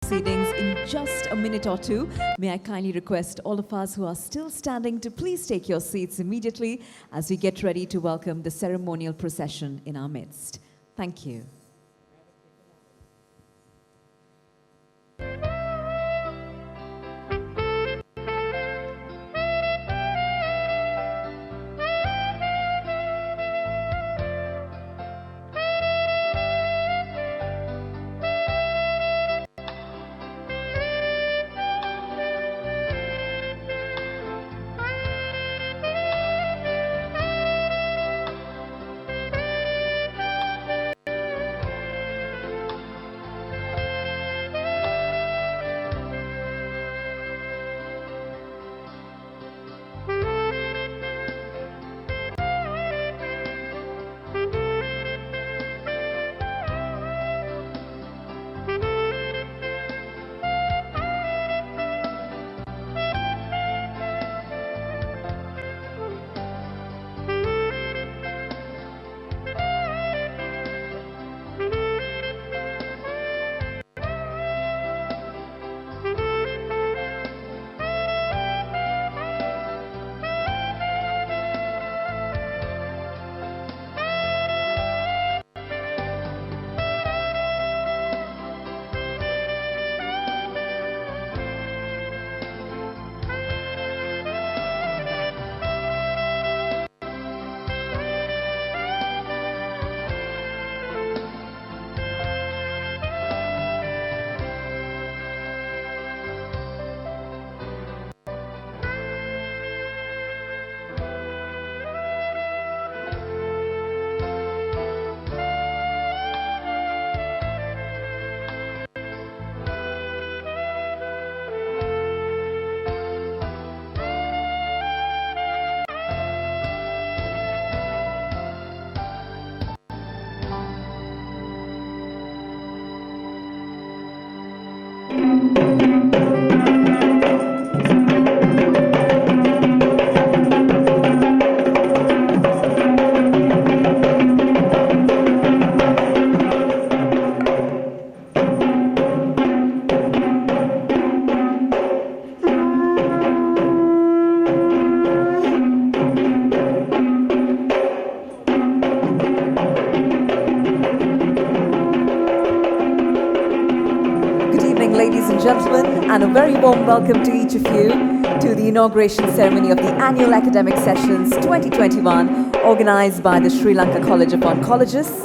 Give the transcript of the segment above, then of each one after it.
proceedings in just a minute or two. May I kindly request all of us who are still standing to please take your seats immediately as we get ready to welcome the ceremonial procession in our midst. Thank you. Ladies and gentlemen, and a very warm welcome to each of you to the inauguration ceremony of the Annual Academic Sessions 2021 organized by the Sri Lanka College of Oncologists.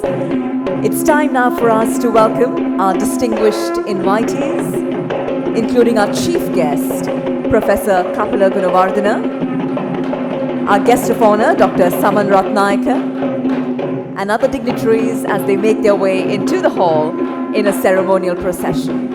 It's time now for us to welcome our distinguished invitees, including our chief guest, Professor Kapila Gunawardena, our guest of honor, Dr. Saman Ratnayaka, and other dignitaries as they make their way into the hall in a ceremonial procession.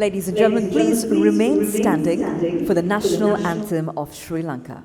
Ladies and gentlemen, please remain standing for the national anthem of Sri Lanka.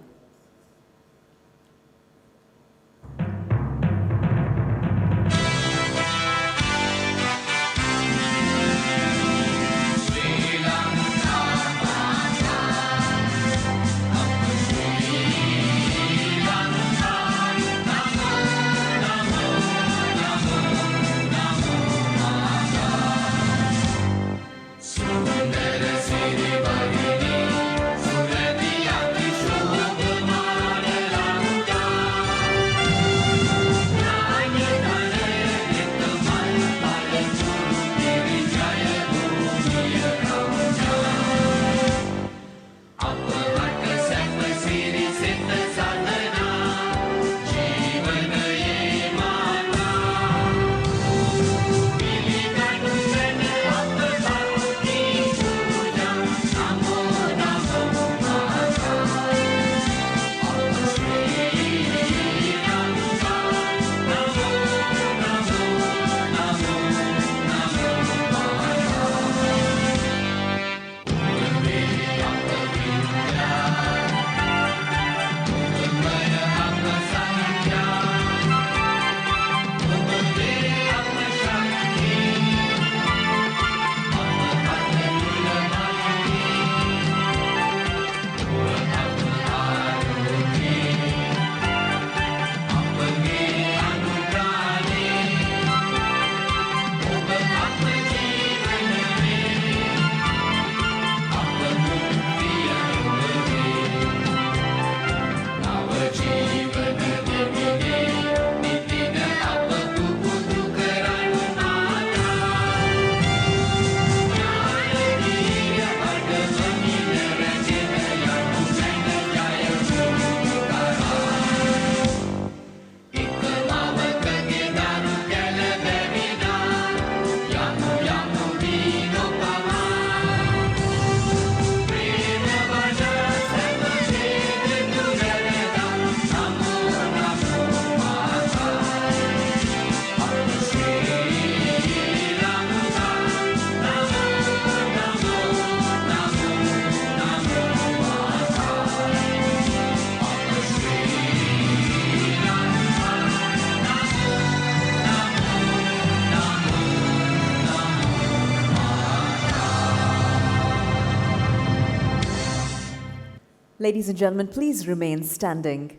Ladies and gentlemen, please remain standing.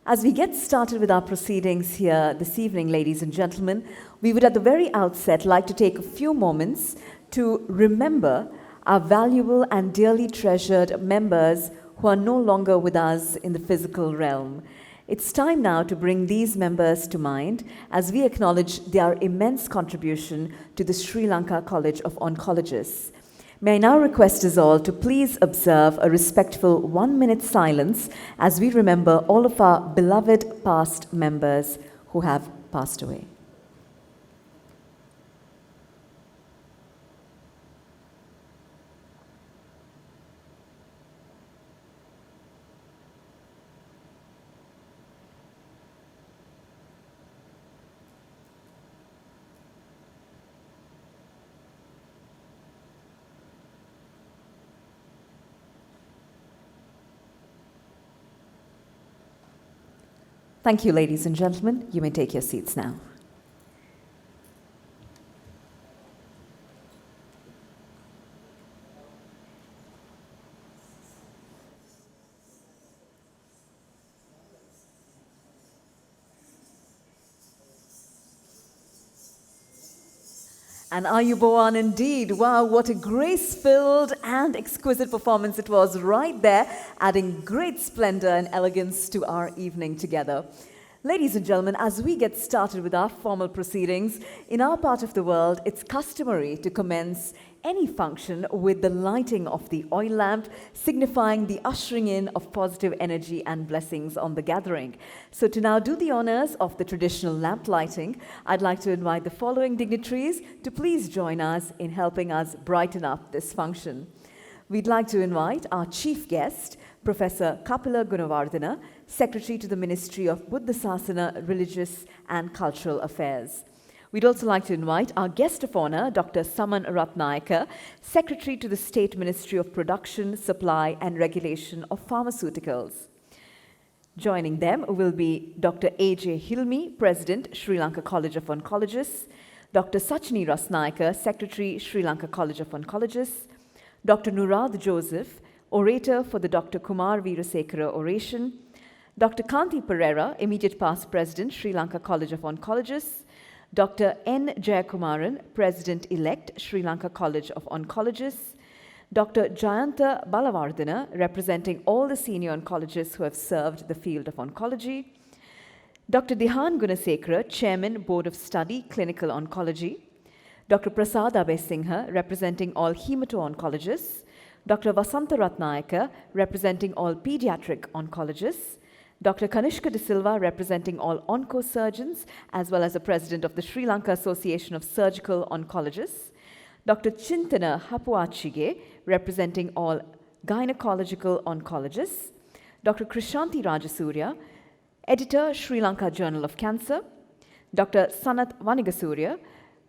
As we get started with our proceedings here this evening, ladies and gentlemen, we would at the very outset like to take a few moments to remember our valuable and dearly treasured members who are no longer with us in the physical realm. It's time now to bring these members to mind as we acknowledge their immense contribution to the Sri Lanka College of Oncologists. May I now request us all to please observe a respectful 1-minute silence as we remember all of our beloved past members who have passed away. Thank you, ladies and gentlemen. You may take your seats now. And Ayubowan indeed. Wow, what a grace-filled and exquisite performance it was right there, adding great splendor and elegance to our evening together. Ladies and gentlemen, as we get started with our formal proceedings, in our part of the world, it's customary to commence any function with the lighting of the oil lamp, signifying the ushering in of positive energy and blessings on the gathering. So to now do the honors of the traditional lamp lighting, I'd like to invite the following dignitaries to please join us in helping us brighten up this function. We'd like to invite our chief guest, Professor Kapila Gunawardena, Secretary to the Ministry of Buddhasasana, Religious and Cultural Affairs. We'd also like to invite our guest of honor, Dr. Saman Ratnayaka, Secretary to the State Ministry of Production, Supply and Regulation of Pharmaceuticals. Joining them will be Dr. A.J. Hilmi, President, Sri Lanka College of Oncologists, Dr. Sachini Rasnayaka, Secretary, Sri Lanka College of Oncologists, Dr. Nurad Joseph, Orator for the Dr. Kumar Veerasekara Oration, Dr. Kanti Pereira, Immediate Past President, Sri Lanka College of Oncologists, Dr. N. Jayakumaran, President-elect, Sri Lanka College of Oncologists, Dr. Jayanta Balavardhana, representing all the senior oncologists who have served the field of oncology, Dr. Dihan Gunasekara, Chairman, Board of Study, Clinical Oncology, Dr. Prasad Abesingha, representing all hemato-oncologists, Dr. Vasanta Ratnayaka, representing all pediatric oncologists, Dr. Kanishka De Silva, representing all oncosurgeons, as well as the president of the Sri Lanka Association of Surgical Oncologists, Dr. Chintana Hapuachige, representing all gynecological oncologists, Dr. Krishanti Rajasurya, editor, Sri Lanka Journal of Cancer, Dr. Sanat Vanigasurya,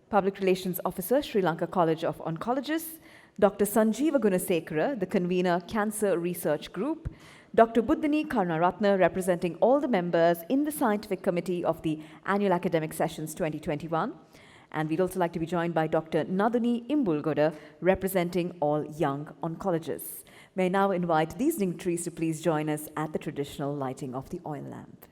Public Relations Officer, Sri Lanka College of Oncologists, Dr. Sanjeeva Gunasekara, the convener, Cancer Research Group, Dr. Buddhini Karnaratna, representing all the members in the Scientific Committee of the Annual Academic Sessions 2021. And we'd also like to be joined by Dr. Naduni Imbulgoda, representing all young oncologists. May I now invite these dignitaries to please join us at the traditional lighting of the oil lamp.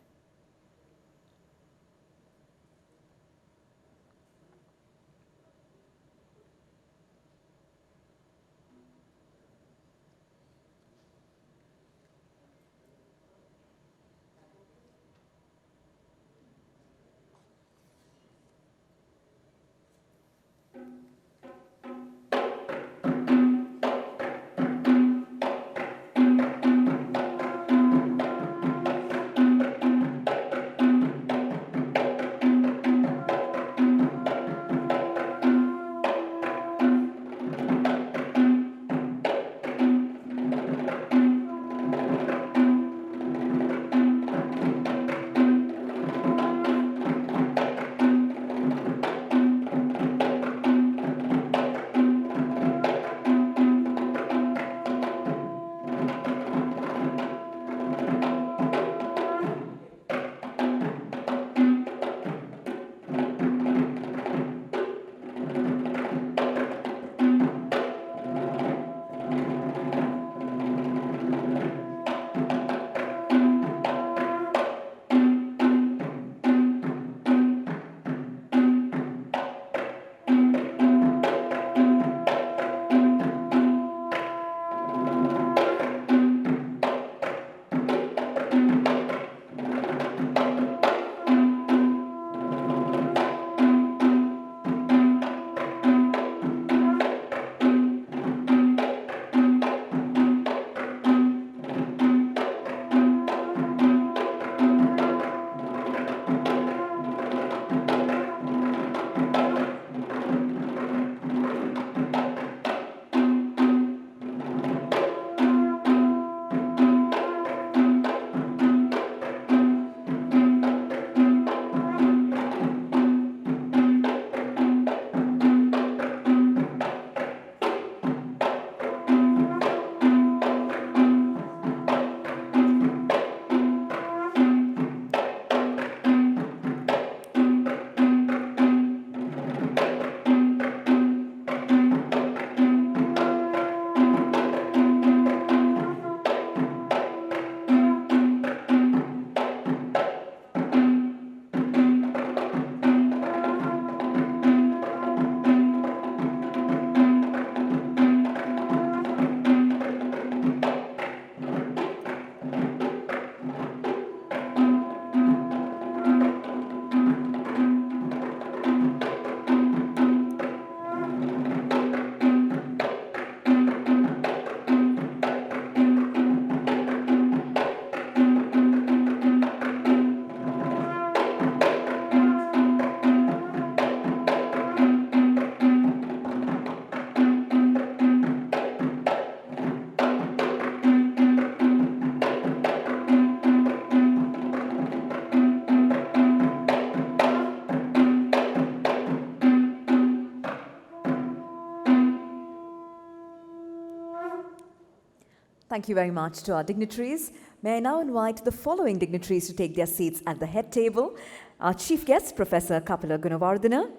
Thank you very much to our dignitaries. May I now invite the following dignitaries to take their seats at the head table. Our chief guest, Professor Kapila Gunawardena.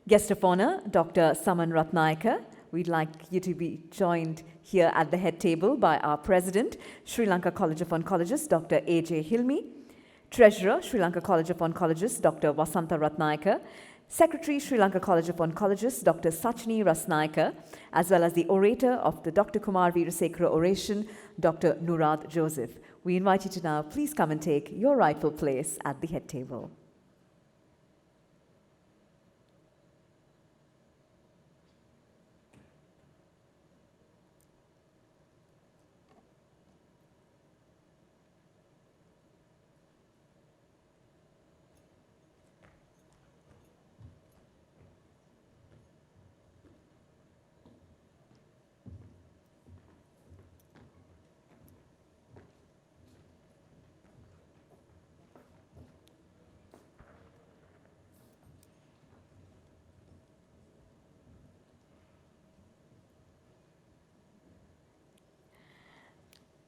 Guest of honor, Dr. Saman Ratnayaka. We'd like you to be joined here at the head table by our president, Sri Lanka College of Oncologists, Dr. A.J. Hilmi. Treasurer, Sri Lanka College of Oncologists, Dr. Vasanta Ratnayaka. Secretary, Sri Lanka College of Oncologists, Dr. Sachini Rasnayaka, as well as the orator of the Dr. Kumar Veerasekara oration, Dr. Nurad Joseph. We invite you to now please come and take your rightful place at the head table.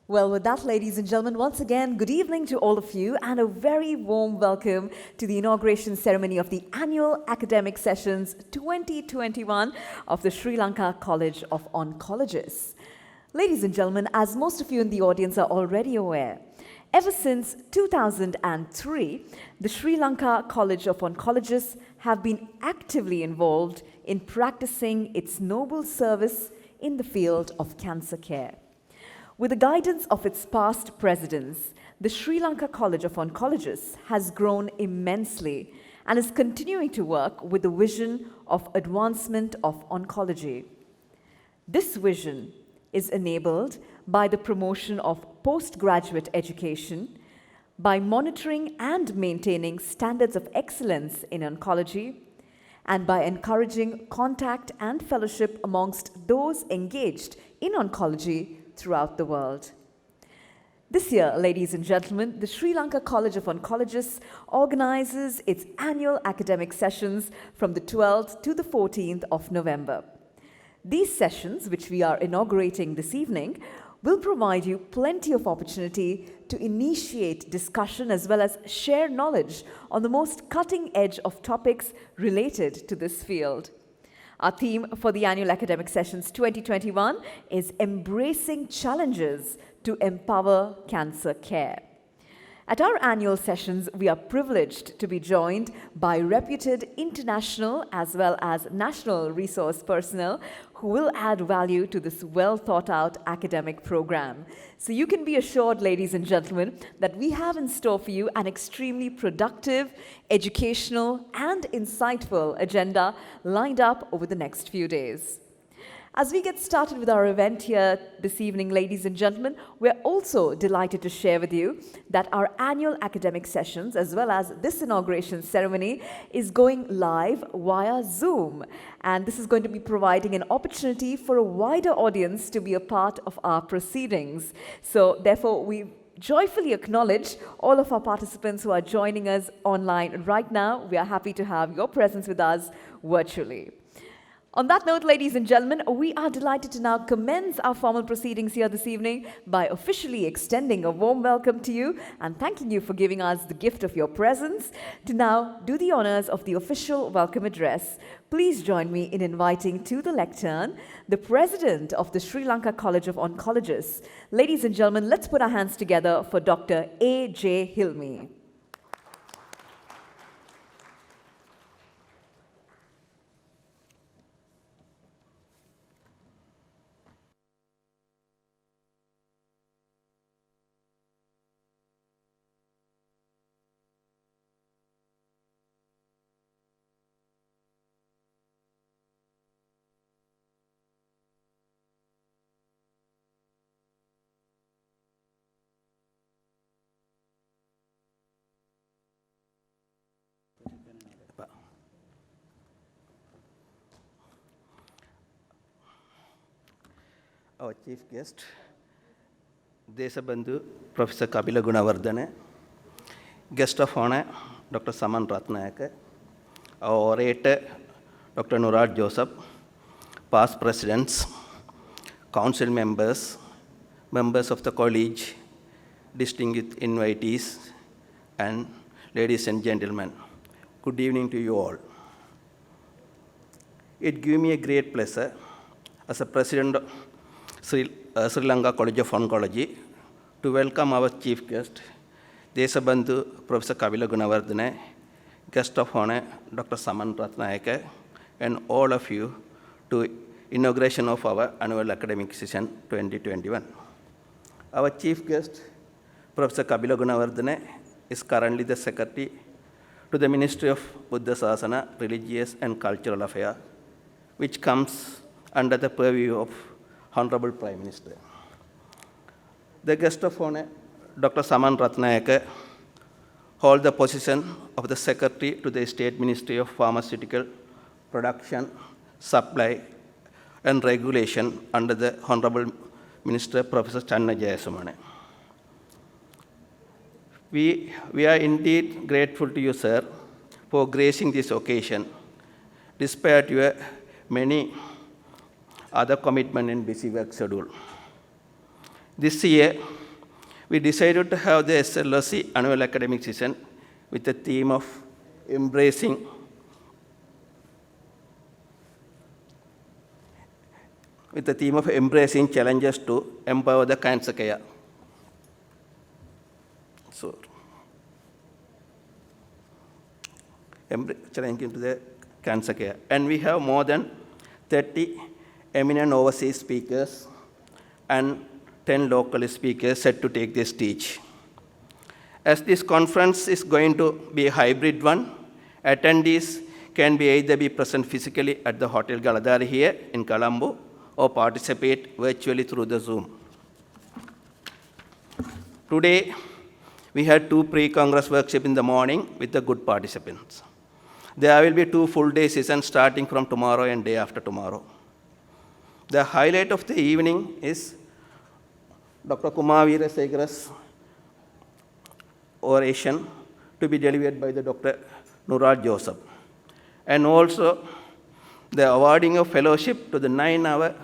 Well, with that, ladies and gentlemen, once again, good evening to all of you and a very warm welcome to the inauguration ceremony of the annual academic sessions 2021 of the Sri Lanka College of Oncologists. Ladies and gentlemen, as most of you in the audience are already aware, ever since 2003, the Sri Lanka College of Oncologists have been actively involved in practicing its noble service in the field of cancer care. With the guidance of its past presidents, the Sri Lanka College of Oncologists has grown immensely and is continuing to work with the vision of advancement of oncology. This vision is enabled by the promotion of postgraduate education, by monitoring and maintaining standards of excellence in oncology, and by encouraging contact and fellowship amongst those engaged in oncology throughout the world. This year, ladies and gentlemen, the Sri Lanka College of Oncologists organizes its annual academic sessions from the 12th to the 14th of November. These sessions, which we are inaugurating this evening, will provide you plenty of opportunity to initiate discussion as well as share knowledge on the most cutting edge of topics related to this field. Our theme for the annual academic sessions 2021 is Embracing Challenges to Empower Cancer Care. At our annual sessions, we are privileged to be joined by reputed international as well as national resource personnel who will add value to this well-thought-out academic program. So you can be assured, ladies and gentlemen, that we have in store for you an extremely productive, educational, and insightful agenda lined up over the next few days. As we get started with our event here this evening, ladies and gentlemen, we're also delighted to share with you that our annual academic sessions, as well as this inauguration ceremony, is going live via Zoom. And this is going to be providing an opportunity for a wider audience to be a part of our proceedings. So therefore, we joyfully acknowledge all of our participants who are joining us online right now. We are happy to have your presence with us virtually. On that note, ladies and gentlemen, we are delighted to now commence our formal proceedings here this evening by officially extending a warm welcome to you and thanking you for giving us the gift of your presence. To now do the honors of the official welcome address, please join me in inviting to the lectern the President of the Sri Lanka College of Oncologists. Ladies and gentlemen, let's put our hands together for Dr. A.J. Hilmi. Our chief guest, Desabandhu Professor Kapila Gunawardena, guest of honor, Dr. Saman Ratnayaka, our orator, Dr. Nurad Joseph, past presidents, council members, members of the college, distinguished invitees, and ladies and gentlemen, good evening to you all. It gives me a great pleasure as a president of Sri Lanka College of Oncology to welcome our chief guest, Desabandhu Professor Kavila Gunawardene, guest of honor Dr. Saman Ratnayake, and all of you to inauguration of our annual academic session 2021. Our chief guest, Professor Kavila Gunawardene, is currently the Secretary to the Ministry of Buddha Sasana, Religious and Cultural Affairs, which comes under the purview of Honorable Prime Minister. The guest of honor, Dr. Saman Ratnayake, holds the position of the Secretary to the State Ministry of Pharmaceutical Production, Supply, and Regulation under the Honorable Minister, Professor Channa Jayasumane. We are indeed grateful to you, sir, for gracing this occasion, despite your many other commitments and busy work schedule. This year, we decided to have the SLSC annual academic session with the theme of embracing challenges to empower the cancer care. So, challenging to the cancer care. And we have more than 30 eminent overseas speakers and 10 local speakers set to take the stage. As this conference is going to be a hybrid one, attendees can either be present physically at the Hotel Galadari here in Colombo or participate virtually through the Zoom. Today, we had 2 pre-Congress workshops in the morning with the good participants. There will be 2 full-day sessions starting from tomorrow and day after tomorrow. The highlight of the evening is Dr. Kumar Veerasegara's oration to be delivered by the Dr. Nuraj Joseph. And also the awarding of fellowship to the 9-hour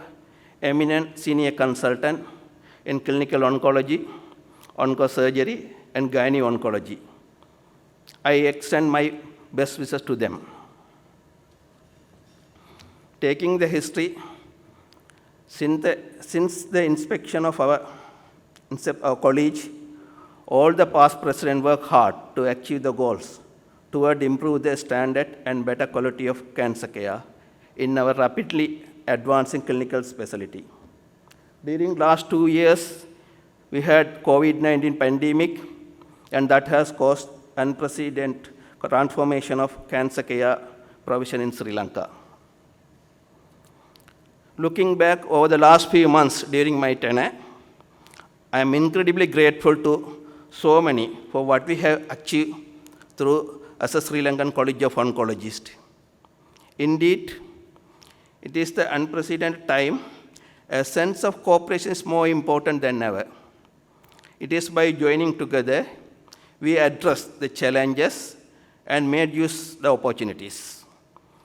eminent senior consultant in clinical oncology, oncosurgery, and gynae oncology. I extend my best wishes to them. Taking the history, since the inspection of our college, all the past presidents worked hard to achieve the goals toward improve the standard and better quality of cancer care in our rapidly advancing clinical specialty. During last 2 years, we had COVID-19 pandemic, and that has caused unprecedented transformation of cancer care provision in Sri Lanka. Looking back over the last few months during my tenure, I am incredibly grateful to so many for what we have achieved through as a Sri Lankan College of Oncologists. Indeed, it is the unprecedented time. A sense of cooperation is more important than ever. It is by joining together we address the challenges and made use the opportunities,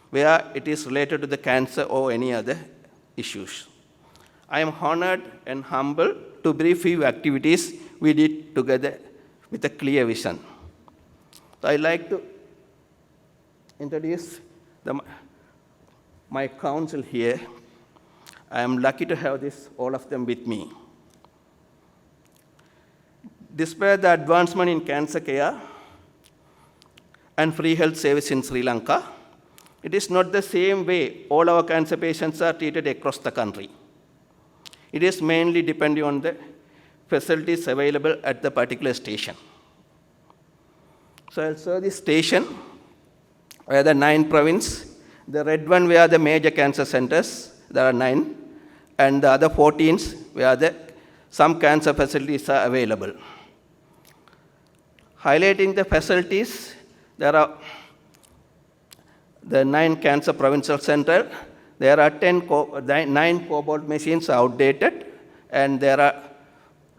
where it is related to the cancer or any other issues. I am honored and humbled to brief few activities we did together with a clear vision. So I'd like to introduce my council here. I am lucky to have all of them with me. Despite the advancement in cancer care and free health service in Sri Lanka, it is not the same way all our cancer patients are treated across the country. It is mainly depending on the facilities available at the particular station. So I'll show this station where the 9 provinces, the red one where the major cancer centers, there are 9, and the other 14s where some cancer facilities are available. Highlighting the facilities, there are the 9 cancer provincial centers. There are 9 cobalt machines outdated, and there are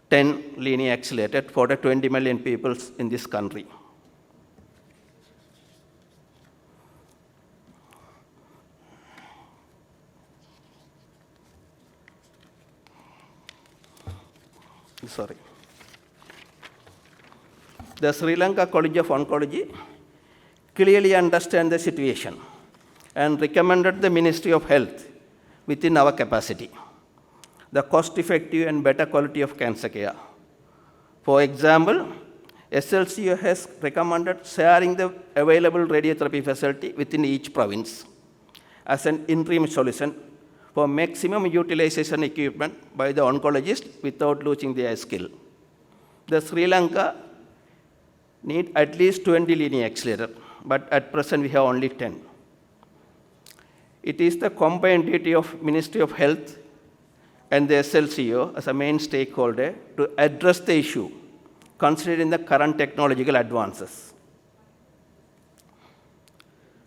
10 linear accelerated for the 20 million people in this country. sorry. The Sri Lanka College of Oncology clearly understands the situation and recommended the Ministry of Health within our capacity the cost-effective and better quality of cancer care. For example, SLCO has recommended sharing the available radiotherapy facility within each province as an interim solution for maximum utilization equipment by the oncologists without losing their skill. The Sri Lanka need at least 20 linear accelerators, but at present we have only 10. It is the combined duty of Ministry of Health and the SLCO as a main stakeholder to address the issue, considering the current technological advances.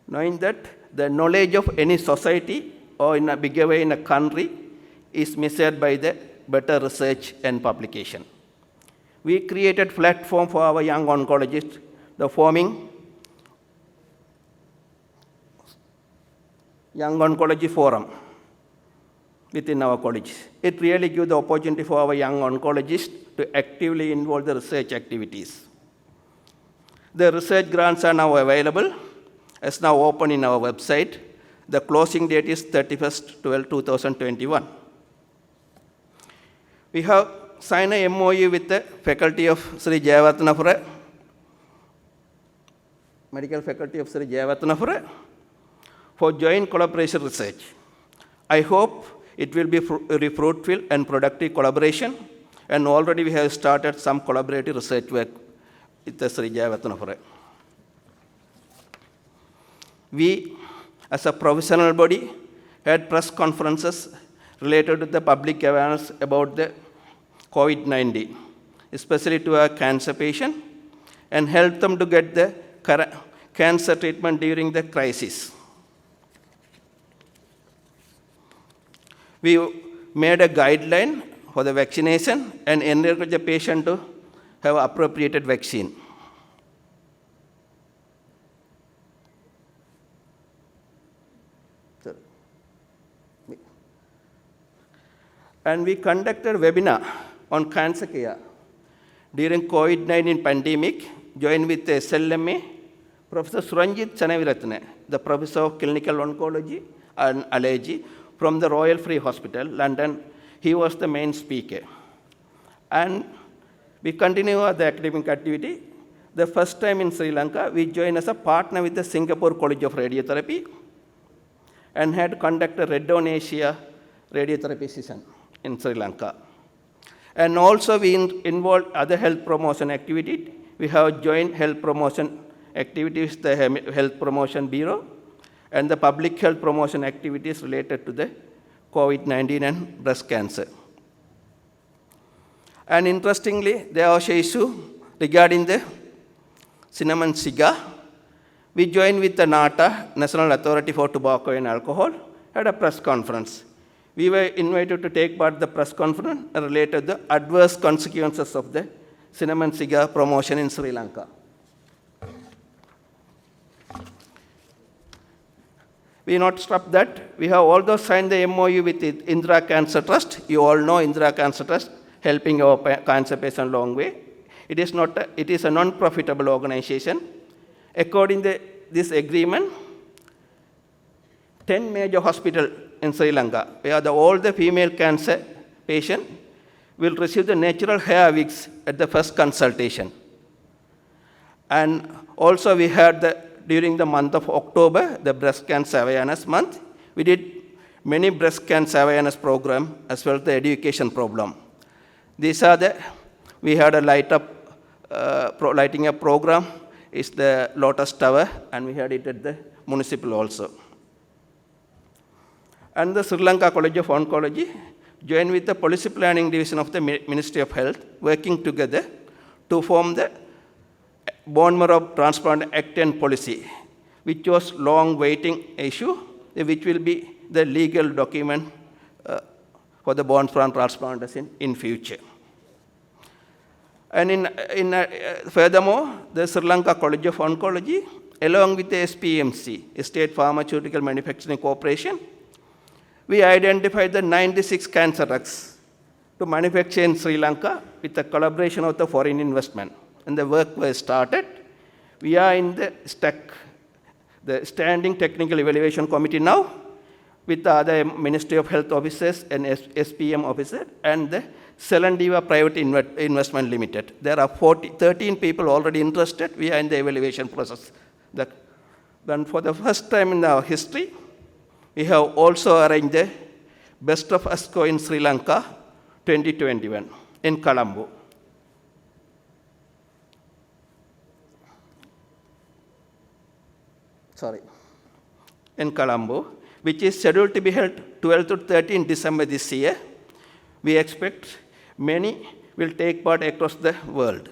Knowing that the knowledge of any society or in a bigger way in a country is measured by the better research and publication. We created a platform for our young oncologists, the forming Young Oncology Forum within our college. It really gives the opportunity for our young oncologists to actively involve the research activities. The research grants are now available, as now open in our website. The closing date is 31st/12/2021. We have signed a MOU with the faculty of Sri Jayawarthanapura, Medical Faculty of Sri Jayawarthanapura, for joint collaboration research. I hope it will be very fruitful and productive collaboration, and already we have started some collaborative research work with the Sri Jayawarthanapura. We, as a professional body, had press conferences related to the public awareness about the COVID-19, especially to our cancer patients, and help them to get the cancer treatment during the crisis. We made a guideline for the vaccination and encouraged the patient to have appropriated vaccine. And we conducted a webinar on cancer care during COVID-19 pandemic, joined with the SLMA, Professor Suranjit Chanaviratne, the Professor of Clinical Oncology and Allergy from the Royal Free Hospital, London. He was the main speaker. And we continue the academic activity. The first time in Sri Lanka, we joined as a partner with the Singapore College of Radiotherapy and had conducted Red Dawn Asia radiotherapy session in Sri Lanka. And also we involved other health promotion activities. We have joint health promotion activities, the Health Promotion Bureau, and the public health promotion activities related to the COVID-19 and breast cancer. And interestingly, there was an issue regarding the cinnamon cigar. We joined with the NATA, National Authority for Tobacco and Alcohol, had a press conference. We were invited to take part in the press conference related to the adverse consequences of the cinnamon cigar promotion in Sri Lanka. We not stop that. We have also signed the MOU with the Indira Cancer Trust. You all know Indira Cancer Trust, helping our cancer patients a long way. It is a non-profitable organization. According to this agreement, 10 major hospitals in Sri Lanka, where all the female cancer patients will receive the natural hair wigs at the first consultation. And also we had during the month of October, the breast cancer awareness month, we did many breast cancer awareness programs as well as the education program. These are we had a lighting up program, is the Lotus Tower, and we had it at the municipal also. And the Sri Lanka College of Oncology joined with the Policy Planning Division of the Ministry of Health, working together to form the Bone Marrow Transplant Act and Policy, which was long waiting issue, which will be the legal document for the bone marrow transplantation in future. And furthermore, the Sri Lanka College of Oncology, along with the SPMC, State Pharmaceutical Manufacturing Corporation, we identified the 96 cancer drugs to manufacture in Sri Lanka with the collaboration of the foreign investment. And the work was started. We are in the Standing Technical Evaluation Committee now with the other Ministry of Health officers and SPM officer and the Selandiva Private Investment Limited. There are 13 people already interested. We are in the evaluation process. Then for the first time in our history, we have also arranged the Best of ASCO in Sri Lanka 2021 in Colombo. In Colombo, which is scheduled to be held 12 to 13 December this year. We expect many will take part across the world.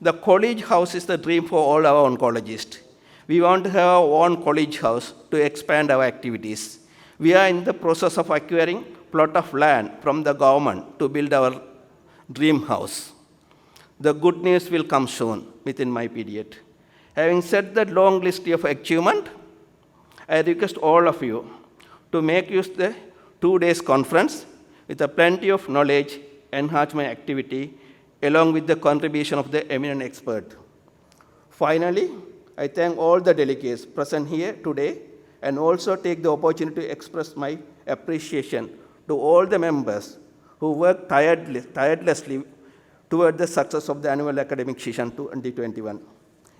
The college house is the dream for all our oncologists. We want to have our own college house to expand our activities. We are in the process of acquiring plot of land from the government to build our dream house. The good news will come soon within my period. Having said that long list of achievement, I request all of you to make use of the 2 days conference with a plenty of knowledge, enhancement activity, along with the contribution of the eminent expert. Finally, I thank all the delegates present here today and also take the opportunity to express my appreciation to all the members who worked tirelessly toward the success of the annual academic session 2021.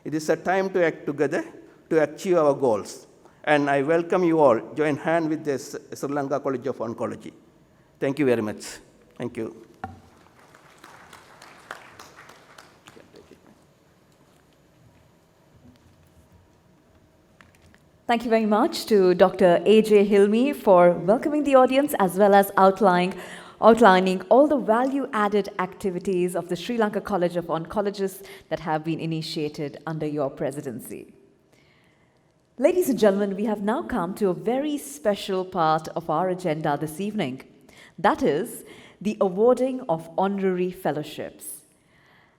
It is a time to act together to achieve our goals. And I welcome you all join hand with the Sri Lanka College of Oncology. Thank you very much. Thank you. Thank you very much to Dr. A.J. Hilmi for welcoming the audience as well as outlining all the value-added activities of the Sri Lanka College of Oncologists that have been initiated under your presidency. Ladies and gentlemen, we have now come to a very special part of our agenda this evening. That is the awarding of honorary fellowships.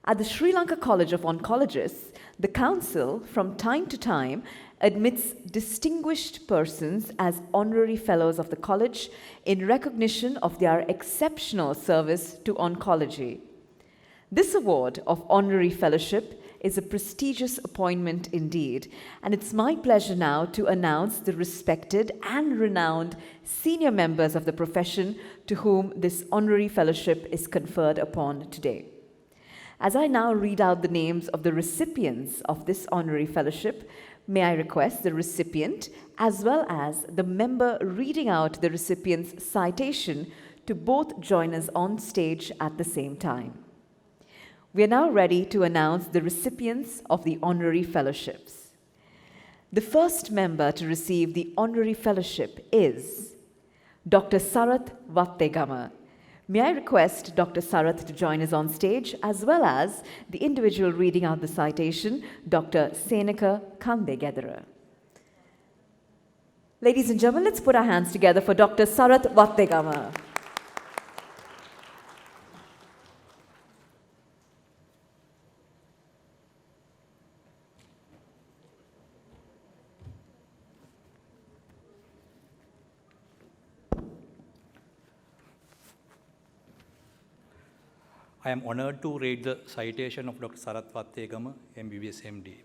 At the Sri Lanka College of Oncologists, the Council, from time to time, admits distinguished persons as honorary fellows of the college in recognition of their exceptional service to oncology. This award of honorary fellowship is a prestigious appointment indeed, and it's my pleasure now to announce the respected and renowned senior members of the profession to whom this honorary fellowship is conferred upon today. As I now read out the names of the recipients of this honorary fellowship, may I request the recipient as well as the member reading out the recipient's citation to both join us on stage at the same time. We are now ready to announce the recipients of the honorary fellowships. The first member to receive the honorary fellowship is Dr. Sarath Wattegama. May I request Dr. Sarath to join us on stage, as well as the individual reading out the citation, Dr. Seneka Kandegedara. Ladies and gentlemen, let's put our hands together for Dr. Sarath Wattegama. I am honored to read the citation of Dr. Sarath Wattegama, MBBS MD.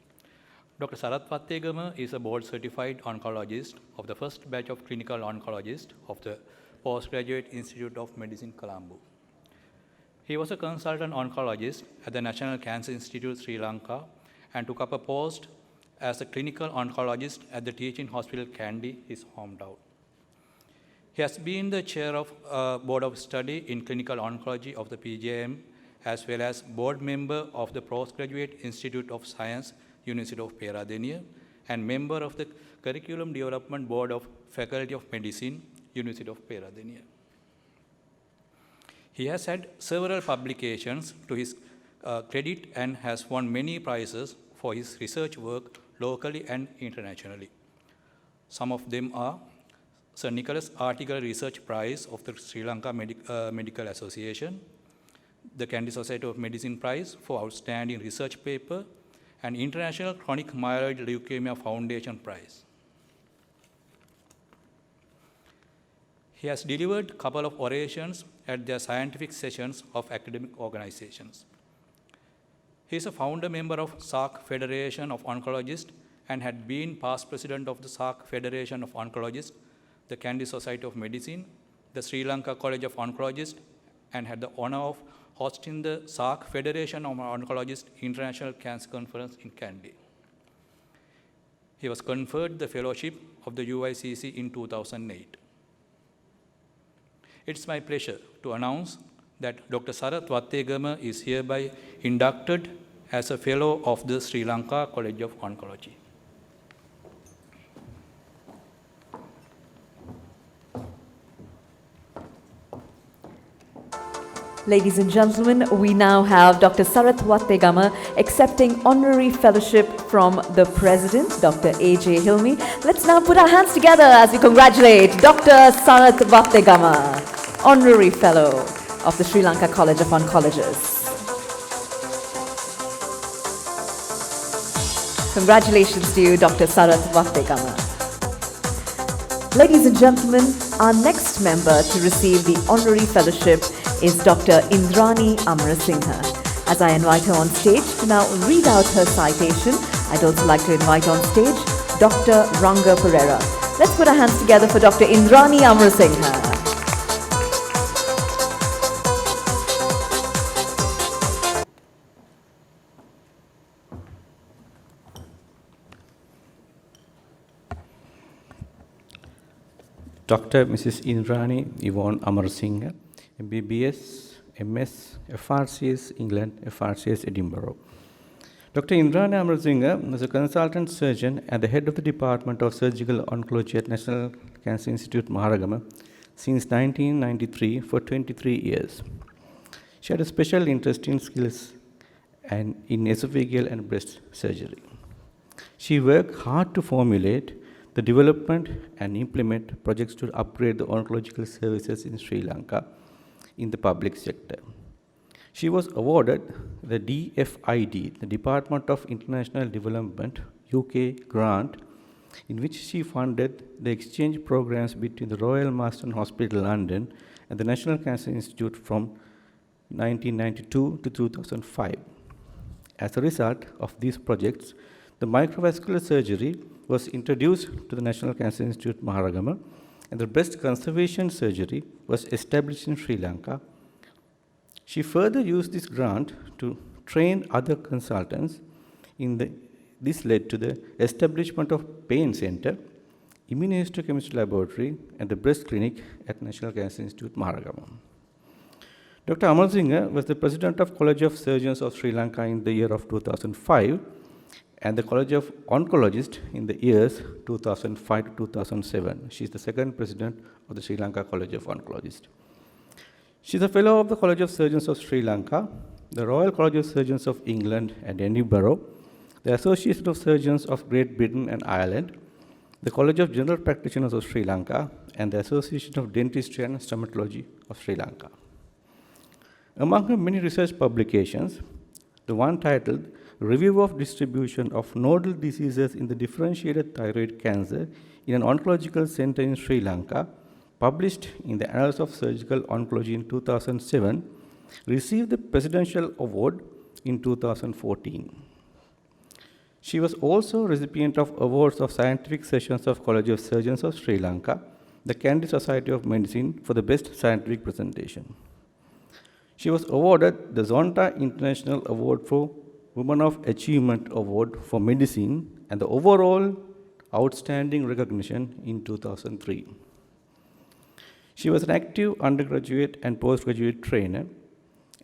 Dr. Sarath Wattegama is a board-certified oncologist of the first batch of clinical oncologists of the Postgraduate Institute of Medicine, Colombo. He was a consultant oncologist at the National Cancer Institute, Sri Lanka, and took up a post as a clinical oncologist at the Teaching Hospital, Kandy, his hometown. He has been the chair of Board of Study in Clinical Oncology of the PJM, as well as board member of the Postgraduate Institute of Science, University of Peradeniya, and member of the Curriculum Development Board of Faculty of Medicine, University of Peradeniya. He has had several publications to his credit and has won many prizes for his research work locally and internationally. Some of them are Sir Nicholas Article Research Prize of the Sri Lanka Medical Association, the Kandy Society of Medicine Prize for Outstanding Research Paper, and International Chronic Myeloid Leukemia Foundation Prize. He has delivered a couple of orations at their scientific sessions of academic organizations. He is a founder member of SARC Federation of Oncologists and had been past president of the SARC Federation of Oncologists, the Kandy Society of Medicine, the Sri Lanka College of Oncologists, and had the honor of hosting the SARC Federation of Oncologists International Cancer Conference in Kandy. He was conferred the fellowship of the UICC in 2008. It's my pleasure to announce that Dr. Sarath Wattegama is hereby inducted as a fellow of the Sri Lanka College of Oncology. Ladies and gentlemen, we now have Dr. Sarath Wattegama accepting honorary fellowship from the President, Dr. A.J. Hilmi. Let's now put our hands together as we congratulate Dr. Sarath Wattegama, Honorary Fellow of the Sri Lanka College of Oncologists. Congratulations to you, Dr. Sarath Wattegama. Ladies and gentlemen, our next member to receive the honorary fellowship is Dr. Indrani Amarasinghe. As I invite her on stage to now read out her citation, I'd also like to invite on stage Dr. Ranga Pereira. Let's put our hands together for Dr. Indrani Amarasinghe. Dr. Mrs. Indrani Yvonne Amarasinghe, MBBS, MS, FRCS England, FRCS Edinburgh. Dr. Indrani Amarasinghe is a consultant surgeon and the head of the Department of Surgical Oncology at National Cancer Institute, Maharagama, since 1993 for 23 years. She had a special interest in skills and in esophageal and breast surgery. She worked hard to formulate the development and implement projects to upgrade the oncological services in Sri Lanka in the public sector. She was awarded the DFID, the Department of International Development, UK grant, in which she funded the exchange programs between the Royal Marsden Hospital, London, and the National Cancer Institute from 1992 to 2005. As a result of these projects, the microvascular surgery was introduced to the National Cancer Institute, Maharagama, and the breast conservation surgery was established in Sri Lanka. She further used this grant to train other consultants. This led to the establishment of Pain Center, Immunohistochemistry Laboratory, and the breast clinic at National Cancer Institute, Maharagama. Dr. Amarasinghe was the president of College of Surgeons of Sri Lanka in the year of 2005, and the College of Oncologists in the years 2005 to 2007. She is the second president of the Sri Lanka College of Oncologists. She is a fellow of the College of Surgeons of Sri Lanka, the Royal College of Surgeons of England and Edinburgh, the Association of Surgeons of Great Britain and Ireland, the College of General Practitioners of Sri Lanka, and the Association of Dentistry and Stomatology of Sri Lanka. Among her many research publications, the one titled Review of Distribution of Nodal Diseases in the Differentiated Thyroid Cancer in an Oncological Center in Sri Lanka, published in the Annals of Surgical Oncology in 2007, received the Presidential Award in 2014. She was also recipient of awards of scientific sessions of College of Surgeons of Sri Lanka, the Kandy Society of Medicine for the best scientific presentation. She was awarded the Zonta International Award for Women of Achievement Award for Medicine and the overall outstanding recognition in 2003. She was an active undergraduate and postgraduate trainer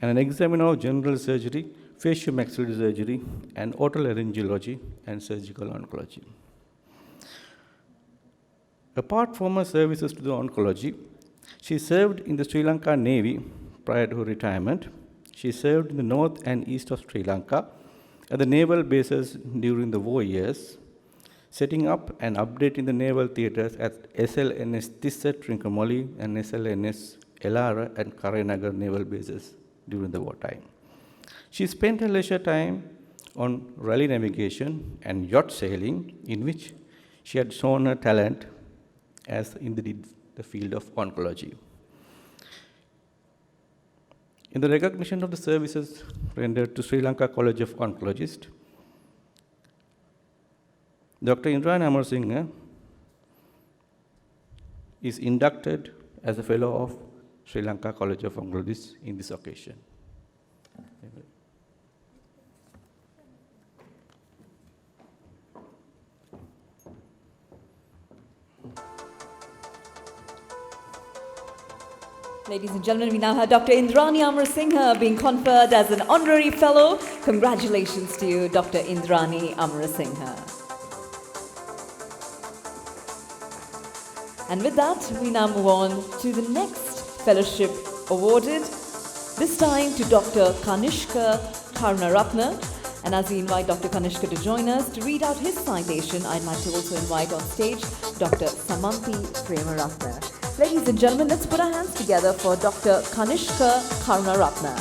and an examiner of general surgery, facial-maxillary surgery, and otolaryngology and surgical oncology. Apart from her services to the oncology, she served in the Sri Lanka Navy prior to her retirement. She served in the north and east of Sri Lanka at the naval bases during the war years, setting up and updating the naval theatres at SLNS Tissa Trincomalee and SLNS Elara and Karayanagar naval bases during the wartime. She spent her leisure time on rally navigation and yacht sailing, in which she had shown her talent as in the the field of oncology. In the recognition of the services rendered to Sri Lanka College of Oncologists, Dr. Indranee Amarasinghe is inducted as a Fellow of Sri Lanka College of Oncologists in this occasion. Ladies and gentlemen, we now have Dr. Indranee Amarasinghe being conferred as an honorary fellow. Congratulations to you, Dr. Indranee Amarasinghe. And with that, we now move on to the next fellowship awarded, this time to Dr. Kanishka Karunaratne. And as we invite Dr. Kanishka to join us to read out his citation, I'd like to also invite on stage Dr. Samanthi Premaratne. Ladies and gentlemen, let's put our hands together for Dr. Kanishka Karunaratne.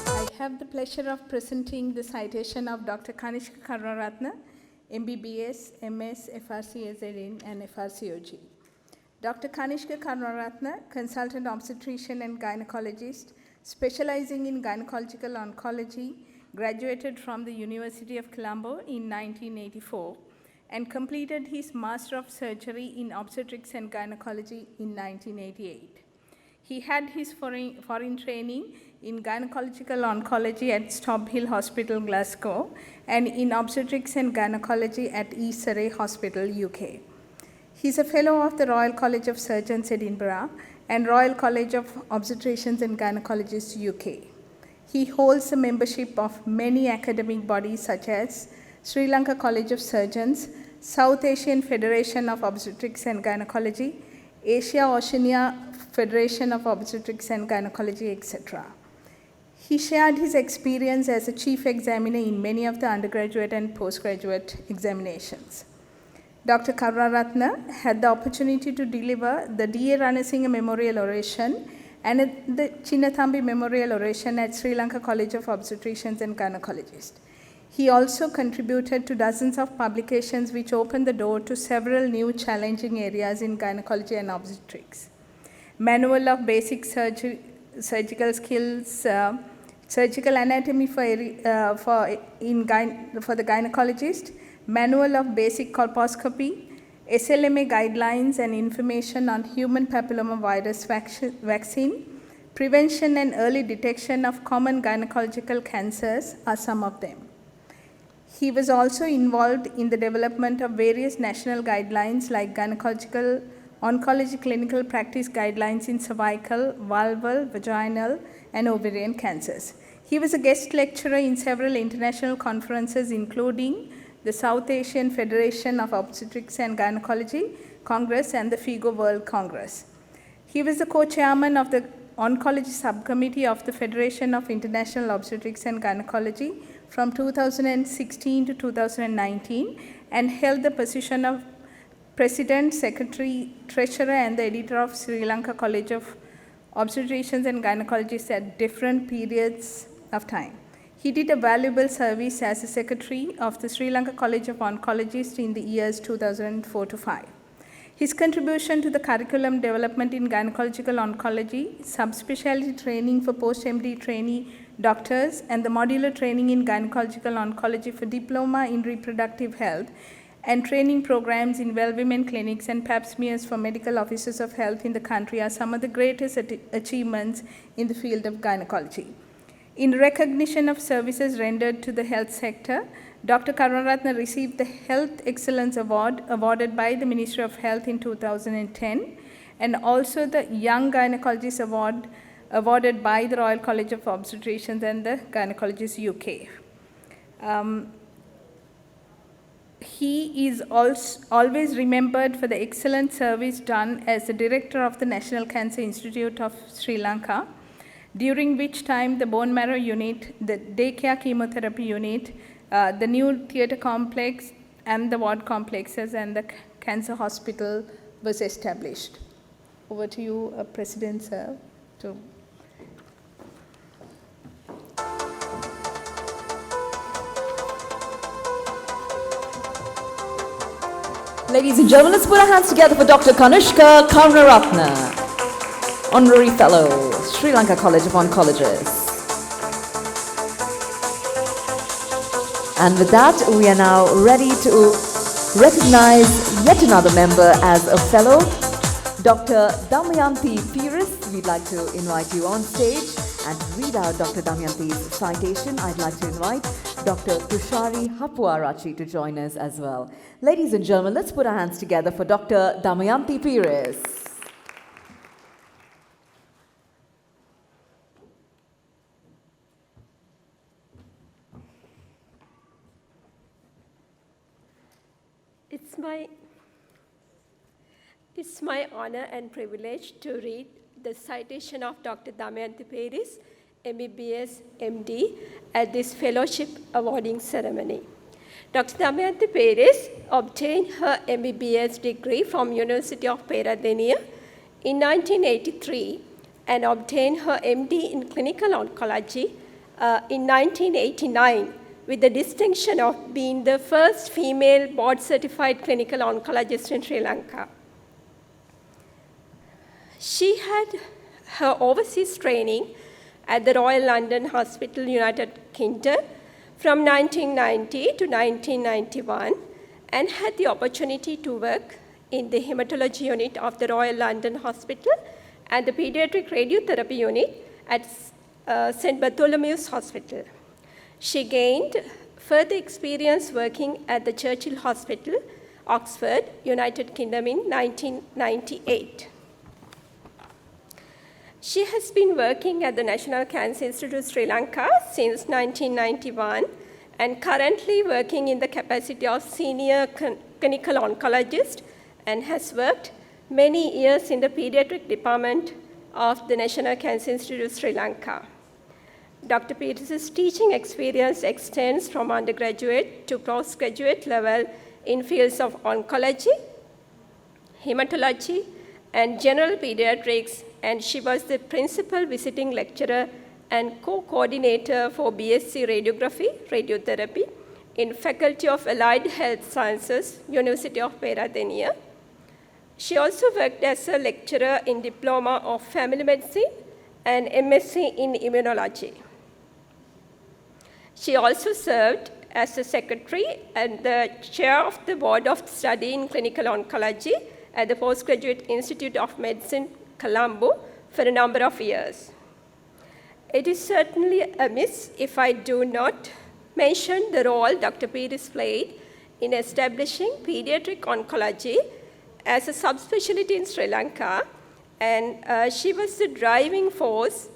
I have the pleasure of presenting the citation of Dr. Kanishka Karunaratne, MBBS, MS, FRCSN, and FRCOG. Dr. Kanishka Karunaratne, consultant obstetrician and gynecologist, specializing in gynecological oncology, graduated from the University of Colombo in 1984 and completed his Master of Surgery in Obstetrics and Gynecology in 1988. He had his foreign training in gynecological oncology at Stobhill Hill Hospital, Glasgow, and in obstetrics and gynecology at East Surrey Hospital, UK. He is a Fellow of the Royal College of Surgeons, Edinburgh, and Royal College of Obstetricians and Gynecologists, UK. He holds the membership of many academic bodies such as Sri Lanka College of Surgeons, South Asian Federation of Obstetrics and Gynecology, Asia-Oceania Federation of Obstetrics and Gynecology, etc. He shared his experience as a chief examiner in many of the undergraduate and postgraduate examinations. Dr. Karunaratne had the opportunity to deliver the D.A. Ranasinghe Memorial Oration and the Chinnathambi Memorial Oration at Sri Lanka College of Obstetricians and Gynecologists. He also contributed to dozens of publications which opened the door to several new challenging areas in gynecology and obstetrics. Manual of Basic Surgical Skills, Surgical Anatomy for the Gynecologist, Manual of Basic Colposcopy, SLMA Guidelines and Information on Human Papillomavirus Vaccine, Prevention and Early Detection of Common Gynecological Cancers are some of them. He was also involved in the development of various national guidelines like Gynecological Oncology Clinical Practice Guidelines in cervical, vulval, vaginal, and ovarian cancers. He was a guest lecturer in several international conferences, including the South Asian Federation of Obstetrics and Gynecology Congress and the FIGO World Congress. He was the co-chairman of the Oncology Subcommittee of the Federation of International Obstetrics and Gynecology from 2016 to 2019 and held the position of President, Secretary, Treasurer, and the editor of Sri Lanka College of Obstetricians and Gynecologists at different periods of time. He did a valuable service as a secretary of the Sri Lanka College of Oncologists in the years 2004 to 5. His contribution to the curriculum development in gynecological oncology, subspecialty training for post-MD trainee doctors, and the modular training in gynecological oncology for diploma in reproductive health, and training programs in well women clinics and pap smears for medical officers of health in the country are some of the greatest achievements in the field of gynecology. In recognition of services rendered to the health sector, Dr. Karunaratne received the Health Excellence Award awarded by the Ministry of Health in 2010 and also the Young Gynecologist Award awarded by the Royal College of Obstetricians and the Gynecologists UK. He is also always remembered for the excellent service done as the director of the National Cancer Institute of Sri Lanka, during which time the bone marrow unit, the daycare chemotherapy unit, the new theatre complex and the ward complexes and the cancer hospital was established. Over to you, President Sir. Ladies and gentlemen, let's put our hands together for Dr. Kanushka Karunaratne, Honorary Fellow, Sri Lanka College of Oncologists. And with that, we are now ready to recognize yet another member as a fellow. Dr. Damayanti Peiris, we'd like to invite you on stage and to read out Dr. Damayanti's citation. I'd like to invite Dr. Tushari Hapuarachi to join us as well. Ladies and gentlemen, let's put our hands together for Dr. Damayanti Peiris. It's my honor and privilege to read the citation of Dr. Damayanti Peiris, MBBS, MD, at this fellowship awarding ceremony. Dr. Damayanti Peiris obtained her MBBS degree from University of Peradeniya in 1983 and obtained her MD in clinical oncology in 1989 with the distinction of being the first female board-certified clinical oncologist in Sri Lanka. She had her overseas training at the Royal London Hospital, United Kingdom, from 1990 to 1991, and had the opportunity to work in the hematology unit of the Royal London Hospital and the pediatric radiotherapy unit at St. Bartholomew's Hospital. She gained further experience working at the Churchill Hospital, Oxford, United Kingdom in 1998. She has been working at the National Cancer Institute Sri Lanka since 1991 and currently working in the capacity of senior clinical oncologist and has worked many years in the pediatric department of the National Cancer Institute Sri Lanka. Dr. Peiris' teaching experience extends from undergraduate to postgraduate level in fields of oncology, hematology, and general pediatrics, and she was the principal visiting lecturer and co-coordinator for BSc Radiotherapy in Faculty of Allied Health Sciences, University of Peradeniya. She also worked as a lecturer in Diploma of Family Medicine and MSc in Immunology. She also served as a secretary and the chair of the Board of Study in Clinical Oncology at the Postgraduate Institute of Medicine, Colombo, for a number of years. It is certainly amiss if I do not mention the role Dr. Peiris played in establishing pediatric oncology as a subspecialty in Sri Lanka, and she was the driving force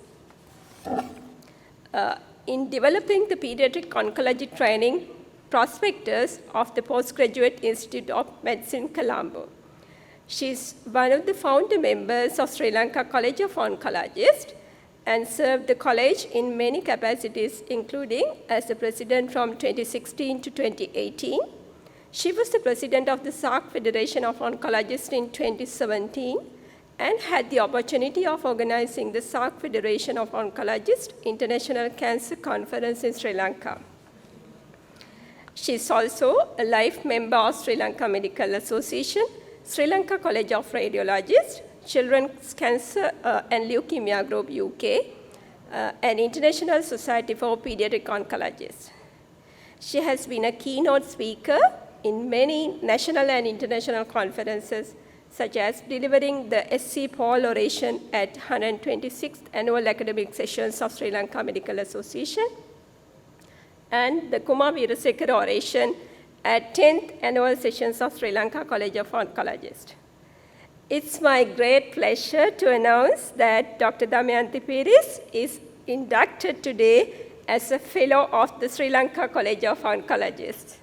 in developing the pediatric oncology training prospectus of the Postgraduate Institute of Medicine, Colombo. She is one of the founder members of Sri Lanka College of Oncologists and served the college in many capacities, including as the president from 2016 to 2018. She was the president of the SARC Federation of Oncologists in 2017 and had the opportunity of organizing the SARC Federation of Oncologists International Cancer Conference in Sri Lanka. She is also a life member of Sri Lanka Medical Association, Sri Lanka College of Radiologists, Children's Cancer and Leukemia Group UK, and International Society for Pediatric Oncologists. She has been a keynote speaker in many national and international conferences, such as delivering the SC Paul Oration at 126th Annual Academic Sessions of Sri Lanka Medical Association, and the Kumar Veerasekara Oration at 10th Annual Sessions of Sri Lanka College of Oncologists. It's my great pleasure to announce that Dr. Damayanti Peiris is inducted today as a Fellow of the Sri Lanka College of Oncologists.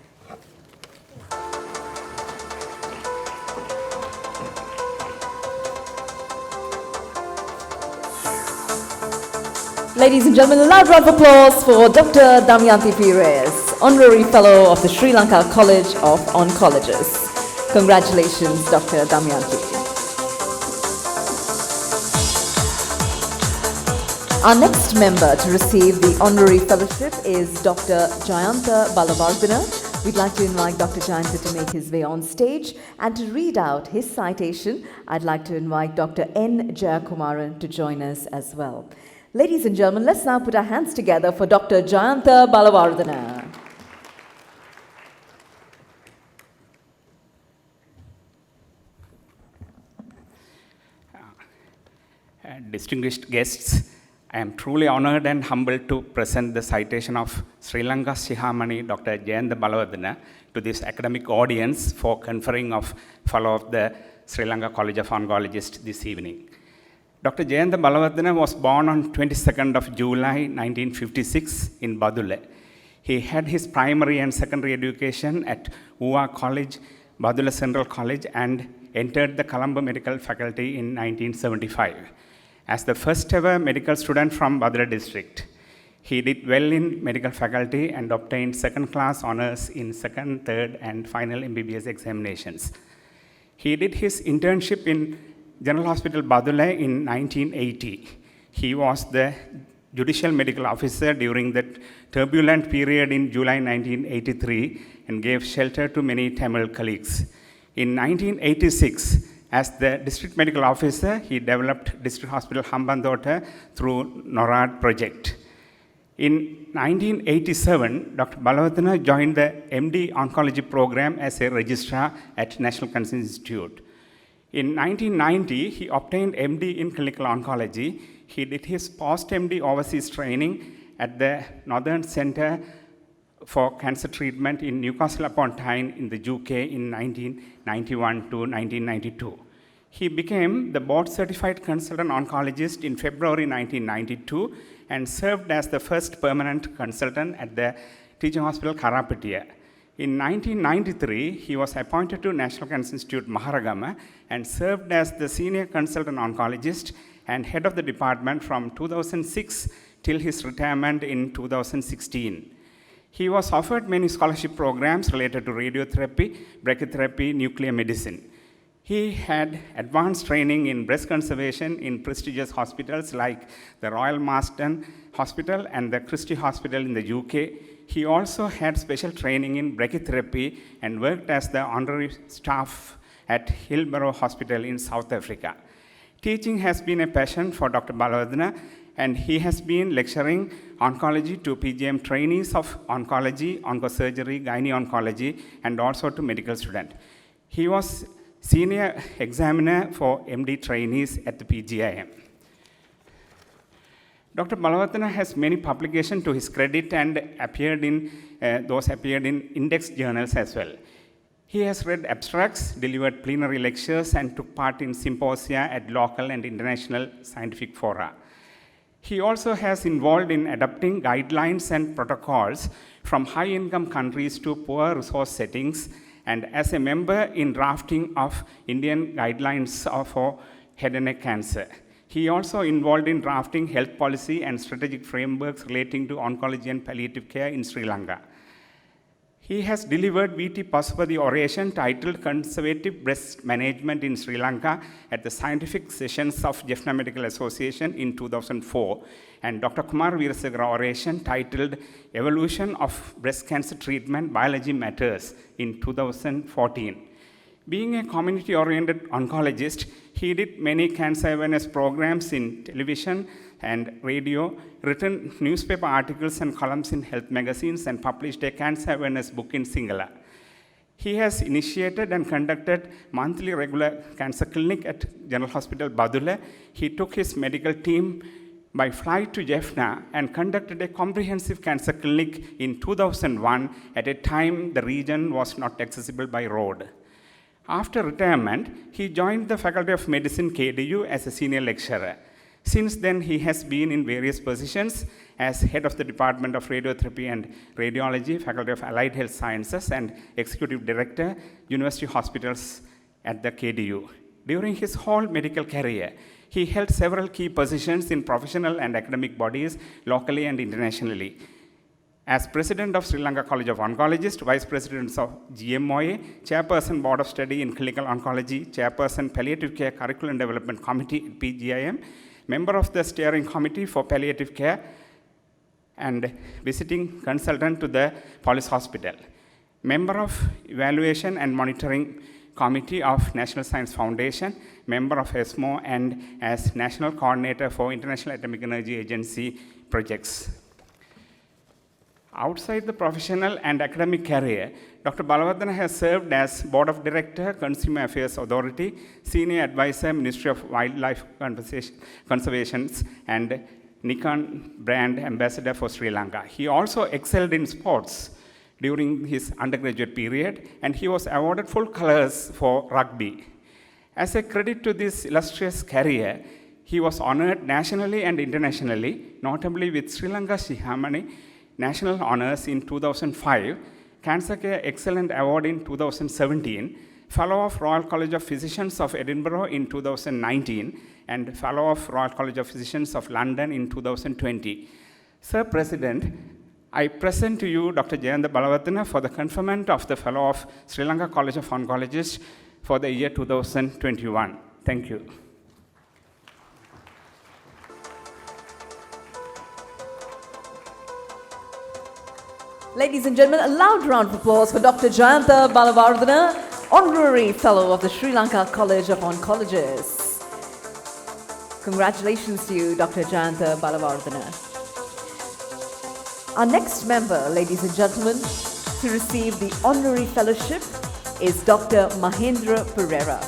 Ladies and gentlemen, a loud round of applause for Dr. Damayanti Peiris, Honorary Fellow of the Sri Lanka College of Oncologists. Congratulations, Dr. Damayanti. Our next member to receive the honorary fellowship is Dr. Jayanta Balavardhana. We'd like to invite Dr. Jayanta to make his way on stage and to read out his citation. I'd like to invite Dr. N. Jayakumaran to join us as well. Ladies and gentlemen, let's now put our hands together for Dr. Jayanta Balavardhana. Distinguished guests, I am truly honored and humbled to present the citation of Sri Lanka Shihamani Dr. Jayanta Balavardhana to this academic audience for conferring of Fellow of the Sri Lanka College of Oncologists this evening. Dr. Jayanta Balavardhana was born on 22nd of July 1956 in Badule. He had his primary and secondary education at UA College, Badule Central College, and entered the Colombo Medical Faculty in 1975. As the first ever medical student from Badule district, he did well in medical faculty and obtained second class honors in second, third, and final MBBS examinations. He did his internship in General Hospital Badule in 1980. He was the judicial medical officer during that turbulent period in July 1983 and gave shelter to many Tamil colleagues. In 1986, as the district medical officer, he developed District Hospital Hambantota through NORAD project. In 1987, Dr. Balavardhana joined the MD Oncology program as a registrar at National Cancer Institute. In 1990, he obtained MD in clinical oncology. He did his post-MD overseas training at the Northern Center for Cancer Treatment in Newcastle upon Tyne in the UK in 1991 to 1992. He became the board-certified consultant oncologist in February 1992 and served as the first permanent consultant at the Teaching Hospital Karapatiya. In 1993, he was appointed to National Cancer Institute Maharagama and served as the senior consultant oncologist and head of the department from 2006 till his retirement in 2016. He was offered many scholarship programs related to radiotherapy, brachytherapy, nuclear medicine. He had advanced training in breast conservation in prestigious hospitals like the Royal Marsden Hospital and the Christie Hospital in the UK. He also had special training in brachytherapy and worked as the honorary staff at Hillsborough Hospital in South Africa. Teaching has been a passion for Dr. Balavardhana, and he has been lecturing oncology to PGM trainees of oncology, oncosurgery, gynae oncology, and also to medical students. He was senior examiner for MD trainees at the PGIM. Dr. Balavardhana has many publications to his credit and those appeared in index journals as well. He has read abstracts, delivered plenary lectures, and took part in symposia at local and international scientific fora. He also has involved in adopting guidelines and protocols from high-income countries to poor resource settings, and as a member in drafting of Indian guidelines for head and neck cancer. He also involved in drafting health policy and strategic frameworks relating to oncology and palliative care in Sri Lanka. He has delivered V.T. Pasupathy oration titled Conservative Breast Management in Sri Lanka at the scientific sessions of Jaffna Medical Association in 2004, and Dr. Kumar Veerasagara oration titled Evolution of Breast Cancer Treatment Biology Matters in 2014. Being a community-oriented oncologist, he did many cancer awareness programs in television and radio, written newspaper articles and columns in health magazines, and published a cancer awareness book in Sinhala. He has initiated and conducted monthly regular cancer clinic at General Hospital Badule. He took his medical team by flight to Jaffna and conducted a comprehensive cancer clinic in 2001 at a time the region was not accessible by road. After retirement, he joined the Faculty of Medicine, KDU, as a senior lecturer. Since then, he has been in various positions as head of the Department of Radiotherapy and Radiology, Faculty of Allied Health Sciences, and Executive Director, University Hospitals at the KDU. During his whole medical career, he held several key positions in professional and academic bodies, locally and internationally. As President of Sri Lanka College of Oncologists, Vice President of GMOA, Chairperson Board of Study in Clinical Oncology, Chairperson Palliative Care Curriculum Development Committee at PGIM, member of the steering committee for palliative care, and visiting consultant to the police hospital. Member of evaluation and monitoring committee of National Science Foundation, member of ESMO, and as national coordinator for International Atomic Energy Agency projects. Outside the professional and academic career, Dr. Balawardena has served as Board of Director, Consumer Affairs Authority, Senior Advisor, Ministry of Wildlife Conservation, and Nikon brand ambassador for Sri Lanka. He also excelled in sports during his undergraduate period, and he was awarded full colors for rugby. As a credit to this illustrious career, he was honored nationally and internationally, notably with Sri Lanka Shihamani National Honours in 2005, Cancer Care Excellent Award in 2017, Fellow of Royal College of Physicians of Edinburgh in 2019, and Fellow of Royal College of Physicians of London in 2020. Sir President, I present to you Dr. Jayanta Balawardena for the conferment of the Fellow of Sri Lanka College of Oncologists for the year 2021. Thank you. Ladies and gentlemen, a loud round of applause for Dr. Jayanta Balawardena, Honorary Fellow of the Sri Lanka College of Oncologists. Congratulations to you, Dr. Jayanta Balawardena. Our next member, ladies and gentlemen, to receive the Honorary Fellowship is Dr. Mahendra Pereira.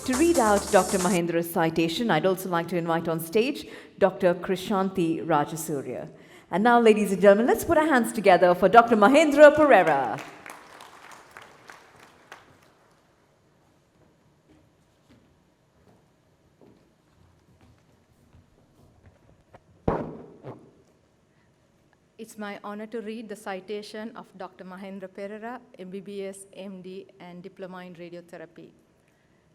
To read out Dr. Mahendra's citation, I'd also like to invite on stage Dr. Krishanti Rajasurya. And now, ladies and gentlemen, let's put our hands together for Dr. Mahendra Pereira. It's my honor to read the citation of Dr. Mahendra Pereira, MBBS, MD, and Diploma in Radiotherapy.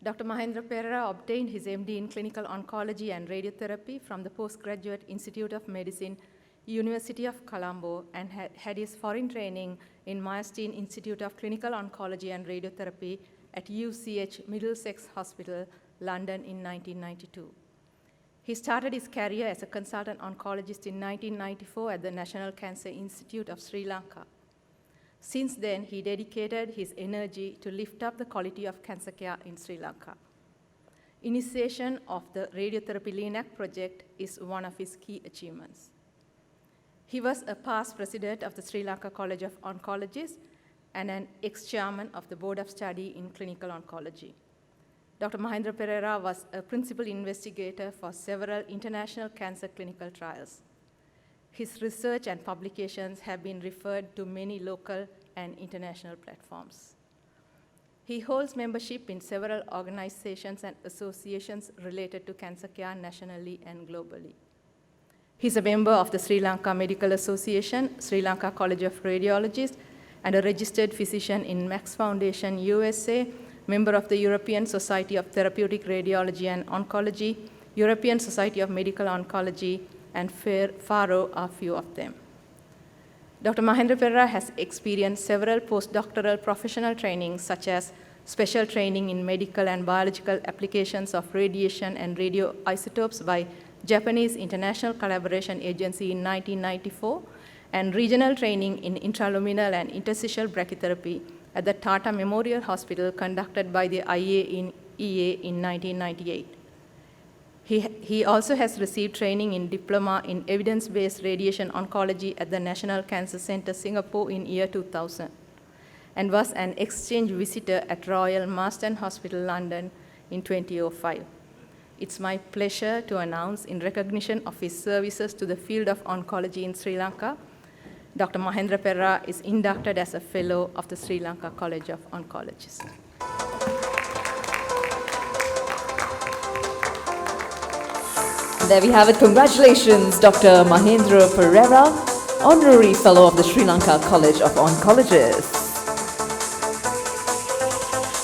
Dr. Mahendra Pereira obtained his MD in Clinical Oncology and Radiotherapy from the Postgraduate Institute of Medicine, University of Colombo, and had his foreign training in Milestone Institute of Clinical Oncology and Radiotherapy at UCH Middlesex Hospital, London in 1992. He started his career as a consultant oncologist in 1994 at the National Cancer Institute of Sri Lanka. Since then, he dedicated his energy to lift up the quality of cancer care in Sri Lanka. Initiation of the Radiotherapy LINAC project is one of his key achievements. He was a past president of the Sri Lanka College of Oncologists and an ex-chairman of the Board of Study in Clinical Oncology. Dr. Mahendra Pereira was a principal investigator for several international cancer clinical trials. His research and publications have been referred to many local and international platforms. He holds membership in several organizations and associations related to cancer care nationally and globally. He's a member of the Sri Lanka Medical Association, Sri Lanka College of Radiologists, and a registered physician in Max Foundation, USA, member of the European Society of Therapeutic Radiology and Oncology, European Society of Medical Oncology, and FARO are few of them. Dr. Mahendra Pereira has experienced several postdoctoral professional trainings, such as special training in medical and biological applications of radiation and radioisotopes by Japanese International Collaboration Agency in 1994, and regional training in intraluminal and interstitial brachytherapy at the Tata Memorial Hospital conducted by the IAEA in 1998. He also has received training in Diploma in Evidence-Based Radiation Oncology at the National Cancer Centre, Singapore in year 2000, and was an exchange visitor at Royal Marsden Hospital, London in 2005. It's my pleasure to announce, in recognition of his services to the field of oncology in Sri Lanka, Dr. Mahendra Pereira is inducted as a Fellow of the Sri Lanka College of Oncologists. There we have it. Congratulations, Dr. Mahendra Pereira, Honorary Fellow of the Sri Lanka College of Oncologists.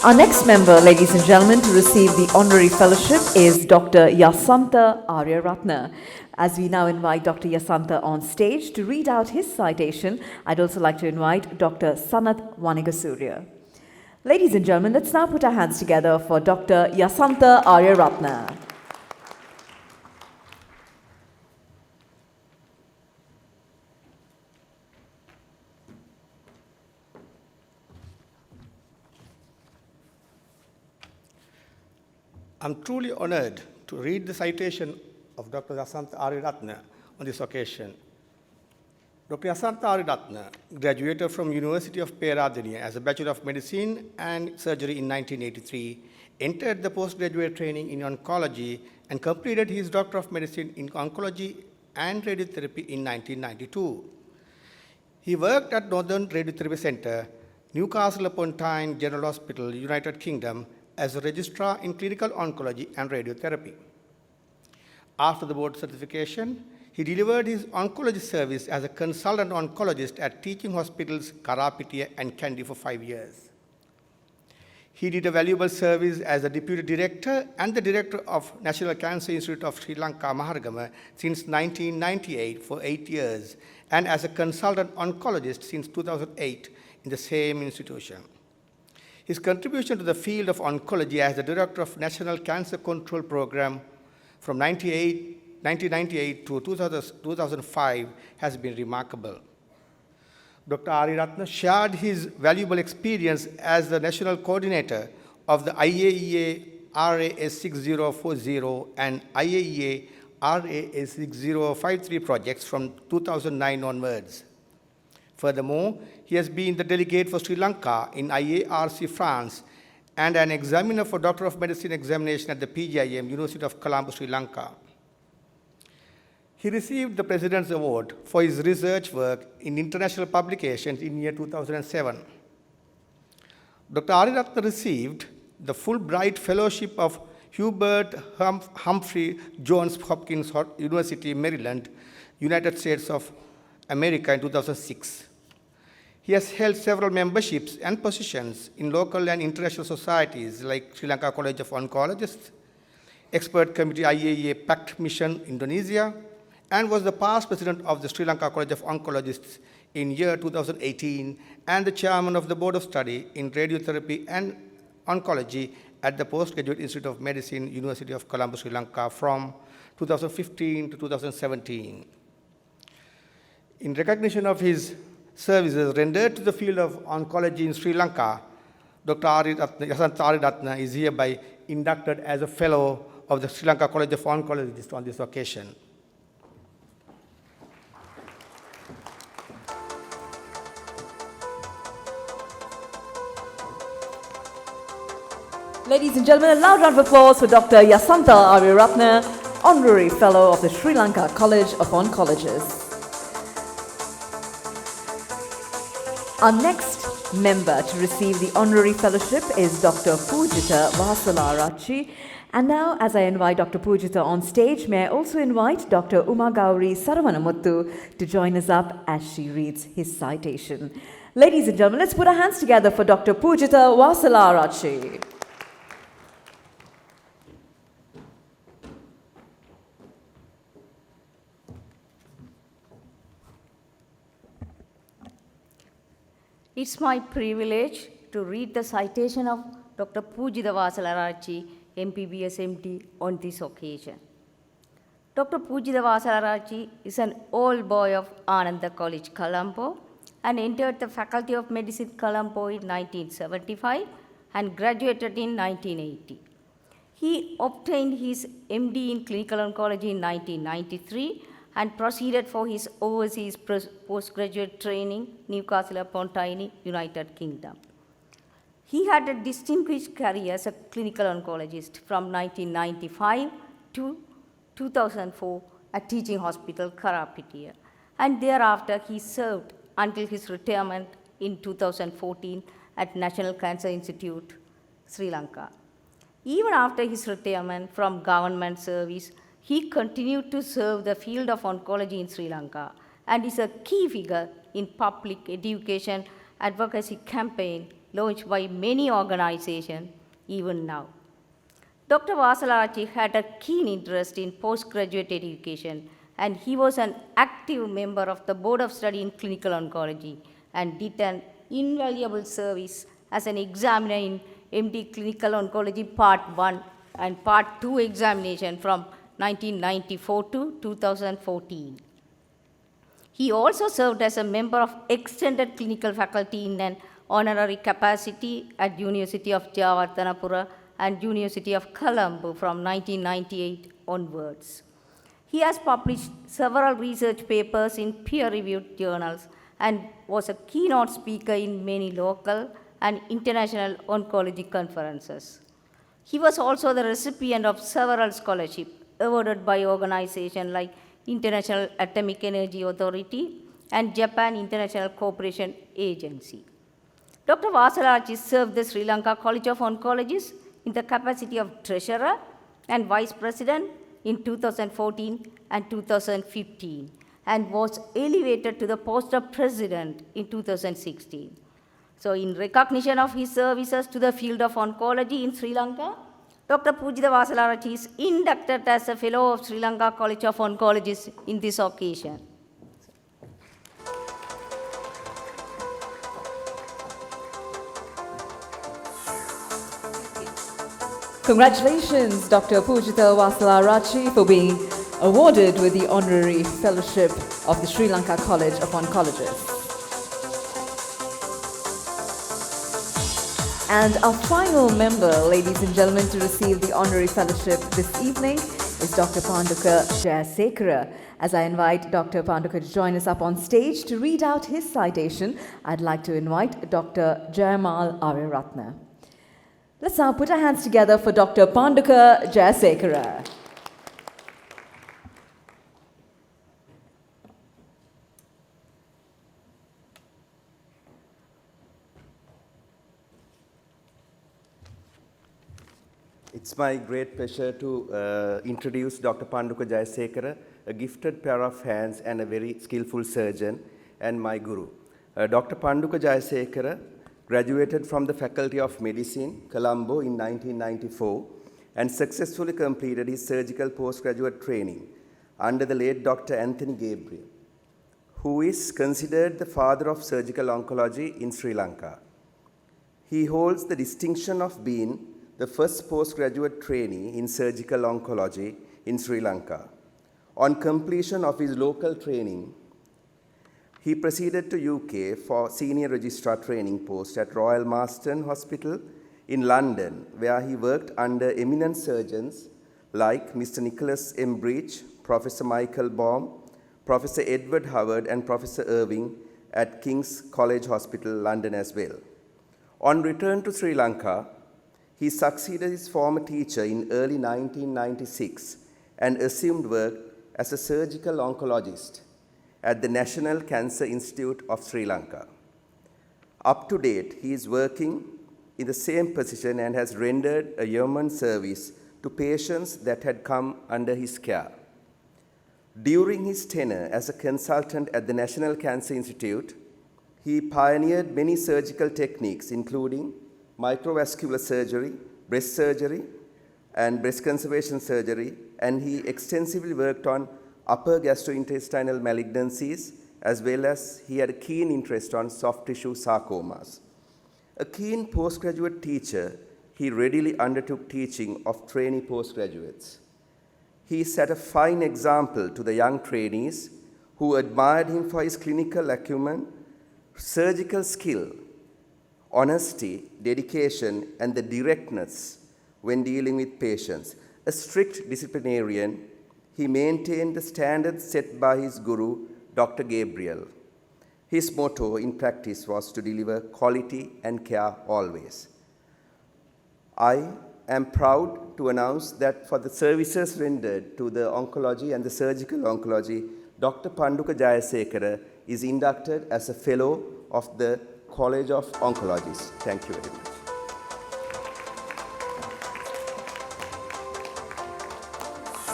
Our next member, ladies and gentlemen, to receive the Honorary Fellowship is Dr. Yasanta Aryaratna. As we now invite Dr. Yasanta on stage to read out his citation, I'd also like to invite Dr. Sanath Vanigasurya. Ladies and gentlemen, let's now put our hands together for Dr. Yasanta Aryaratna. I'm truly honored to read the citation of Dr. Yasantha Ariratna on this occasion. Dr. Yasantha Ariratna graduated from University of Peradeniya as a Bachelor of Medicine and Surgery in 1983, entered the postgraduate training in oncology, and completed his Doctor of Medicine in Oncology and Radiotherapy in 1992. He worked at Northern Radiotherapy Centre, Newcastle upon Tyne General Hospital, United Kingdom, as a registrar in clinical oncology and radiotherapy. After the board certification, he delivered his oncology service as a consultant oncologist at teaching hospitals Karapitiya and Kandy for 5 years. He did a valuable service as a deputy director and the director of National Cancer Institute of Sri Lanka, Maharagama, since 1998 for 8 years, and as a consultant oncologist since 2008 in the same institution. His contribution to the field of oncology as the director of National Cancer Control Program from 1998 to 2005 has been remarkable. Dr. Ariratna shared his valuable experience as the national coordinator of the IAEA RAS 6040 and IAEA RAS 6053 projects from 2009 onwards. Furthermore, he has been the delegate for Sri Lanka in IARC France and an examiner for Doctor of Medicine examination at the PGIM, University of Colombo, Sri Lanka. He received the President's Award for his research work in international publications in year 2007. Dr. Ariratna received the Fulbright Fellowship of Hubert Humphrey Johns Hopkins University, Maryland, United States of America in 2006. He has held several memberships and positions in local and international societies like Sri Lanka College of Oncologists, Expert Committee IAEA Pact Mission Indonesia, and was the past president of the Sri Lanka College of Oncologists in year 2018 and the chairman of the Board of Study in Radiotherapy and Oncology at the Postgraduate Institute of Medicine, University of Colombo, Sri Lanka from 2015 to 2017. In recognition of his services rendered to the field of oncology in Sri Lanka, Dr. Yasantha Ariratna is hereby inducted as a fellow of the Sri Lanka College of Oncologists on this occasion. Ladies and gentlemen, a loud round of applause for Dr. Yasantha Ariratna, Honorary Fellow of the Sri Lanka College of Oncologists. Our next member to receive the honorary fellowship is Dr. Pujita Vasalarachi. And now, as I invite Dr. Pujita on stage, may I also invite Dr. Uma Gauri Saravanamuthu to join us up as she reads his citation. Ladies and gentlemen, let's put our hands together for Dr. Pujita Vasalarachi. It's my privilege to read the citation of Dr. Pujita Vasalarachi, MPBS MD, on this occasion. Dr. Pujita Vasalarachi is an old boy of Ananda College, Colombo, and entered the Faculty of Medicine, Colombo in 1975 and graduated in 1980. He obtained his MD in clinical oncology in 1993 and proceeded for his overseas postgraduate training, Newcastle upon Tyne, United Kingdom. He had a distinguished career as a clinical oncologist from 1995 to 2004 at Teaching Hospital, Karapitiya, and thereafter he served until his retirement in 2014 at National Cancer Institute, Sri Lanka. Even after his retirement from government service, he continued to serve the field of oncology in Sri Lanka and is a key figure in public education advocacy campaign launched by many organizations even now. Dr. Vasalarachi had a keen interest in postgraduate education, and he was an active member of the Board of Study in Clinical Oncology and did an invaluable service as an examiner in MD Clinical Oncology Part 1 and Part 2 examination from 1994 to 2014. He also served as a member of extended clinical faculty in an honorary capacity at University of Jawaharlal and University of Colombo from 1998 onwards. He has published several research papers in peer-reviewed journals and was a keynote speaker in many local and international oncology conferences. He was also the recipient of several scholarships awarded by organizations like International Atomic Energy Authority and Japan International Cooperation Agency. Dr. Vasalarachchi served the Sri Lanka College of Oncologists in the capacity of Treasurer and Vice President in 2014 and 2015 and was elevated to the post of President in 2016. So in recognition of his services to the field of oncology in Sri Lanka, Dr. Pujitha Vasalarachchi is inducted as a Fellow of Sri Lanka College of Oncologists in this occasion. Congratulations, Dr. Pujitha Vasalarachchi, for being awarded with the Honorary Fellowship of the Sri Lanka College of Oncologists. And our final member, ladies and gentlemen, to receive the Honorary Fellowship this evening is Dr. Panduka Jayasekara. As I invite Dr. Panduka to join us up on stage to read out his citation, I'd like to invite Dr. Jayamal Ariyaratne. Let's now put our hands together for Dr. Panduka Jayasekara. It's my great pleasure to introduce Dr. Panduka Jayasekara, a gifted pair of hands and a very skillful surgeon, and my guru. Dr. Panduka Jayasekara graduated from the Faculty of Medicine, Colombo in 1994 and successfully completed his surgical postgraduate training under the late Dr. Anthony Gabriel, who is considered the father of surgical oncology in Sri Lanka. He holds the distinction of being the first postgraduate trainee in surgical oncology in Sri Lanka. On completion of his local training, he proceeded to UK for senior registrar training post at Royal Marsden Hospital in London, where he worked under eminent surgeons like Mr. Nicholas M. Breach, Professor Michael Baum, Professor Edward Howard, and Professor Irving at King's College Hospital, London as well. On return to Sri Lanka, he succeeded his former teacher in early 1996 and assumed work as a surgical oncologist at the National Cancer Institute of Sri Lanka. Up to date, he is working in the same position and has rendered a yeoman service to patients that had come under his care. During his tenure as a consultant at the National Cancer Institute, he pioneered many surgical techniques, including microvascular surgery, breast surgery, and breast conservation surgery, and he extensively worked on upper gastrointestinal malignancies, as well as he had a keen interest on soft tissue sarcomas. A keen postgraduate teacher, he readily undertook teaching of trainee postgraduates. He set a fine example to the young trainees who admired him for his clinical acumen, surgical skill, honesty, dedication, and the directness when dealing with patients. A strict disciplinarian, he maintained the standards set by his guru, Dr. Gabriel. His motto in practice was to deliver quality and care always. I am proud to announce that for the services rendered to the oncology and the surgical oncology, Dr. Panduka Jayasekara is inducted as a Fellow of the College of Oncologists. Thank you very much.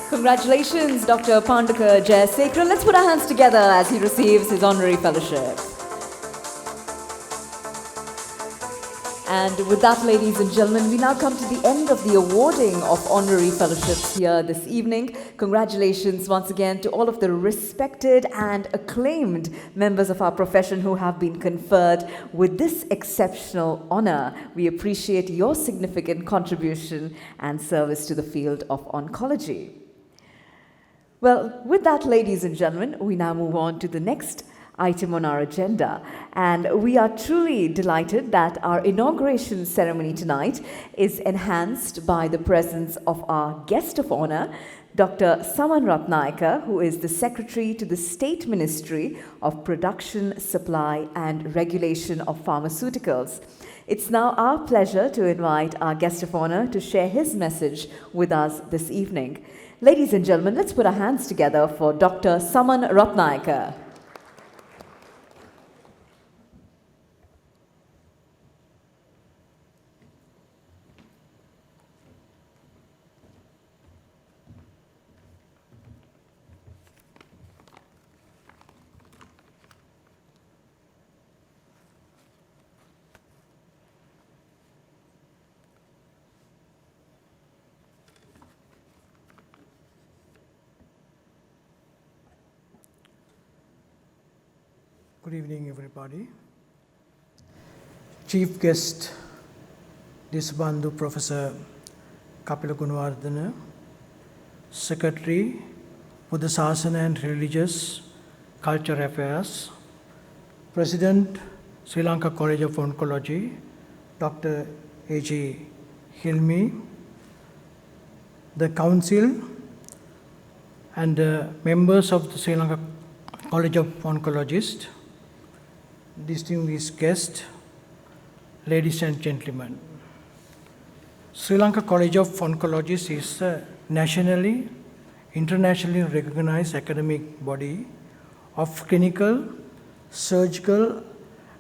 Congratulations, Dr. Panduka Jayasekara. Let's put our hands together as he receives his honorary fellowship. And with that, ladies and gentlemen, we now come to the end of the awarding of honorary fellowships here this evening. Congratulations once again to all of the respected and acclaimed members of our profession who have been conferred with this exceptional honor. We appreciate your significant contribution and service to the field of oncology. Well, with that, ladies and gentlemen, we now move on to the next item on our agenda. And we are truly delighted that our inauguration ceremony tonight is enhanced by the presence of our guest of honor, Dr. Saman Ratnayaka, who is the Secretary to the State Ministry of Production, Supply and Regulation of Pharmaceuticals. It's now our pleasure to invite our guest of honor to share his message with us this evening. Ladies and gentlemen, let's put our hands together for Dr. Saman Ratnayaka. Good evening, everybody. Chief guest, Disbandhu Professor Kapila Gunawardena, Secretary, Buddha Sasana and Religious Culture Affairs, President, Sri Lanka College of Oncology, Dr. A.G. Hilmi, the Council and members of the Sri Lanka College of Oncologists, distinguished guests, ladies and gentlemen. Sri Lanka College of Oncologists is a nationally, internationally recognized academic body of clinical, surgical,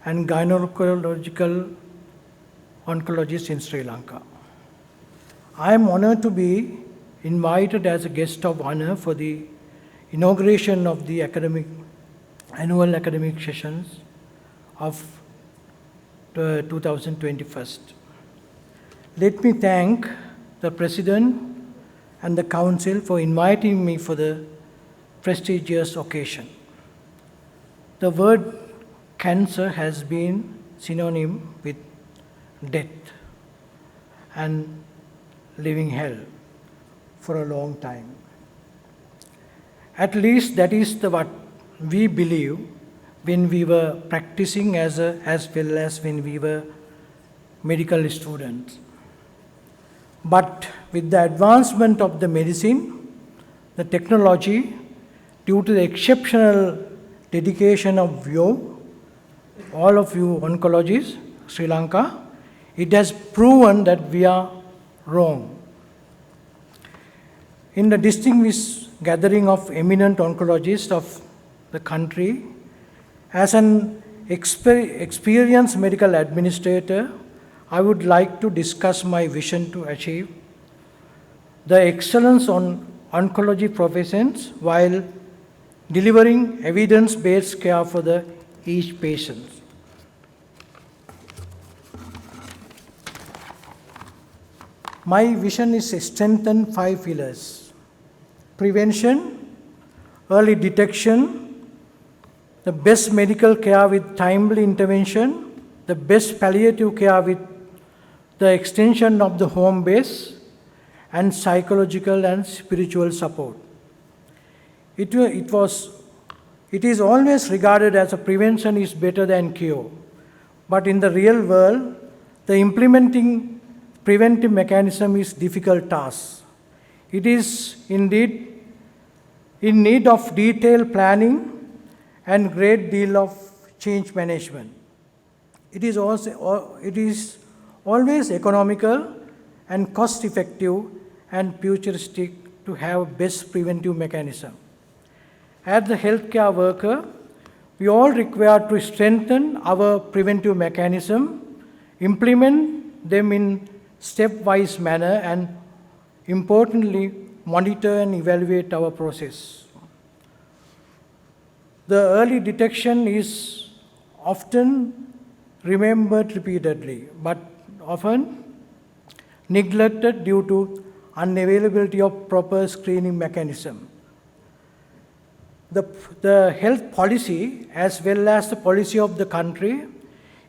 and gynecological oncologists in Sri Lanka. I am honored to be invited as a guest of honor for the inauguration of the annual academic sessions of 2021. Let me thank the President and the Council for inviting me for the prestigious occasion. The word cancer has been synonym with death and living hell for a long time. At least that is what we believe when we were practicing as well as when we were medical students. But with the advancement of the medicine, the technology, due to the exceptional dedication of all of you oncologists, Sri Lanka, it has proven that we are wrong. In the distinguished gathering of eminent oncologists of the country, as an experienced medical administrator, I would like to discuss my vision to achieve the excellence on oncology professions while delivering evidence-based care for each patient. My vision is to strengthen 5 pillars: prevention, early detection, the best medical care with timely intervention, the best palliative care with the extension of the home base, and psychological and spiritual support. It is always regarded as a prevention is better than cure, but in the real world, the implementing preventive mechanism is difficult task. It is indeed in need of detailed planning and great deal of change management. It is always economical and cost effective and futuristic to have best preventive mechanism. As the healthcare worker, we all require to strengthen our preventive mechanism, implement them in stepwise manner, and importantly, monitor and evaluate our process. The early detection is often remembered repeatedly, but often neglected due to unavailability of proper screening mechanism. The health policy, as well as the policy of the country,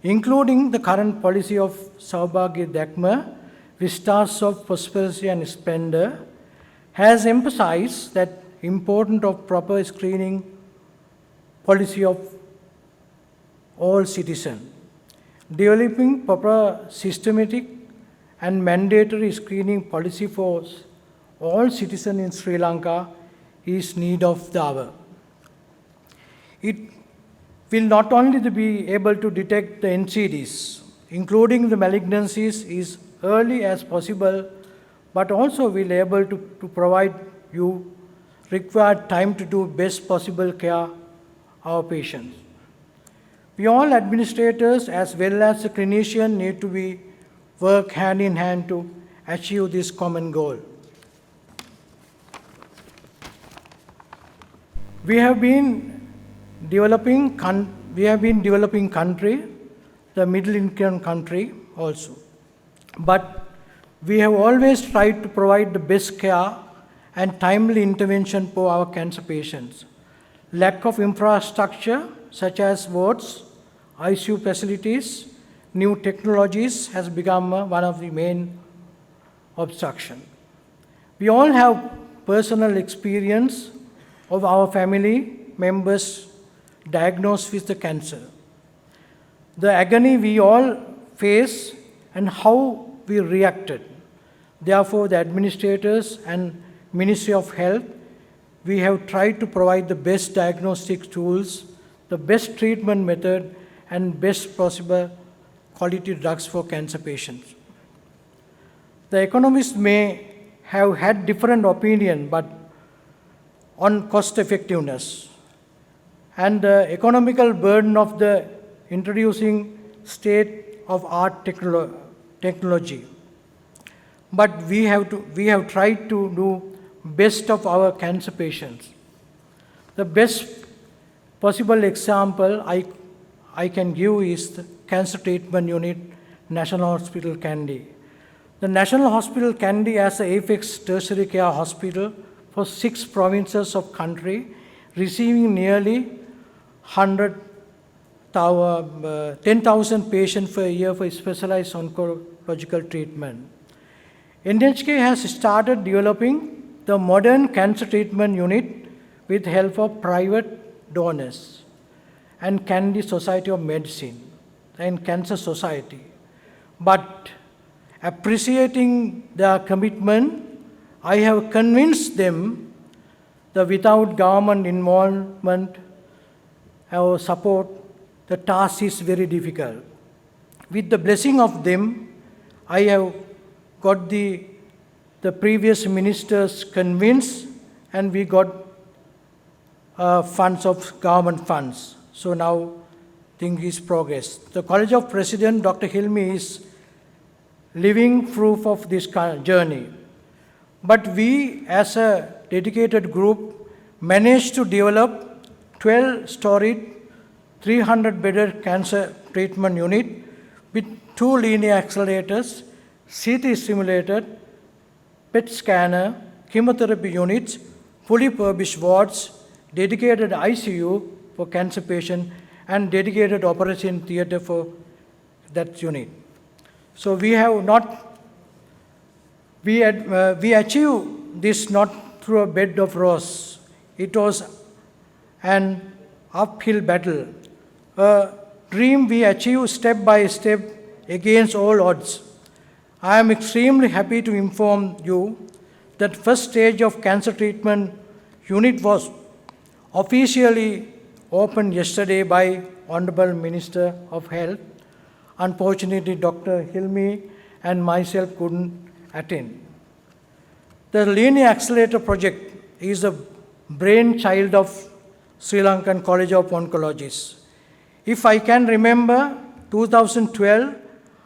including the current policy of Saubhagya Dakma, Vistas of Prosperity and Splendor, has emphasized that importance of proper screening policy of all citizens. Developing proper systematic and mandatory screening policy for all citizens in Sri Lanka is need of the hour. It will not only be able to detect the NCDs, including the malignancies, as early as possible, but also will be able to provide you required time to do best possible care our patients. We all administrators as well as the clinicians need to work hand in hand to achieve this common goal. We have been developing country, the middle income country also. But we have always tried to provide the best care and timely intervention for our cancer patients. Lack of infrastructure such as wards, ICU facilities, new technologies has become one of the main obstructions. We all have personal experience of our family members diagnosed with the cancer. The agony we all face and how we reacted. Therefore, the administrators and Ministry of Health, we have tried to provide the best diagnostic tools, the best treatment method, and best possible quality drugs for cancer patients. The economists may have had different opinion, but on cost effectiveness and the economical burden of the introducing state-of-art technology. But we have tried to do best of our cancer patients. The best possible example I can give is the Cancer Treatment Unit, National Hospital Kandy. The National Hospital Kandy as a apex tertiary care hospital for 6 provinces of country, receiving nearly 10,000 patients per year for specialized oncological treatment. NHK has started developing the modern cancer treatment unit with help of private donors and Kandy Society of Medicine and Cancer Society. But appreciating their commitment, I have convinced them that without government involvement or support, the task is very difficult. With the blessing of them, I have got the previous ministers convinced, and we got funds of government funds. So now things is progress. The College of President, Dr. Hilmi, is living proof of this journey. But we, as a dedicated group, managed to develop 12-storied, 300-bedded cancer treatment unit with 2 linear accelerators, CT simulated, PET scanner, chemotherapy units, fully furnished wards, dedicated ICU for cancer patients, and dedicated operation theater for that unit. So we have not, we achieved this not through a bed of roses. It was an uphill battle, a dream we achieved step by step against all odds. I am extremely happy to inform you that first stage of cancer treatment unit was officially opened yesterday by Honorable Minister of Health. Unfortunately, Dr. Hilmi and myself couldn't attend. The Linear Accelerator Project is a brainchild of Sri Lankan College of Oncologists. If I can remember, 2012,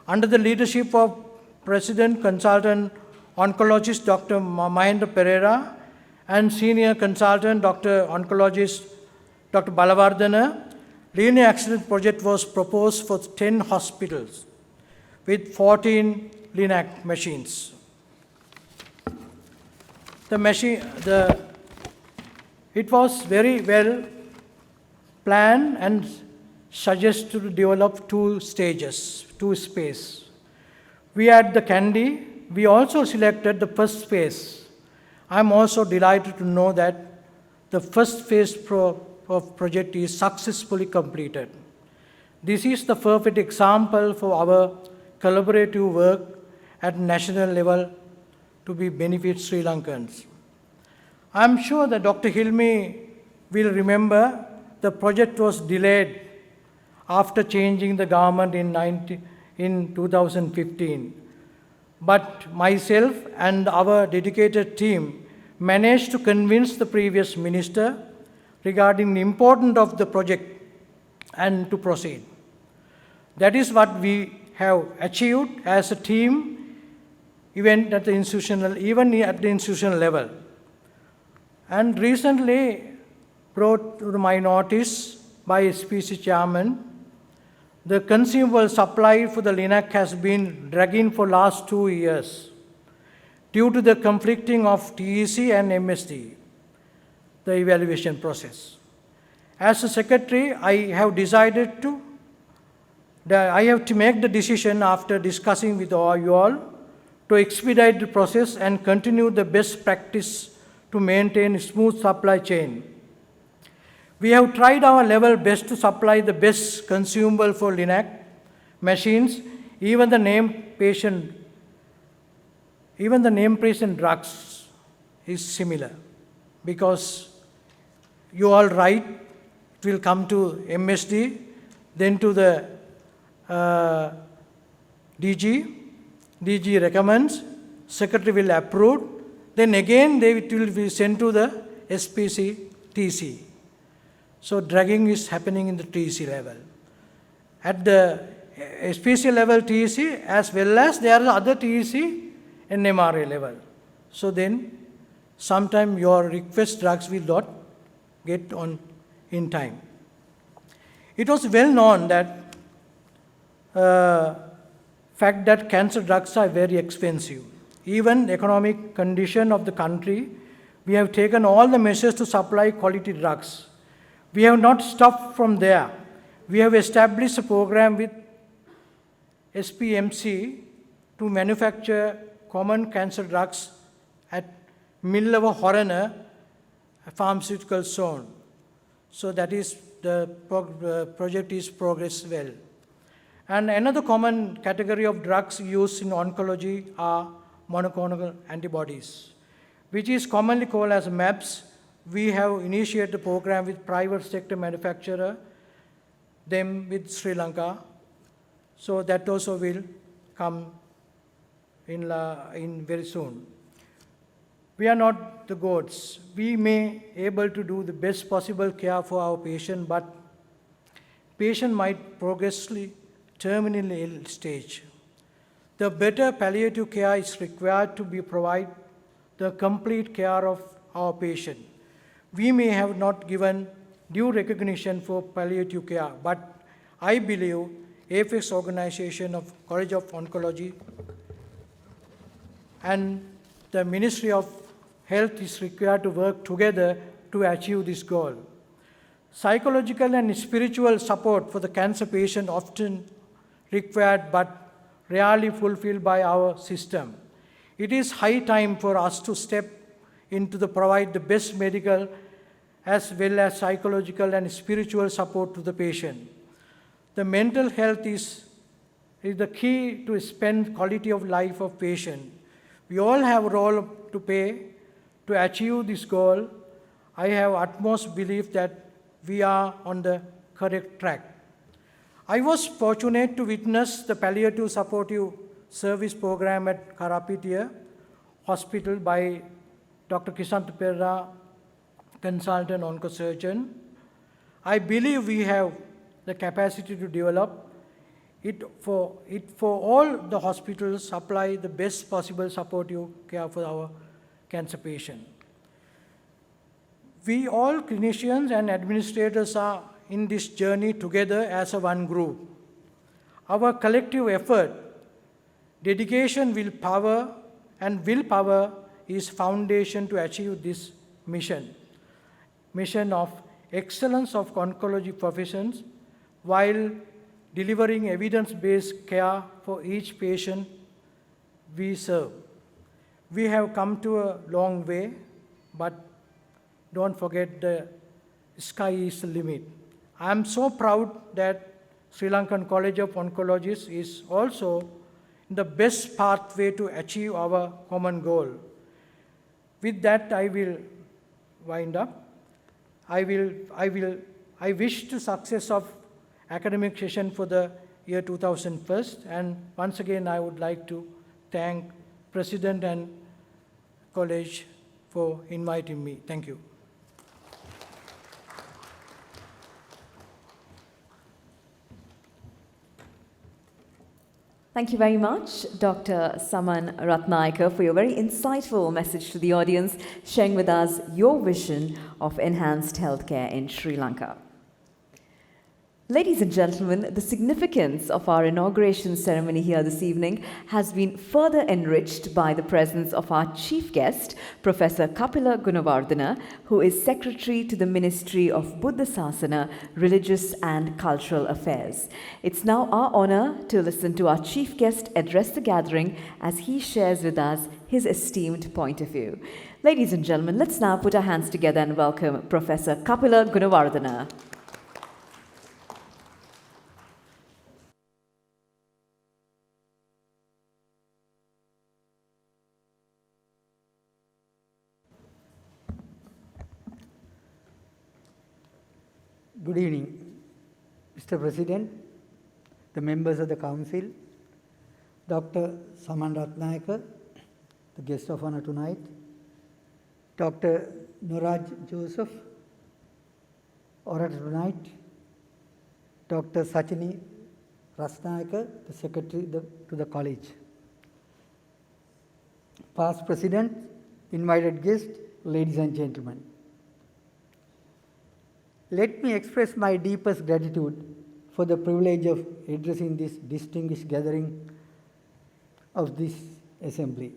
under the leadership of President Consultant Oncologist Dr. Mahendra Pereira and Senior Consultant Dr. Oncologist Dr. Balavardhana, Linear Accelerator Project was proposed for 10 hospitals with 14 LINAC machines. It was very well planned and suggested to develop 2 stages, 2 spaces. We had the Kandy. We also selected the first phase. I'm also delighted to know that the first phase of project is successfully completed. This is the perfect example for our collaborative work at national level to be benefit Sri Lankans. I'm sure that Dr. Hilmi will remember the project was delayed after changing the government in 2015. But myself and our dedicated team managed to convince the previous minister regarding the importance of the project and to proceed. That is what we have achieved as a team, even at the institutional level. And recently brought to my notice by SPC chairman, the consumable supply for the LINAC has been dragging for last 2 years due to the conflicting of TEC and MSD, the evaluation process. As a secretary, I have to make the decision after discussing with you all to expedite the process and continue the best practice to maintain a smooth supply chain. We have tried our level best to supply the best consumable for LINAC machines, even the named patient drugs is similar, because you all right, it will come to MSD, then to the DG recommends, secretary will approve, then again it will be sent to the SPC TC. So dragging is happening in the TC level. At the SPC level TC, as well as there are other TC and MRA level. So then sometime your request drugs will not get on in time. It was well known that fact that cancer drugs are very expensive. Even the economic condition of the country, we have taken all the measures to supply quality drugs. We have not stopped from there. We have established a program with SPMC to manufacture common cancer drugs at Millava Horana pharmaceutical zone. So that is the project is progress well. And another common category of drugs used in oncology are monoclonal antibodies, which is commonly called as MABs. We have initiated a program with private sector manufacturer, them with Sri Lanka. So that also will come in very soon. We are not the gods. We may able to do the best possible care for our patient, but patient might progressively terminally ill stage. The better palliative care is required to be provide the complete care of our patient. We may have not given due recognition for palliative care, but I believe AFEX organization of College of Oncology and the Ministry of Health is required to work together to achieve this goal. Psychological and spiritual support for the cancer patient often required but rarely fulfilled by our system. It is high time for us to step into the provide the best medical as well as psychological and spiritual support to the patient. The mental health is the key to spend quality of life of patient. We all have a role to play to achieve this goal. I have utmost belief that we are on the correct track. I was fortunate to witness the palliative supportive service program at Karapitiya Hospital by Dr. Kisanta Perra, consultant oncosurgeon. I believe we have the capacity to develop it for all the hospitals, supply the best possible supportive care for our cancer patient. We all clinicians and administrators are in this journey together as a one group. Our collective effort, dedication, willpower is foundation to achieve this mission of excellence of oncology professions while delivering evidence-based care for each patient we serve. We have come to a long way, but don't forget the sky is the limit. I am so proud that Sri Lankan College of Oncologists is also the best pathway to achieve our common goal. With that, I will wind up. I wish to success of academic session for the year 2001, and once again I would like to thank President and College for inviting me. Thank you. Thank you very much, Dr. Saman Ratnayaka, for your very insightful message to the audience, sharing with us your vision of enhanced healthcare in Sri Lanka. Ladies and gentlemen, the significance of our inauguration ceremony here this evening has been further enriched by the presence of our chief guest, Professor Kapila Gunawardena, who is Secretary to the Ministry of Buddha Sasana, Religious and Cultural Affairs. It's now our honor to listen to our chief guest address the gathering as he shares with us his esteemed point of view. Ladies and gentlemen, let's now put our hands together and welcome Professor Kapila Gunawardena. Good evening, Mr. President, the members of the Council, Dr. Saman Ratnayaka, the guest of honor tonight, Dr. Nuraj Joseph, orator tonight, Dr. Sachini Rasnayaka, the Secretary to the College, past President, invited guests, ladies and gentlemen. Let me express my deepest gratitude for the privilege of addressing this distinguished gathering of this assembly.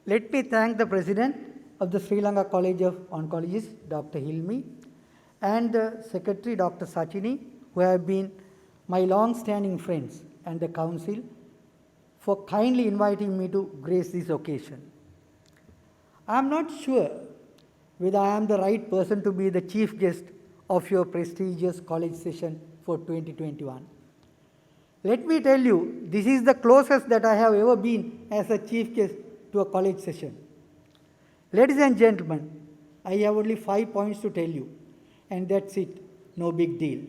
Let me thank the President of the Sri Lanka College of Oncologists, Dr. Hilmi, and the Secretary, Dr. Sachini, who have been my long-standing friends, and the Council for kindly inviting me to grace this occasion. I am not sure whether I am the right person to be the chief guest of your prestigious college session for 2021. Let me tell you, this is the closest that I have ever been as a chief guest to a college session. Ladies and gentlemen, I have only 5 points to tell you, and that's it, no big deal.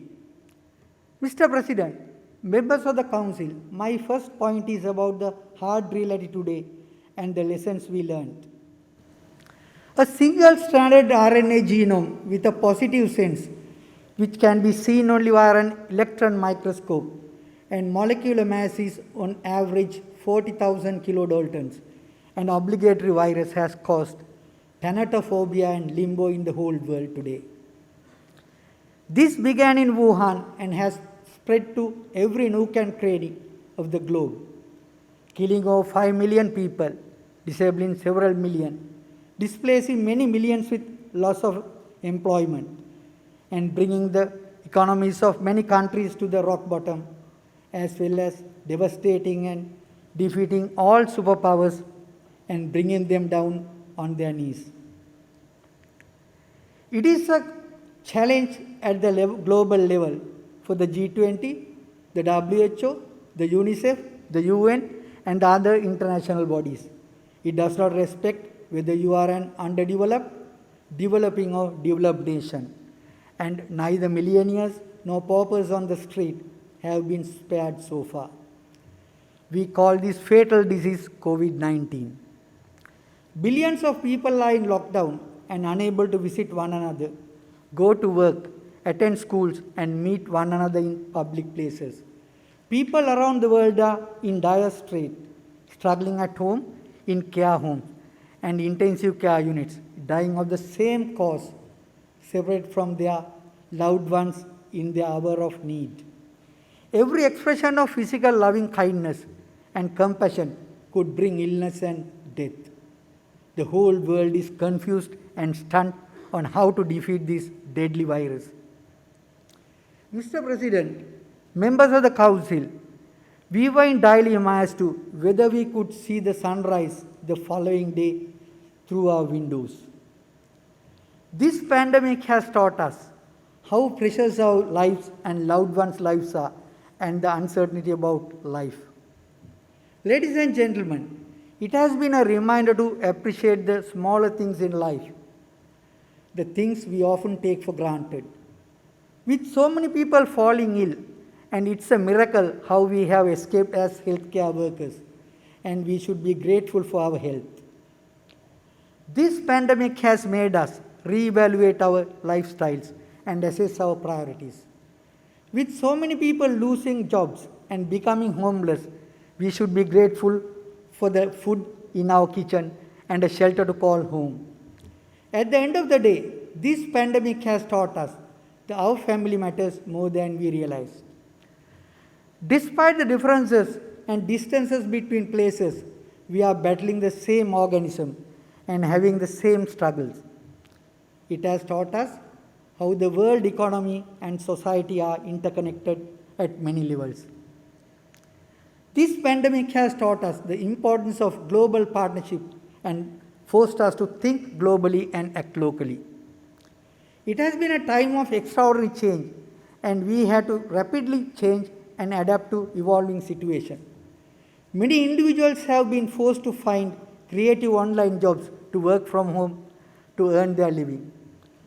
Mr. President, members of the Council, my first point is about the hard reality today and the lessons we learned. A single-stranded RNA genome with a positive sense, which can be seen only via an electron microscope, and molecular mass is on average 40,000 kilodaltons. An obligatory virus has caused thanatophobia and limbo in the whole world today. This began in Wuhan and has spread to every nook and cranny of the globe, killing over 5 million people, disabling several million, displacing many millions with loss of employment, and bringing the economies of many countries to the rock bottom, as well as devastating and defeating all superpowers and bringing them down on their knees. It is a challenge at the global level for the G20, the WHO, the UNICEF, the UN, and other international bodies. It does not respect whether you are an underdeveloped, developing, or developed nation, and neither millionaires nor paupers on the street have been spared so far. We call this fatal disease COVID-19. Billions of people are in lockdown and unable to visit one another, go to work, attend schools, and meet one another in public places. People around the world are in dire strait, struggling at home, in care homes, and intensive care units, dying of the same cause, separate from their loved ones in their hour of need. Every expression of physical loving kindness and compassion could bring illness and death. The whole world is confused and stunned on how to defeat this deadly virus. Mr. President, members of the Council, we were in dilemma as to whether we could see the sunrise the following day through our windows. This pandemic has taught us how precious our lives and loved ones' lives are, and the uncertainty about life. Ladies and gentlemen, it has been a reminder to appreciate the smaller things in life, the things we often take for granted. With so many people falling ill, and it's a miracle how we have escaped as healthcare workers, and we should be grateful for our health. This pandemic has made us reevaluate our lifestyles and assess our priorities. With so many people losing jobs and becoming homeless, we should be grateful for the food in our kitchen and a shelter to call home. At the end of the day, this pandemic has taught us that our family matters more than we realize. Despite the differences and distances between places, we are battling the same organism and having the same struggles. It has taught us how the world economy and society are interconnected at many levels. This pandemic has taught us the importance of global partnership and forced us to think globally and act locally. It has been a time of extraordinary change, and we had to rapidly change and adapt to evolving situation. Many individuals have been forced to find creative online jobs to work from home to earn their living.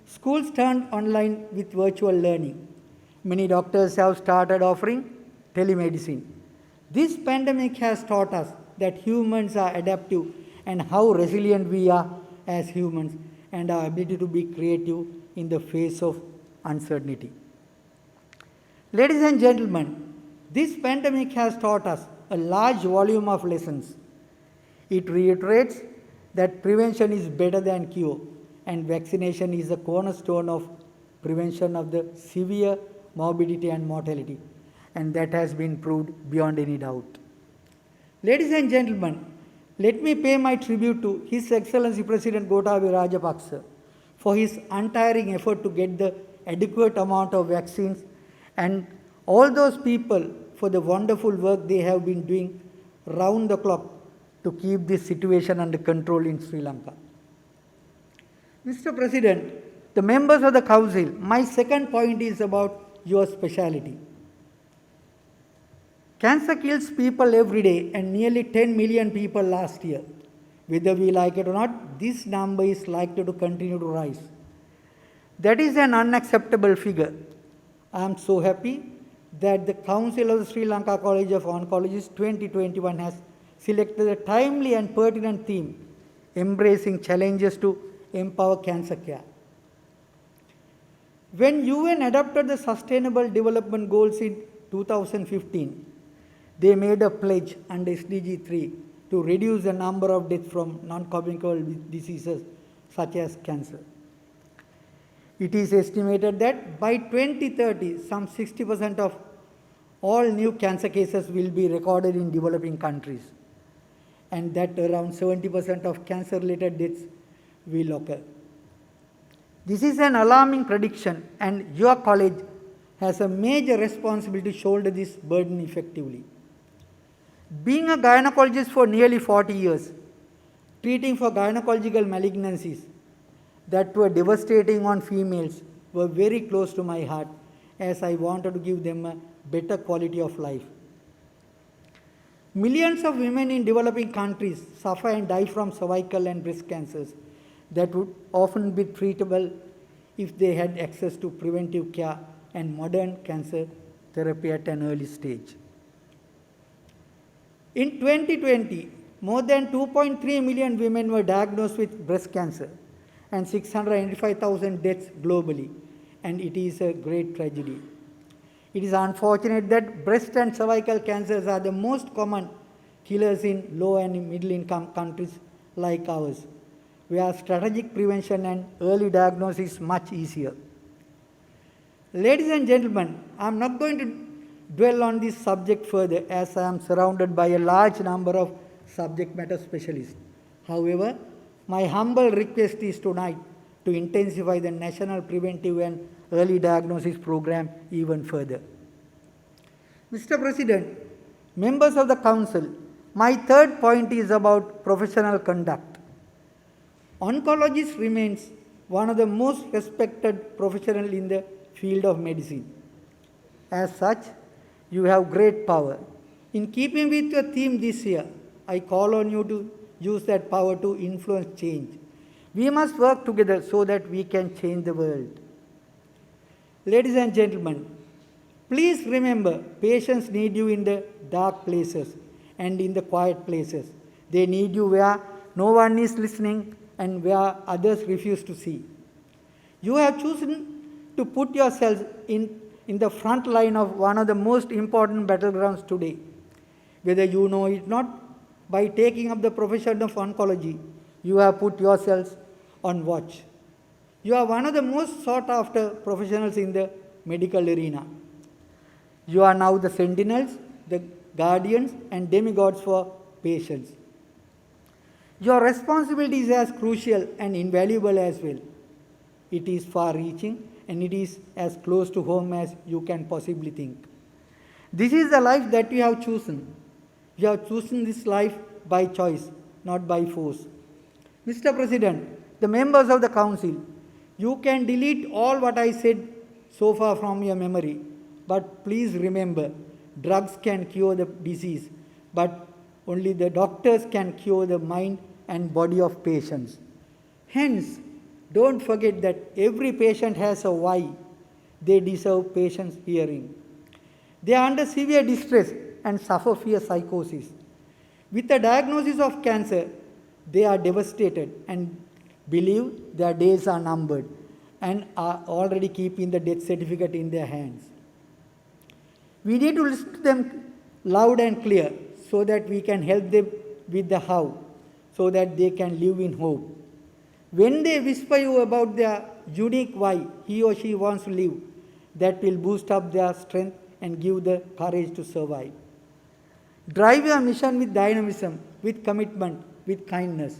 Schools turned online with virtual learning. Many doctors have started offering telemedicine. This pandemic has taught us that humans are adaptive and how resilient we are as humans and our ability to be creative in the face of uncertainty. Ladies and gentlemen, this pandemic has taught us a large volume of lessons. It reiterates that prevention is better than cure, and vaccination is a cornerstone of prevention of the severe morbidity and mortality, and that has been proved beyond any doubt. Ladies and gentlemen, let me pay my tribute to His Excellency President Gotabaya Rajapaksa for his untiring effort to get the adequate amount of vaccines, and all those people for the wonderful work they have been doing round the clock to keep this situation under control in Sri Lanka. Mr. President, the members of the Council, my second point is about your speciality. Cancer kills people every day, and nearly 10 million people last year. Whether we like it or not, this number is likely to continue to rise. That is an unacceptable figure. I am so happy that the Council of the Sri Lanka College of Oncologists 2021 has selected a timely and pertinent theme, embracing challenges to empower cancer care. When UN adopted the Sustainable Development Goals in 2015, they made a pledge under SDG 3 to reduce the number of deaths from non-communicable diseases such as cancer. It is estimated that by 2030, some 60% of all new cancer cases will be recorded in developing countries, and that around 70% of cancer-related deaths will occur. This is an alarming prediction, and your college has a major responsibility to shoulder this burden effectively. Being a gynecologist for nearly 40 years, treating for gynecological malignancies that were devastating on females were very close to my heart, as I wanted to give them a better quality of life. Millions of women in developing countries suffer and die from cervical and breast cancers that would often be treatable if they had access to preventive care and modern cancer therapy at an early stage. In 2020, more than 2.3 million women were diagnosed with breast cancer and 685,000 deaths globally, and it is a great tragedy. It is unfortunate that breast and cervical cancers are the most common killers in low and middle income countries like ours, where strategic prevention and early diagnosis is much easier. Ladies and gentlemen, I am not going to dwell on this subject further, as I am surrounded by a large number of subject matter specialists. However, my humble request is tonight to intensify the National Preventive and Early Diagnosis Program even further. Mr. President, members of the Council, my third point is about professional conduct. Oncologist remains one of the most respected professionals in the field of medicine. As such, you have great power. In keeping with your theme this year, I call on you to use that power to influence change. We must work together so that we can change the world. Ladies and gentlemen, please remember, patients need you in the dark places and in the quiet places. They need you where no one is listening and where others refuse to see. You have chosen to put yourselves in the front line of one of the most important battlegrounds today. Whether you know it or not, by taking up the profession of oncology, you have put yourselves on watch. You are one of the most sought after professionals in the medical arena. You are now the sentinels, the guardians, and demigods for patients. Your responsibility is as crucial and invaluable as well. It is far reaching and it is as close to home as you can possibly think. This is the life that you have chosen. You have chosen this life by choice, not by force. Mr. President, the members of the Council, you can delete all what I said so far from your memory, but please remember, drugs can cure the disease, but only the doctors can cure the mind and body of patients. Hence, don't forget that every patient has a why. They deserve patience hearing. They are under severe distress and suffer fear psychosis. With the diagnosis of cancer, they are devastated and believe their days are numbered and are already keeping the death certificate in their hands. We need to listen to them loud and clear so that we can help them with the how, so that they can live in hope. When they whisper you about their unique why he or she wants to live, that will boost up their strength and give the courage to survive. Drive your mission with dynamism, with commitment, with kindness,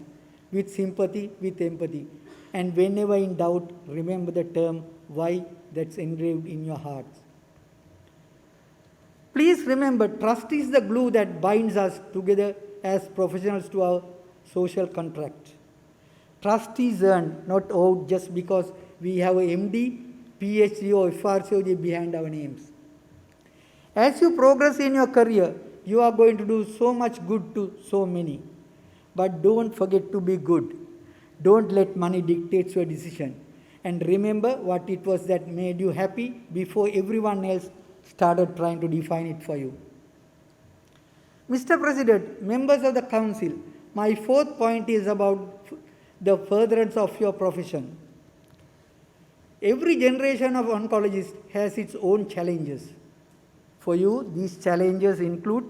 with sympathy, with empathy. And whenever in doubt, remember the term why that's engraved in your hearts. Please remember, trust is the glue that binds us together as professionals to our social contract. Trust is earned, not owed, just because we have a MD, PhD or FRCOG behind our names. As you progress in your career, you are going to do so much good to so many. But don't forget to be good. Don't let money dictate your decision. And remember what it was that made you happy before everyone else started trying to define it for you. Mr. President, members of the Council, my fourth point is about the furtherance of your profession. Every generation of oncologists has its own challenges. For you, these challenges include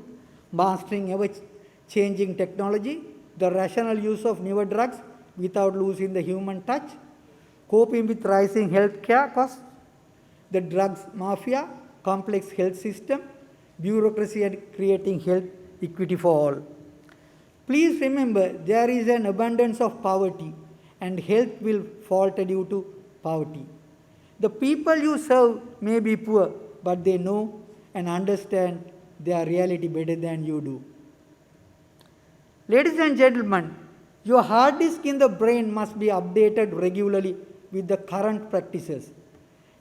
mastering ever-changing technology, the rational use of newer drugs without losing the human touch, coping with rising healthcare costs, the drugs mafia, complex health system, bureaucracy and creating health equity for all. Please remember, there is an abundance of poverty and health will falter due to poverty. The people you serve may be poor, but they know and understand their reality better than you do. Ladies and gentlemen, your hard disk in the brain must be updated regularly with the current practices.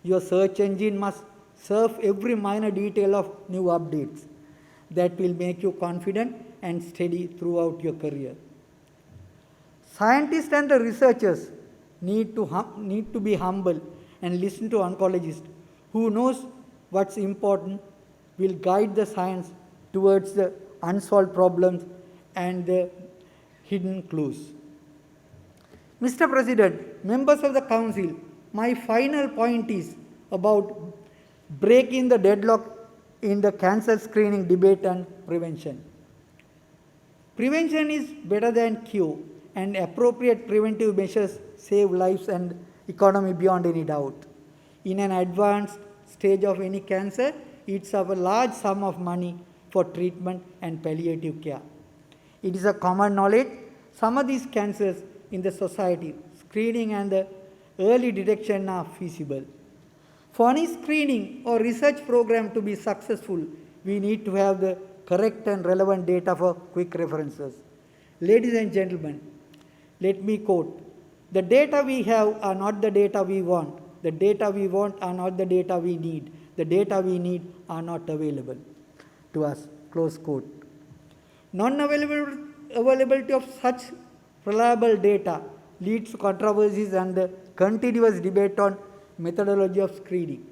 Your search engine must serve every minor detail of new updates. That will make you confident and steady throughout your career. Scientists and the researchers need to be humble and listen to oncologists who knows what's important, will guide the science towards the unsolved problems and the hidden clues. Mr. President, members of the Council, my final point is about breaking the deadlock in the cancer screening debate and prevention. Prevention is better than cure, and appropriate preventive measures save lives and economy beyond any doubt. In an advanced stage of any cancer, it's of a large sum of money for treatment and palliative care. It is a common knowledge, some of these cancers in the society, screening and the early detection are feasible. For any screening or research program to be successful, we need to have the correct and relevant data for quick references. Ladies and gentlemen, let me quote, "The data we have are not the data we want, The data we want are not the data we need. The data we need are not available to us, close quote. Non-availability of such reliable data leads to controversies and the continuous debate on methodology of screening.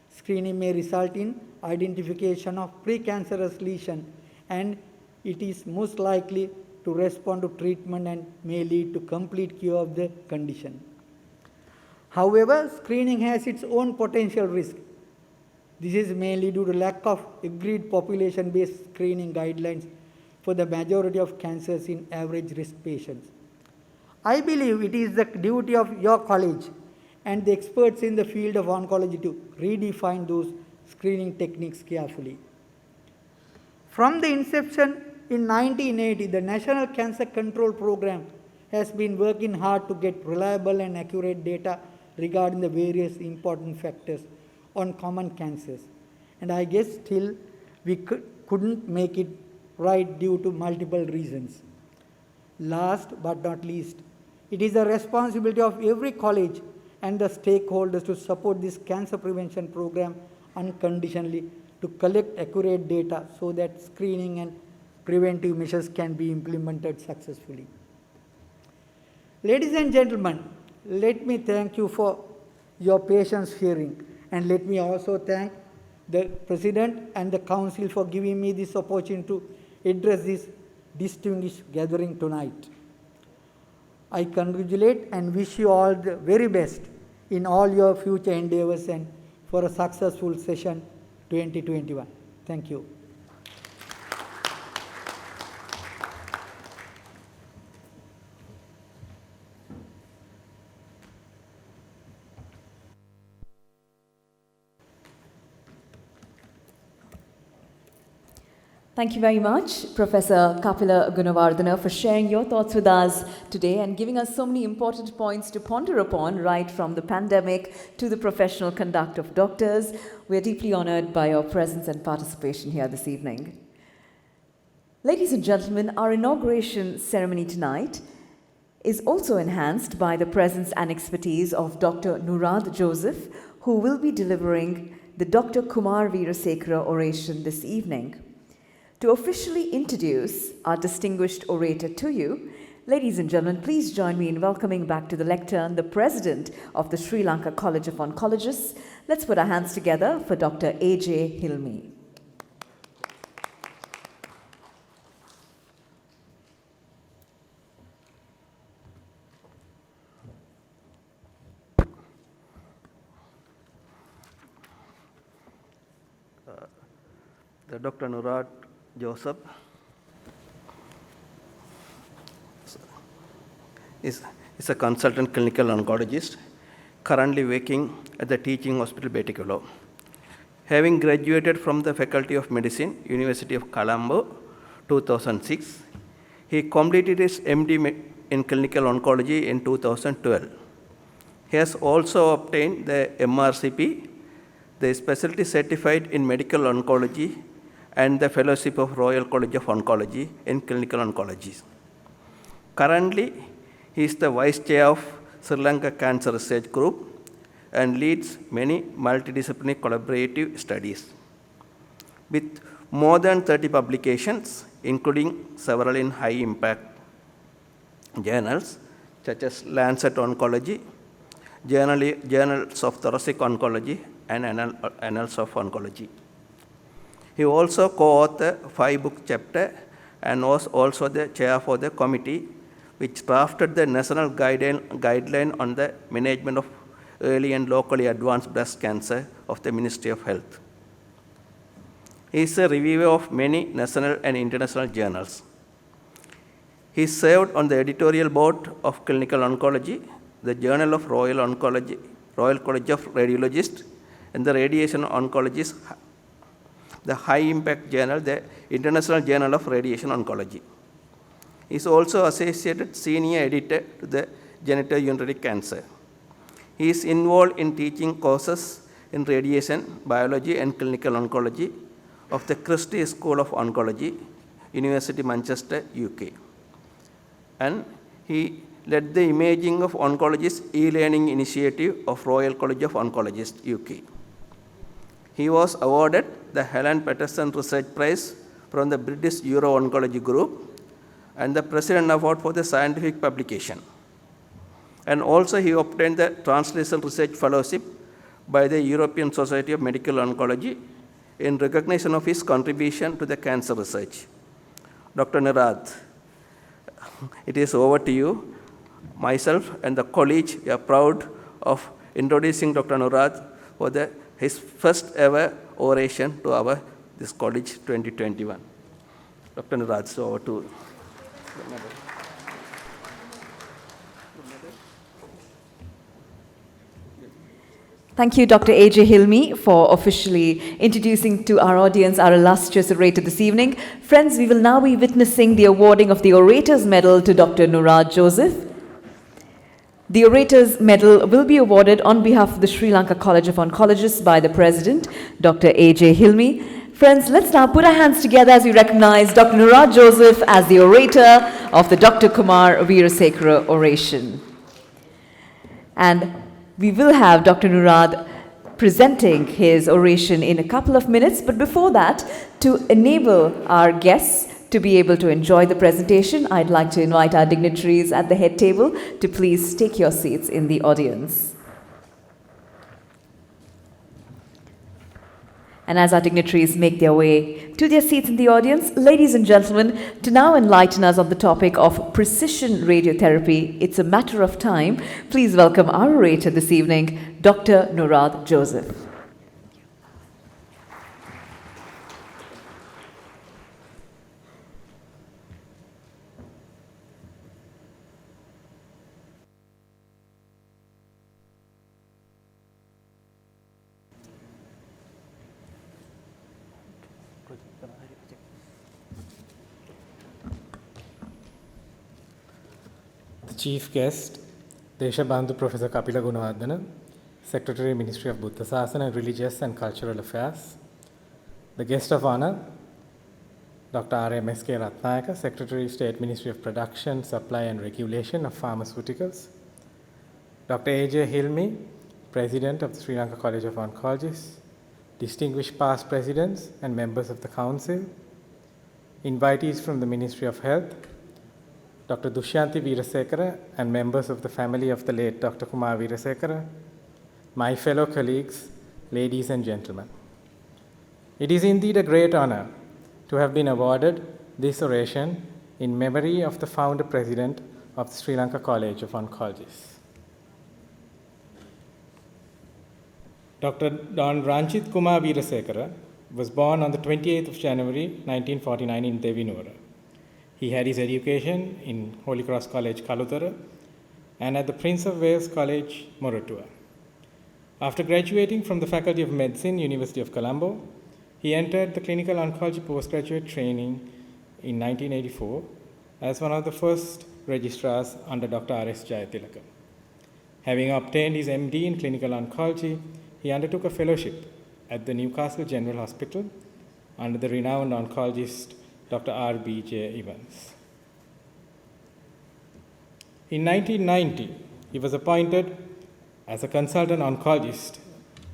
Screening may result in identification of precancerous lesion, and it is most likely to respond to treatment and may lead to complete cure of the condition. However, screening has its own potential risk. This is mainly due to lack of agreed population-based screening guidelines for the majority of cancers in average risk patients. I believe it is the duty of your college and the experts in the field of oncology to redefine those screening techniques carefully. From the inception in 1980, the National Cancer Control Program has been working hard to get reliable and accurate data regarding the various important factors on common cancers. And I guess still we couldn't make it right due to multiple reasons. Last but not least, it is the responsibility of every college and the stakeholders to support this cancer prevention program unconditionally, to collect accurate data so that screening and preventive measures can be implemented successfully. Ladies and gentlemen, let me thank you for your patience hearing, and let me also thank the President and the Council for giving me this opportunity to address this distinguished gathering tonight. I congratulate and wish you all the very best in all your future endeavors and for a successful session 2021. Thank you. Thank you very much, Professor Kapila Gunawardena, for sharing your thoughts with us today and giving us so many important points to ponder upon, right from the pandemic to the professional conduct of doctors. We are deeply honored by your presence and participation here this evening. Ladies and gentlemen, our inauguration ceremony tonight is also enhanced by the presence and expertise of Dr. Nurad Joseph, who will be delivering the Dr. Kumar Veerasekara oration this evening. To officially introduce our distinguished orator to you, ladies and gentlemen, please join me in welcoming back to the lectern the President of the Sri Lanka College of Oncologists. Let's put our hands together for Dr. A.J. Hilmi. Dr. Nurad Joseph is a consultant clinical oncologist currently working at the teaching hospital Betikulo. Having graduated from the Faculty of Medicine, University of Colombo, 2006, he completed his MD in clinical oncology in 2012. He has also obtained the MRCP, the specialty certified in medical oncology, and the Fellowship of Royal College of Oncology in Clinical Oncology. Currently, he is the Vice Chair of Sri Lanka Cancer Research Group and leads many multidisciplinary collaborative studies. With more than 30 publications, including several in high-impact journals, such as Lancet Oncology, Journals of Thoracic Oncology, and Annals of Oncology. He also co-authored 5-book chapter and was also the chair for the committee which drafted the national guideline on the management of early and locally advanced breast cancer of the Ministry of Health. He is a reviewer of many national and international journals. He served on the editorial board of Clinical Oncology, the Journal of Royal College of Radiologists, and the Radiation Oncologists, the high-impact journal, the International Journal of Radiation Oncology. He is also associated senior editor to the genitourinary cancer. He is involved in teaching courses in radiation, biology, and clinical oncology of the Christie School of Oncology, University Manchester, UK. And he led the Imaging of Oncologists e-learning initiative of Royal College of Oncologists, UK. He was awarded the Helen Patterson Research Prize from the British Uro-Oncology Group and the President Award for the scientific publication. And also he obtained the Translational Research Fellowship by the European Society of Medical Oncology in recognition of his contribution to the cancer research. Dr. Nirad, it is over to you. Myself and the college, we are proud of introducing Dr. Nirad for his first ever oration to this college 2021. Dr. Nirad, so over to Thank you, Dr. A.J. Hilmi, for officially introducing to our audience our illustrious orator this evening. Friends, we will now be witnessing the awarding of the Orator's Medal to Dr. Nurad Joseph. The Orator's Medal will be awarded on behalf of the Sri Lanka College of Oncologists by the President, Dr. A.J. Hilmi. Friends, let's now put our hands together as we recognize Dr. Nurad Joseph as the orator of the Dr. Kumar Veerasekara oration. And we will have Dr. Nurad presenting his oration in a couple of minutes, but before that, to enable our guests to be able to enjoy the presentation, I'd like to invite our dignitaries at the head table to please take your seats in the audience. And as our dignitaries make their way to their seats in the audience, ladies and gentlemen, to now enlighten us on the topic of precision radiotherapy, it's a matter of time. Please welcome our orator this evening, Dr. Nurad Joseph. The Chief Guest, Deshabandhu Professor Kapila Gunawardena, Secretary, Ministry of Buddha Sasana, Religious and Cultural Affairs. The Guest of Honor, Dr. R.M.S.K. Ratnayaka, Secretary, State Ministry of Production, Supply and Regulation of Pharmaceuticals. Dr. A.J. Hilmi, President of the Sri Lanka College of Oncologists. Distinguished past presidents and members of the Council. Invitees from the Ministry of Health. Dr. Dushyanti Veerasekara and members of the family of the late Dr. Kumar Veerasekara, my fellow colleagues, ladies and gentlemen. It is indeed a great honor to have been awarded this oration in memory of the founder president of the Sri Lanka College of Oncologists. Dr. Don Ranjit Kumar Veerasekara was born on the 28th of January 1949 in Devinura. He had his education in Holy Cross College, Kalutara, and at the Prince of Wales College, Moratuwa. After graduating from the Faculty of Medicine, University of Colombo, he entered the clinical oncology postgraduate training in 1984 as one of the first registrars under Dr. R.S. Jayatilaka. Having obtained his MD in clinical oncology, he undertook a fellowship at the Newcastle General Hospital under the renowned oncologist Dr. R.B.J. Evans. In 1990, he was appointed as a consultant oncologist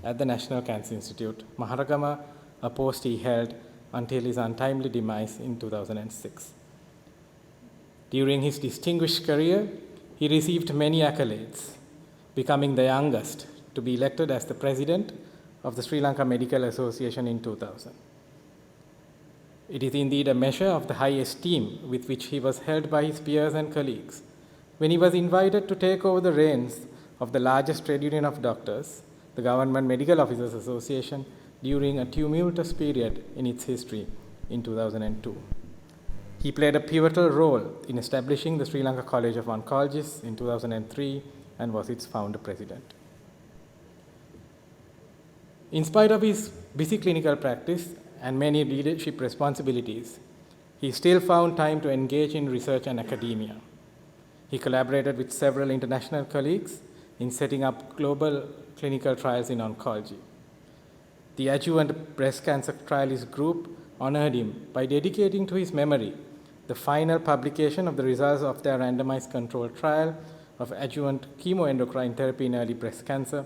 at the National Cancer Institute, Maharagama, a post he held until his untimely demise in 2006. During his distinguished career, he received many accolades, becoming the youngest to be elected as the president of the Sri Lanka Medical Association in 2000. It is indeed a measure of the high esteem with which he was held by his peers and colleagues when he was invited to take over the reins of the largest trade union of doctors, the Government Medical Officers Association, during a tumultuous period in its history in 2002. He played a pivotal role in establishing the Sri Lanka College of Oncologists in 2003 and was its founder president. In spite of his busy clinical practice and many leadership responsibilities, he still found time to engage in research and academia. He collaborated with several international colleagues in setting up global clinical trials in oncology. The adjuvant breast cancer trialist group honored him by dedicating to his memory the final publication of the results of their randomized controlled trial of adjuvant chemoendocrine therapy in early breast cancer,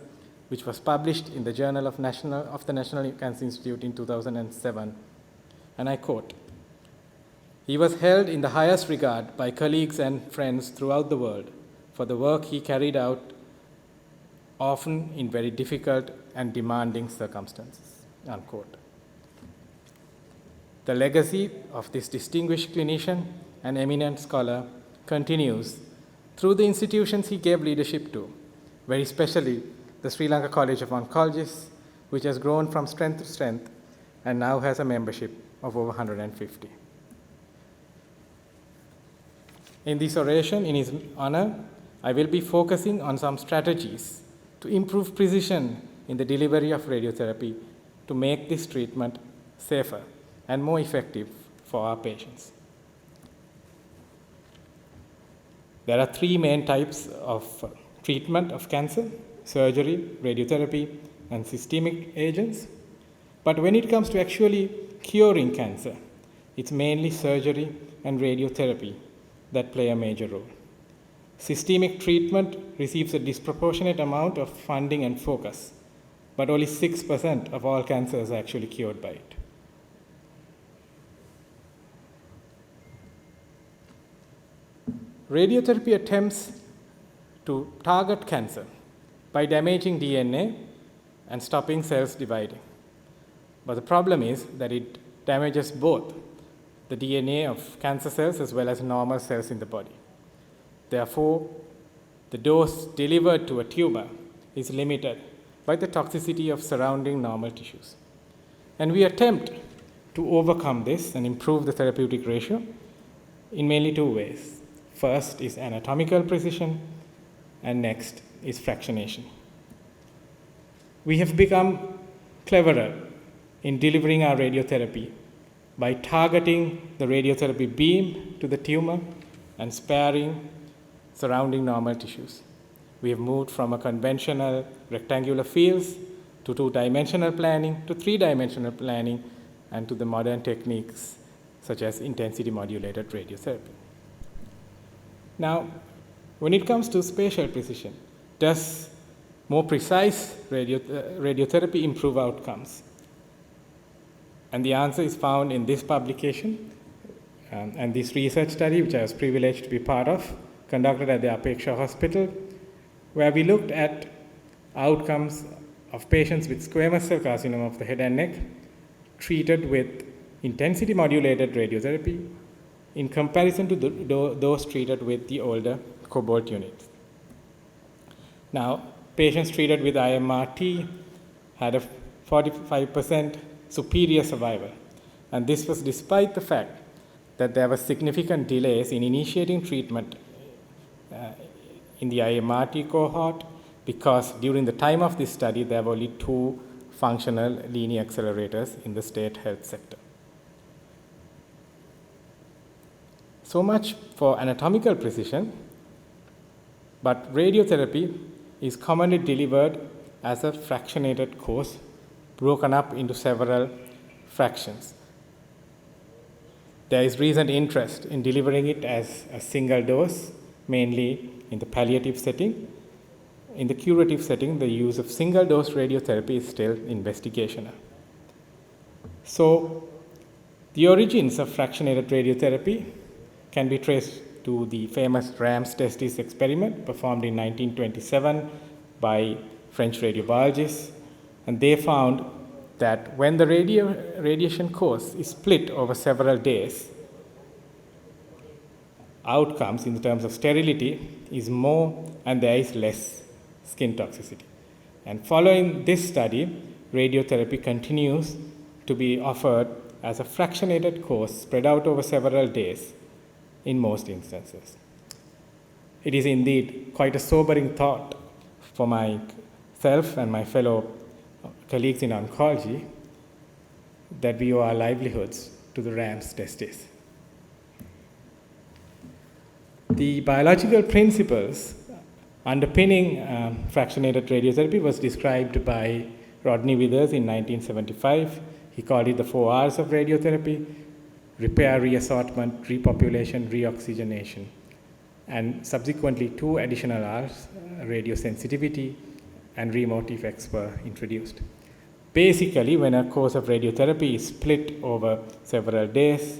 which was published in the Journal of the National Cancer Institute in 2007. And I quote, "He was held in the highest regard by colleagues and friends throughout the world for the work he carried out, often in very difficult and demanding circumstances," unquote. The legacy of this distinguished clinician and eminent scholar continues through the institutions he gave leadership to, very specially the Sri Lanka College of Oncologists, which has grown from strength to strength and now has a membership of over 150. In this oration, in his honor, I will be focusing on some strategies to improve precision in the delivery of radiotherapy to make this treatment safer and more effective for our patients. There are three main types of treatment of cancer: surgery, radiotherapy, and systemic agents. But when it comes to actually curing cancer, it's mainly surgery and radiotherapy that play a major role. Systemic treatment receives a disproportionate amount of funding and focus, but only 6% of all cancers are actually cured by it. Radiotherapy attempts to target cancer by damaging DNA and stopping cells dividing. But the problem is that it damages both the DNA of cancer cells as well as normal cells in the body. Therefore, the dose delivered to a tumor is limited by the toxicity of surrounding normal tissues. And we attempt to overcome this and improve the therapeutic ratio in mainly two ways. First is anatomical precision, and next is fractionation. We have become cleverer in delivering our radiotherapy by targeting the radiotherapy beam to the tumor and sparing surrounding normal tissues. We have moved from a conventional rectangular fields to two-dimensional planning, to three-dimensional planning, and to the modern techniques such as intensity modulated radiotherapy. Now, when it comes to spatial precision, does more precise radiotherapy improve outcomes? And the answer is found in this publication and this research study, which I was privileged to be part of, conducted at the Apeksha Hospital, where we looked at outcomes of patients with squamous cell carcinoma of the head and neck treated with intensity modulated radiotherapy in comparison to those treated with the older cobalt units. Now, patients treated with IMRT had a 45% superior survival, and this was despite the fact that there were significant delays in initiating treatment in the IMRT cohort, because during the time of this study there were only 2 functional linear accelerators in the state health sector. So much for anatomical precision, but radiotherapy is commonly delivered as a fractionated course broken up into several fractions. There is recent interest in delivering it as a single dose, mainly in the palliative setting. In the curative setting, the use of single dose radiotherapy is still investigational. So, the origins of fractionated radiotherapy can be traced to the famous ram's testis experiment performed in 1927 by French radiobiologists, and they found that when the radiation course is split over several days, outcomes in terms of sterility is more and there is less skin toxicity. And following this study, radiotherapy continues to be offered as a fractionated course spread out over several days in most instances. It is indeed quite a sobering thought for myself and my fellow colleagues in oncology that we owe our livelihoods to the ram's testis. The biological principles underpinning fractionated radiotherapy was described by Rodney Withers in 1975. He called it the 4 R's of radiotherapy: repair, reassortment, repopulation, reoxygenation, and subsequently 2 additional Rs, radiosensitivity and remote effects were introduced. Basically, when a course of radiotherapy is split over several days,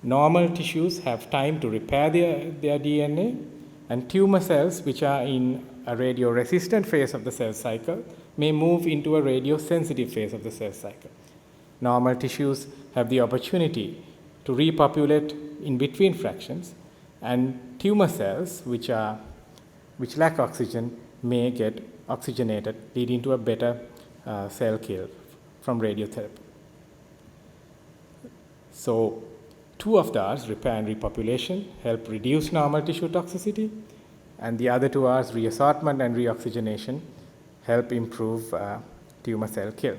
normal tissues have time to repair their DNA, and tumor cells, which are in a radioresistant phase of the cell cycle, may move into a radiosensitive phase of the cell cycle. Normal tissues have the opportunity to repopulate in between fractions, and tumor cells, which lack oxygen, may get oxygenated, leading to a better cell kill from radiotherapy. So 2 of the Rs, repair and repopulation, help reduce normal tissue toxicity, and the other 2 Rs, reassortment and reoxygenation, help improve tumor cell kill.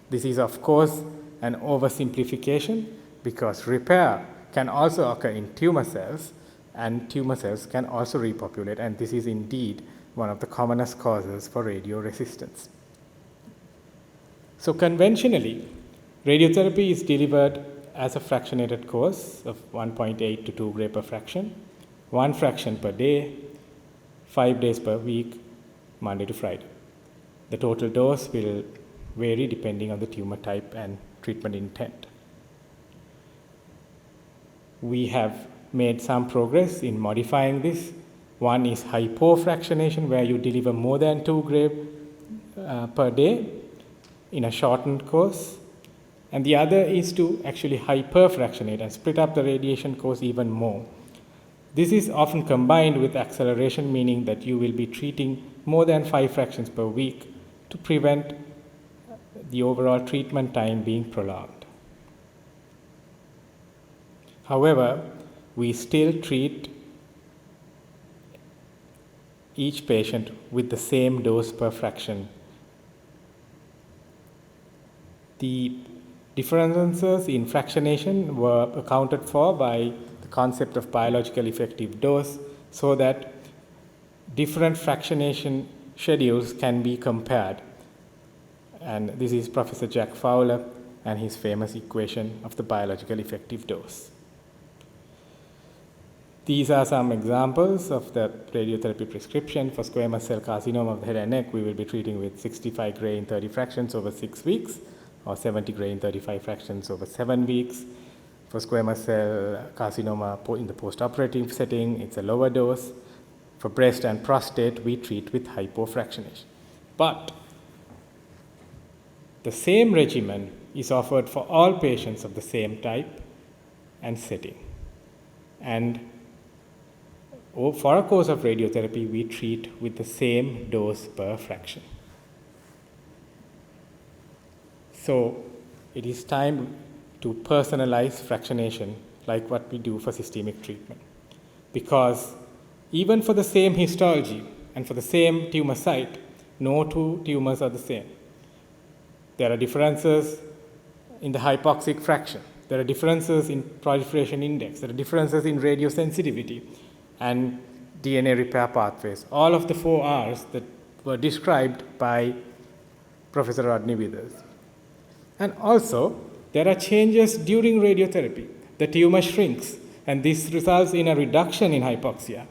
This is, of course, an oversimplification because repair can also occur in tumor cells, and tumor cells can also repopulate, and this is indeed one of the commonest causes for radioresistance. So conventionally, radiotherapy is delivered as a fractionated course of 1.8 to 2 gray per fraction, 1 fraction per day, 5 days per week, Monday to Friday. The total dose will vary depending on the tumor type and treatment intent. We have made some progress in modifying this. One is hypofractionation, where you deliver more than 2 gray per day in a shortened course. And the other is to actually hyperfractionate and split up the radiation course even more. This is often combined with acceleration, meaning that you will be treating more than 5 fractions per week to prevent the overall treatment time being prolonged. However, we still treat each patient with the same dose per fraction. The differences in fractionation were accounted for by the concept of biological effective dose, so that different fractionation schedules can be compared. And this is Professor Jack Fowler and his famous equation of the biological effective dose. These are some examples of the radiotherapy prescription. For squamous cell carcinoma of the head and neck, we will be treating with 65 gray in 30 fractions over 6 weeks, or 70 gray in 35 fractions over 7 weeks. For squamous cell carcinoma in the post-operative setting, it's a lower dose. For breast and prostate, we treat with hypofractionation. But the same regimen is offered for all patients of the same type and setting. And for a course of radiotherapy, we treat with the same dose per fraction. So it is time to personalize fractionation like what we do for systemic treatment. Because even for the same histology and for the same tumor site, no 2 tumors are the same. There are differences in the hypoxic fraction. There are differences in proliferation index. There are differences in radiosensitivity and DNA repair pathways. All of the 4 Rs that were described by Professor Rodney Withers. And also, there are changes during radiotherapy. The tumor shrinks, and this results in a reduction in hypoxia,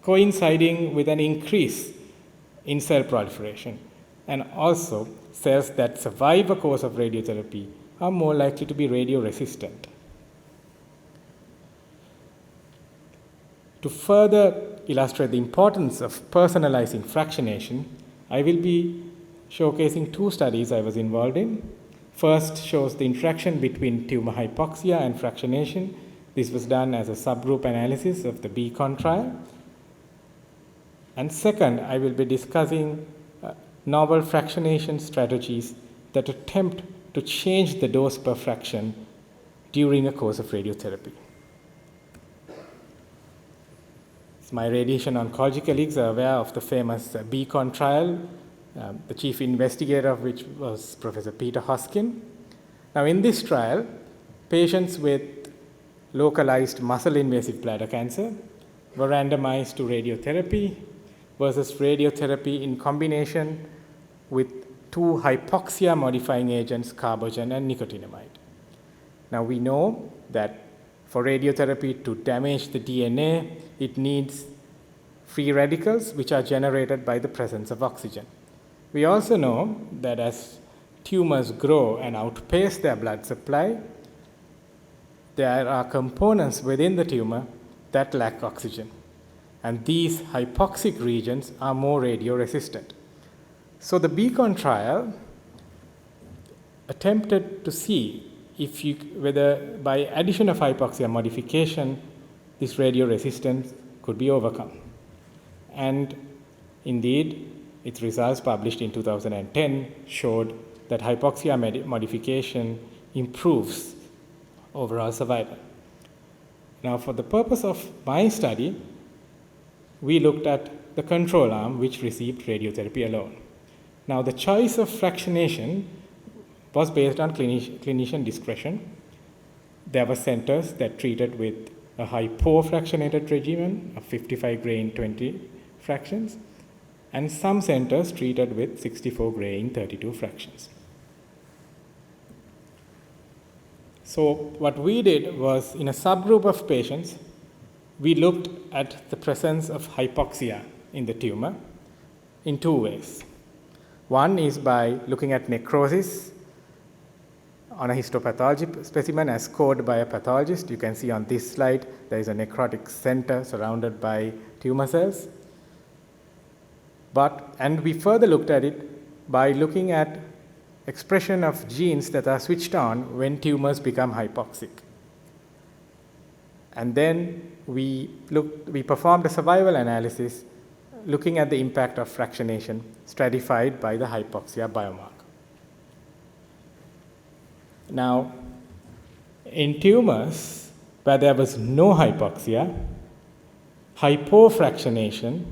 coinciding with an increase in cell proliferation. And also, cells that survive a course of radiotherapy are more likely to be radioresistant. To further illustrate the importance of personalizing fractionation, I will be showcasing 2 studies I was involved in. First shows the interaction between tumor hypoxia and fractionation. This was done as a subgroup analysis of the BEACON trial. And second, I will be discussing novel fractionation strategies that attempt to change the dose per fraction during a course of radiotherapy. My radiation oncology colleagues are aware of the famous BEACON trial, the chief investigator of which was Professor Peter Hoskin. Now, in this trial, patients with localized muscle-invasive bladder cancer were randomized to radiotherapy versus radiotherapy in combination with 2 hypoxia-modifying agents, carbogen and nicotinamide. Now, we know that for radiotherapy to damage the DNA, it needs free radicals, which are generated by the presence of oxygen. We also know that as tumors grow and outpace their blood supply, there are components within the tumor that lack oxygen. And these hypoxic regions are more radioresistant. So the Beacon trial attempted to see whether by addition of hypoxia modification, this radioresistance could be overcome. And indeed, its results published in 2010 showed that hypoxia modification improves overall survival. Now, for the purpose of my study, we looked at the control arm, which received radiotherapy alone. Now, the choice of fractionation was based on clinician discretion. There were centers that treated with a hypofractionated regimen of 55 gray in 20 fractions, and some centers treated with 64 gray in 32 fractions. So what we did was, in a subgroup of patients, we looked at the presence of hypoxia in the tumor in two ways. One is by looking at necrosis on a histopathology specimen as scored by a pathologist. You can see on this slide there is a necrotic center surrounded by tumor cells. And we further looked at it by looking at expression of genes that are switched on when tumors become hypoxic. And then we performed a survival analysis looking at the impact of fractionation stratified by the hypoxia biomarker. Now, in tumors where there was no hypoxia, hypofractionation,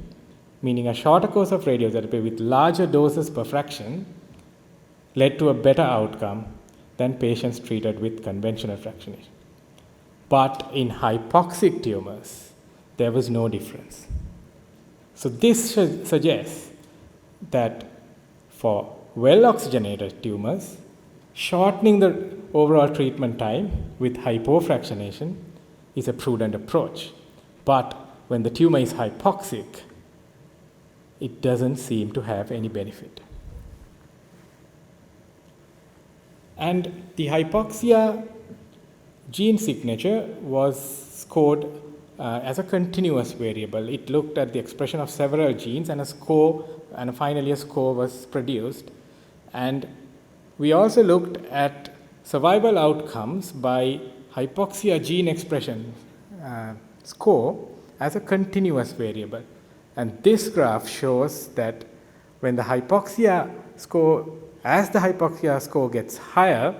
meaning a shorter course of radiotherapy with larger doses per fraction, led to a better outcome than patients treated with conventional fractionation. But in hypoxic tumors, there was no difference. So this suggests that for well-oxygenated tumors, shortening the overall treatment time with hypofractionation is a prudent approach. But when the tumor is hypoxic, it doesn't seem to have any benefit. And the hypoxia gene signature was scored as a continuous variable. It looked at the expression of several genes, and finally a score was produced. And we also looked at survival outcomes by hypoxia gene expression score as a continuous variable. And this graph shows that when the hypoxia score, as the hypoxia score gets higher,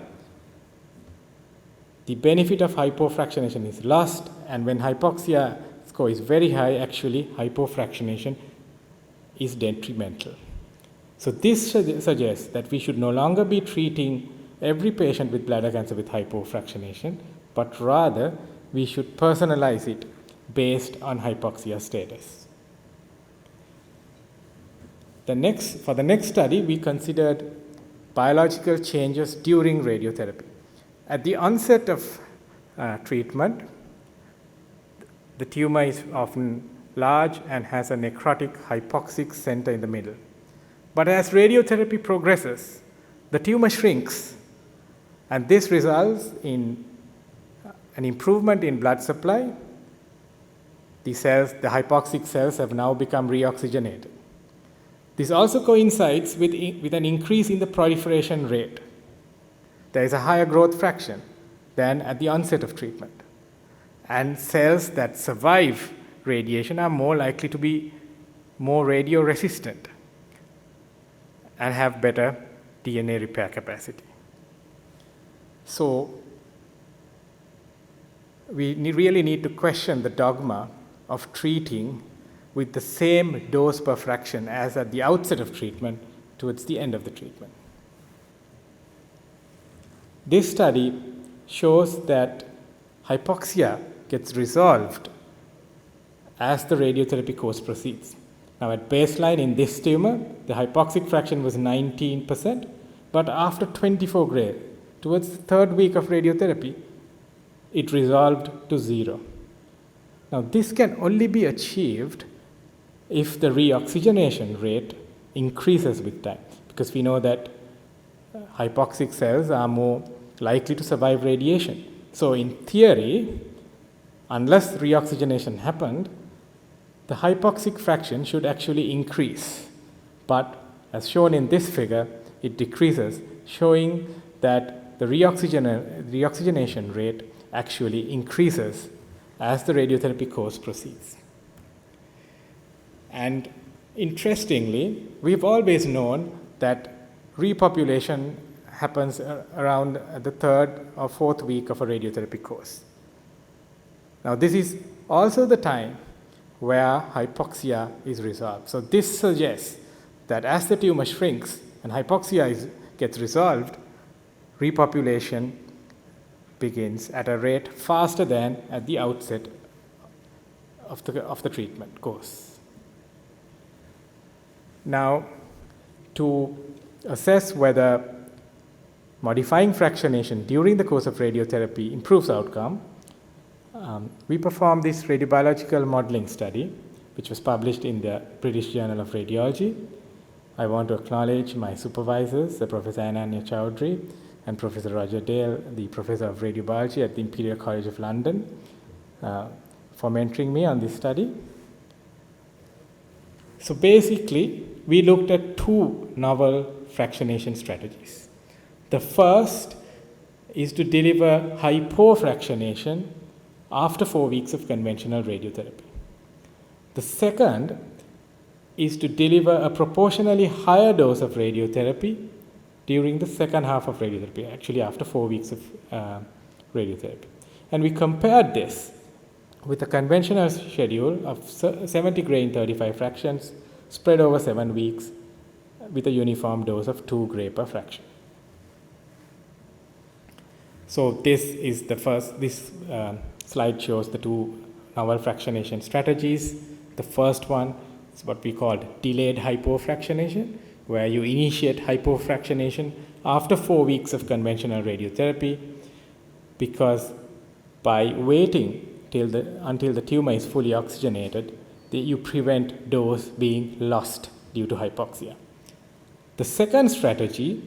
the benefit of hypofractionation is lost, and when hypoxia score is very high, actually hypofractionation is detrimental. So this suggests that we should no longer be treating every patient with bladder cancer with hypofractionation, but rather we should personalize it based on hypoxia status. For the next study, we considered biological changes during radiotherapy. At the onset of treatment, the tumor is often large and has a necrotic hypoxic center in the middle. But as radiotherapy progresses, the tumor shrinks, and this results in an improvement in blood supply. The hypoxic cells have now become reoxygenated. This also coincides with an increase in the proliferation rate. There is a higher growth fraction than at the onset of treatment. And cells that survive radiation are more likely to be more radioresistant and have better DNA repair capacity. So we really need to question the dogma of treating with the same dose per fraction as at the outset of treatment towards the end of the treatment. This study shows that hypoxia gets resolved as the radiotherapy course proceeds. Now, at baseline in this tumor, the hypoxic fraction was 19%, but after 24 gray, towards the third week of radiotherapy, it resolved to 0. Now, this can only be achieved if the reoxygenation rate increases with time, because we know that hypoxic cells are more likely to survive radiation. So, in theory, unless reoxygenation happened, the hypoxic fraction should actually increase. But as shown in this figure, it decreases, showing that the reoxygenation rate actually increases as the radiotherapy course proceeds. And interestingly, we've always known that repopulation happens around the 3rd or 4th week of a radiotherapy course. Now, this is also the time where hypoxia is resolved. So this suggests that as the tumor shrinks and hypoxia gets resolved, repopulation begins at a rate faster than at the outset of the treatment course. Now, to assess whether modifying fractionation during the course of radiotherapy improves outcome, we performed this radiobiological modeling study, which was published in the British Journal of Radiology. I want to acknowledge my supervisors, Professor Ananya Chowdhury and Professor Roger Dale, the Professor of Radiobiology at the Imperial College of London, for mentoring me on this study. So basically, we looked at 2 novel fractionation strategies. The first is to deliver hypofractionation after 4 weeks of conventional radiotherapy. The second is to deliver a proportionally higher dose of radiotherapy during the second half of radiotherapy, actually after 4 weeks of radiotherapy. And we compared this with a conventional schedule of 70 Gray in 35 fractions spread over 7 weeks with a uniform dose of 2 Gray per fraction. So this is the first, slide shows the 2 novel fractionation strategies. The first one is what we call delayed hypofractionation, where you initiate hypofractionation after 4 weeks of conventional radiotherapy, because by waiting until the tumor is fully oxygenated, you prevent dose being lost due to hypoxia. The second strategy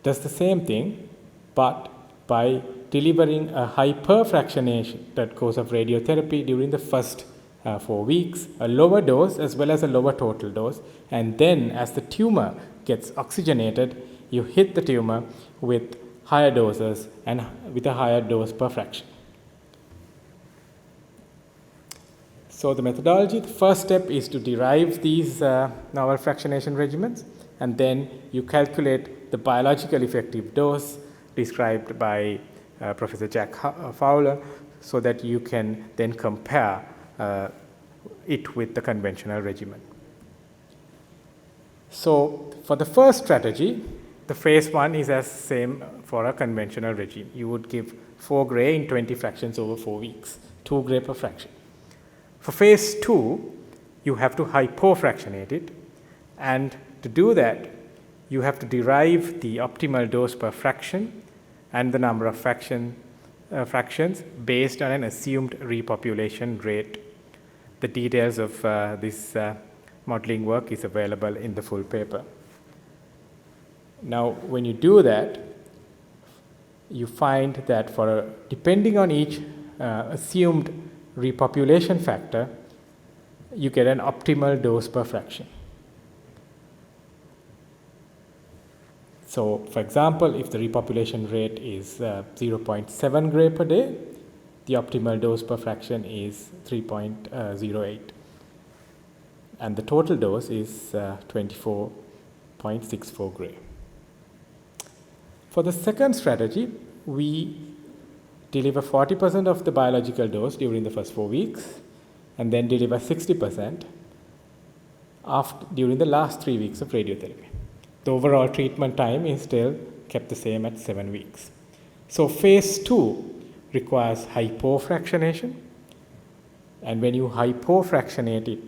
does the same thing, but by delivering a hyperfractionated course of radiotherapy during the first 4 weeks, a lower dose as well as a lower total dose, and then as the tumor gets oxygenated, you hit the tumor with higher doses and with a higher dose per fraction. So the methodology, the first step is to derive these novel fractionation regimens, and then you calculate the biological effective dose described by Professor Jack Fowler, so that you can then compare it with the conventional regimen. So for the first strategy, the phase 1 is as same for a conventional regime. You would give 4 Gray in 20 fractions over 4 weeks, 2 Gray per fraction. For phase 2, you have to hypofractionate it, and to do that, you have to derive the optimal dose per fraction and the number of fractions based on an assumed repopulation rate. The details of this modeling work is available in the full paper. Now, when you do that, you find that depending on each assumed repopulation factor, you get an optimal dose per fraction. So, for example, if the repopulation rate is 0.7 Gray per day, the optimal dose per fraction is 3.08, and the total dose is 24.64 Gray. For the second strategy, we deliver 40% of the biological dose during the first 4 weeks, and then deliver 60% during the last 3 weeks of radiotherapy. The overall treatment time is still kept the same at 7 weeks. So phase 2 requires hypofractionation, and when you hypofractionate it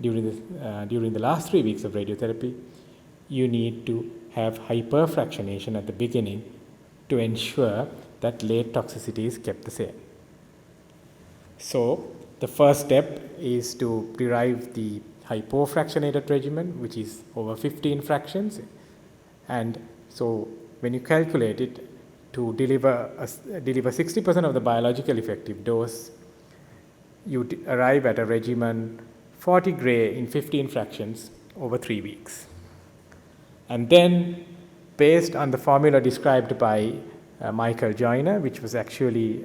during the last 3 weeks of radiotherapy, you need to have hyperfractionation at the beginning to ensure that late toxicity is kept the same. So the first step is to derive the hypofractionated regimen, which is over 15 fractions. And so when you calculate it, to deliver 60% of the biological effective dose, you arrive at a regimen 40 gray in 15 fractions over 3 weeks. And then, based on the formula described by Michael Joyner, which was actually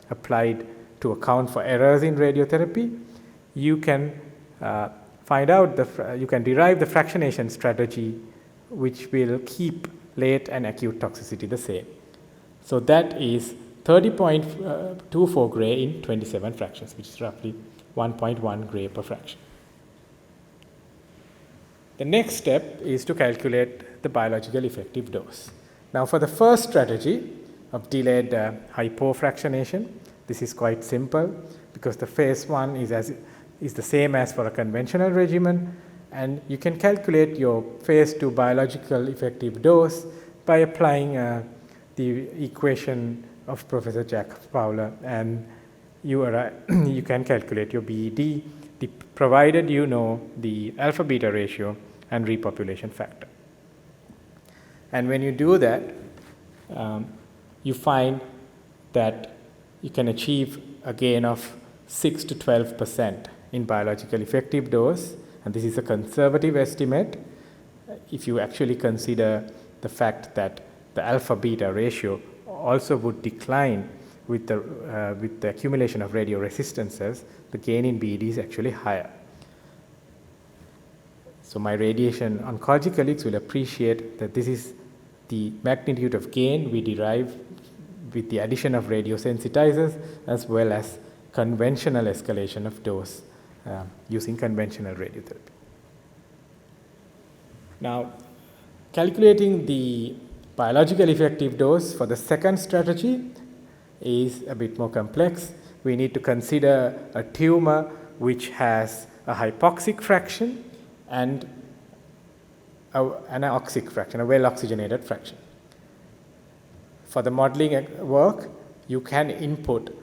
applied to account for errors in radiotherapy, you can find out you can derive the fractionation strategy which will keep late and acute toxicity the same. So that is 30.24 gray in 27 fractions, which is roughly 1.1 gray per fraction. The next step is to calculate the biological effective dose. Now for the first strategy of delayed hypofractionation, this is quite simple because the phase 1 is the same as for a conventional regimen, and you can calculate your phase 2 biological effective dose by applying the equation of Professor Jack Fowler, and you can calculate your BED provided you know the alpha beta ratio and repopulation factor. And when you do that, you find that you can achieve a gain of 6 to 12% in biological effective dose, and this is a conservative estimate if you actually consider the fact that the alpha beta ratio also would decline with the accumulation of radioresistances. The gain in BED is actually higher. So my radiation oncology colleagues will appreciate that this is the magnitude of gain we derive with the addition of radiosensitizers as well as conventional escalation of dose using conventional radiotherapy. Now, calculating the biological effective dose for the second strategy is a bit more complex. We need to consider a tumor which has a hypoxic fraction and an oxic fraction, a well-oxygenated fraction. For the modeling work, you can input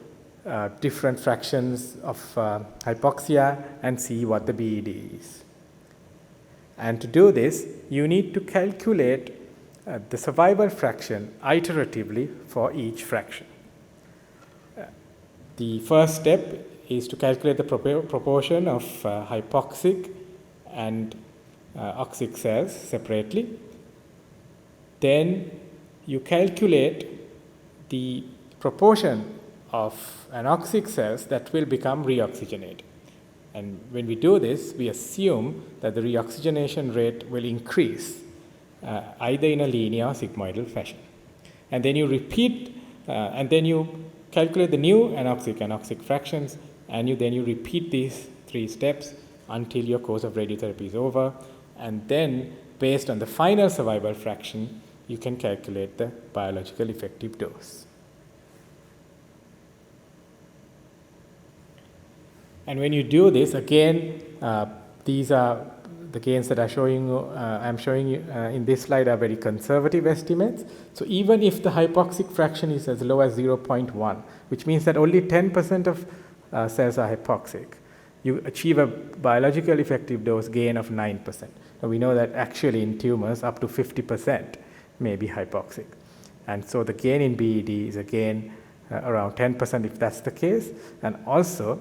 different fractions of hypoxia and see what the BED is. And to do this, you need to calculate the survival fraction iteratively for each fraction. The first step is to calculate the proportion of hypoxic and oxic cells separately. Then you calculate the proportion of anoxic cells that will become reoxygenated. And when we do this, we assume that the reoxygenation rate will increase either in a linear or sigmoidal fashion. And then you repeat, and then you calculate the new anoxic fractions, and then you repeat these 3 steps until your course of radiotherapy is over. And then, based on the final survival fraction, you can calculate the biological effective dose. And when you do this, again, these are the gains that I'm showing you in this slide are very conservative estimates. So even if the hypoxic fraction is as low as 0.1, which means that only 10% of cells are hypoxic, you achieve a biological effective dose gain of 9%. Now we know that actually in tumors up to 50% may be hypoxic. And so the gain in BED is again around 10% if that's the case. And also,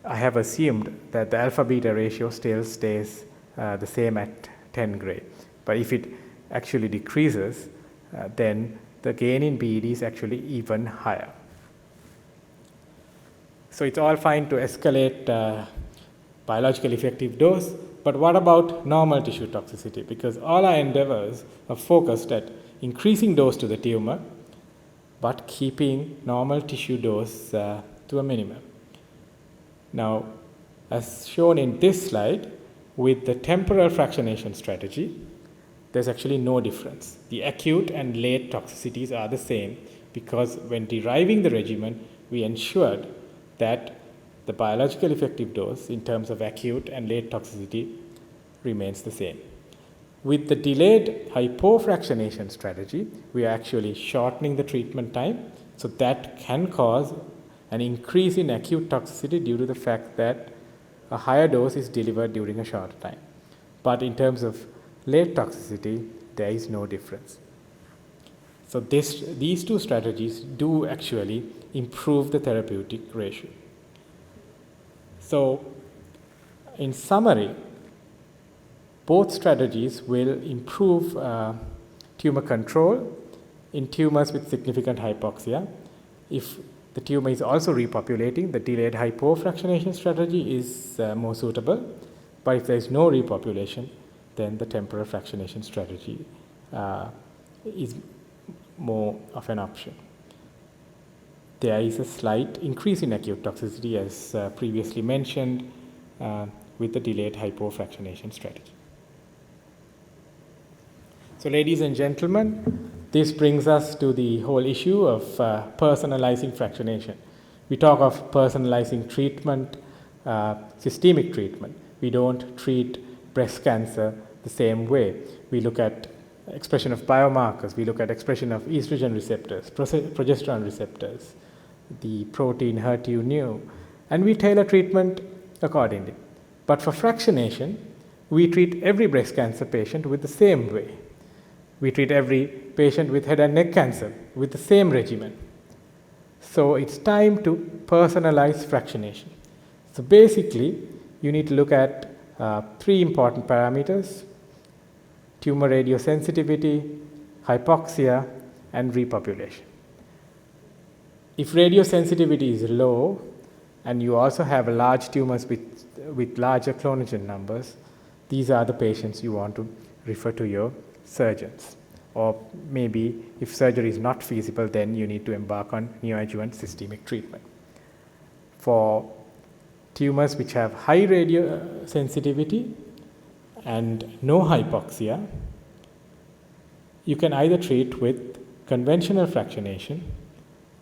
I have assumed that the alpha beta ratio still stays the same at 10 gray. But if it actually decreases, then the gain in BED is actually even higher. So it's all fine to escalate biological effective dose, but what about normal tissue toxicity? Because all our endeavors are focused at increasing dose to the tumor, but keeping normal tissue dose to a minimum. Now, as shown in this slide, with the temporal fractionation strategy, there's actually no difference. The acute and late toxicities are the same because when deriving the regimen, we ensured that the biological effective dose in terms of acute and late toxicity remains the same. With the delayed hypofractionation strategy, we are actually shortening the treatment time, so that can cause an increase in acute toxicity due to the fact that a higher dose is delivered during a shorter time. But in terms of late toxicity, there is no difference. So these two strategies do actually improve the therapeutic ratio. So in summary, both strategies will improve tumor control in tumors with significant hypoxia. If the tumor is also repopulating, the delayed hypofractionation strategy is more suitable. But if there is no repopulation, then the temporal fractionation strategy is more of an option. There is a slight increase in acute toxicity, as previously mentioned, with the delayed hypofractionation strategy. So, ladies and gentlemen, this brings us to the whole issue of personalizing fractionation. We talk of personalizing treatment, systemic treatment. We don't treat breast cancer the same way. We look at expression of biomarkers, we look at expression of estrogen receptors, progesterone receptors, the protein HER2/neu, and we tailor treatment accordingly. But for fractionation, we treat every breast cancer patient with the same way. We treat every patient with head and neck cancer with the same regimen. So it's time to personalize fractionation. So basically, you need to look at three important parameters: tumor radiosensitivity, hypoxia, and repopulation. If radiosensitivity is low, and you also have large tumors with larger clonogen numbers, these are the patients you want to refer to your surgeons. Or maybe if surgery is not feasible, then you need to embark on neoadjuvant systemic treatment. For tumors which have high radiosensitivity and no hypoxia, you can either treat with conventional fractionation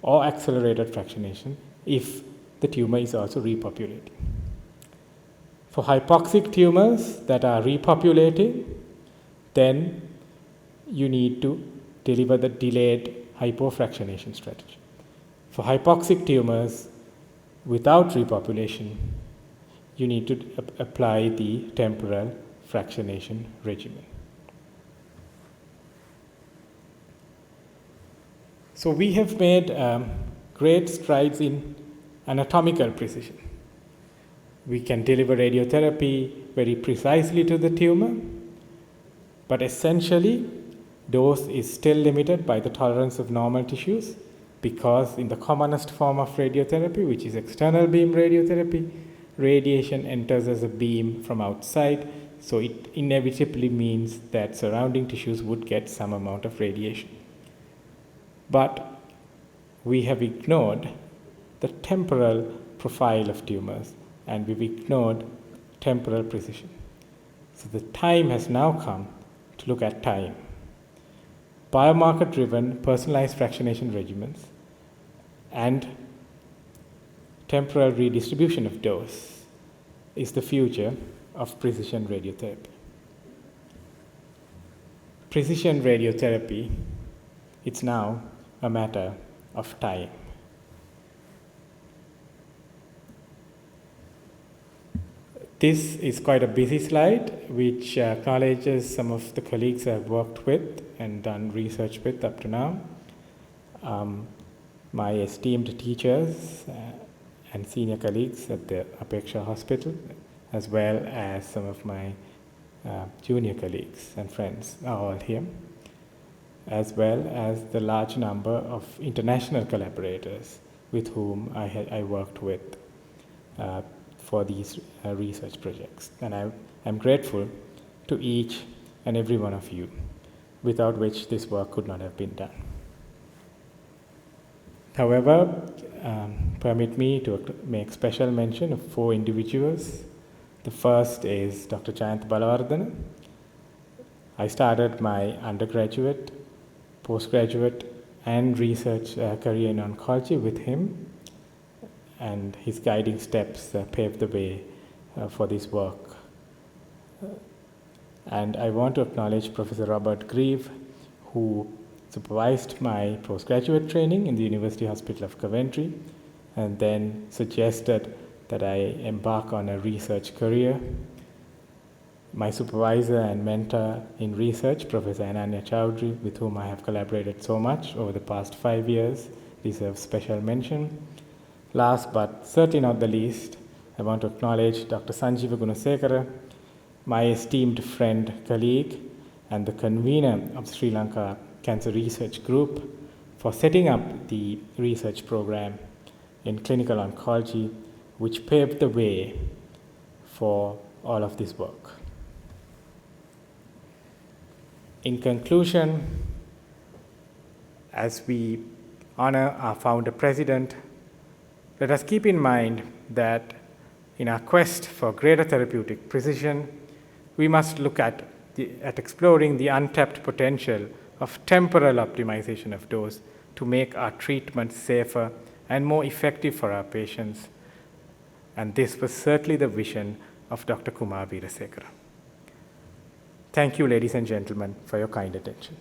or accelerated fractionation if the tumor is also repopulating. For hypoxic tumors that are repopulating, then you need to deliver the delayed hypofractionation strategy. For hypoxic tumors without repopulation, you need to apply the temporal fractionation regimen. So we have made great strides in anatomical precision. We can deliver radiotherapy very precisely to the tumor, but essentially dose is still limited by the tolerance of normal tissues, because in the commonest form of radiotherapy, which is external beam radiotherapy, radiation enters as a beam from outside, so it inevitably means that surrounding tissues would get some amount of radiation. But we have ignored the temporal profile of tumors, and we've ignored temporal precision. So the time has now come to look at time. Biomarker-driven personalized fractionation regimens and temporal redistribution of dose is the future of precision radiotherapy. Precision radiotherapy, it's now a matter of time. This is quite a busy slide, which acknowledges some of the colleagues I've worked with and done research with up to now. My esteemed teachers and senior colleagues at the Apeksha Hospital, as well as some of my junior colleagues and friends are all here, as well as the large number of international collaborators with whom I worked with for these research projects. And I'm grateful to each and every one of you, without which this work could not have been done. However, permit me to make special mention of 4 individuals. The first is Dr. Jayanth Balawardena. I started my undergraduate, postgraduate, and research career in oncology with him, and his guiding steps paved the way for this work. And I want to acknowledge Professor Robert Grieve, who supervised my postgraduate training in the University Hospital of Coventry, and then suggested that I embark on a research career. My supervisor and mentor in research, Professor Ananya Chowdhury, with whom I have collaborated so much over the past 5 years, deserves special mention. Last but certainly not the least, I want to acknowledge Dr. Sanjeeva Gunasekara, my esteemed friend, colleague, and the convener of Sri Lanka Cancer Research Group, for setting up the research program in clinical oncology, which paved the way for all of this work. In conclusion, as we honor our founder president, let us keep in mind that in our quest for greater therapeutic precision, we must look at exploring the untapped potential of temporal optimization of dose to make our treatment safer and more effective for our patients. And this was certainly the vision of Dr. Kumar Veerasekara. Thank you, ladies and gentlemen, for your kind attention.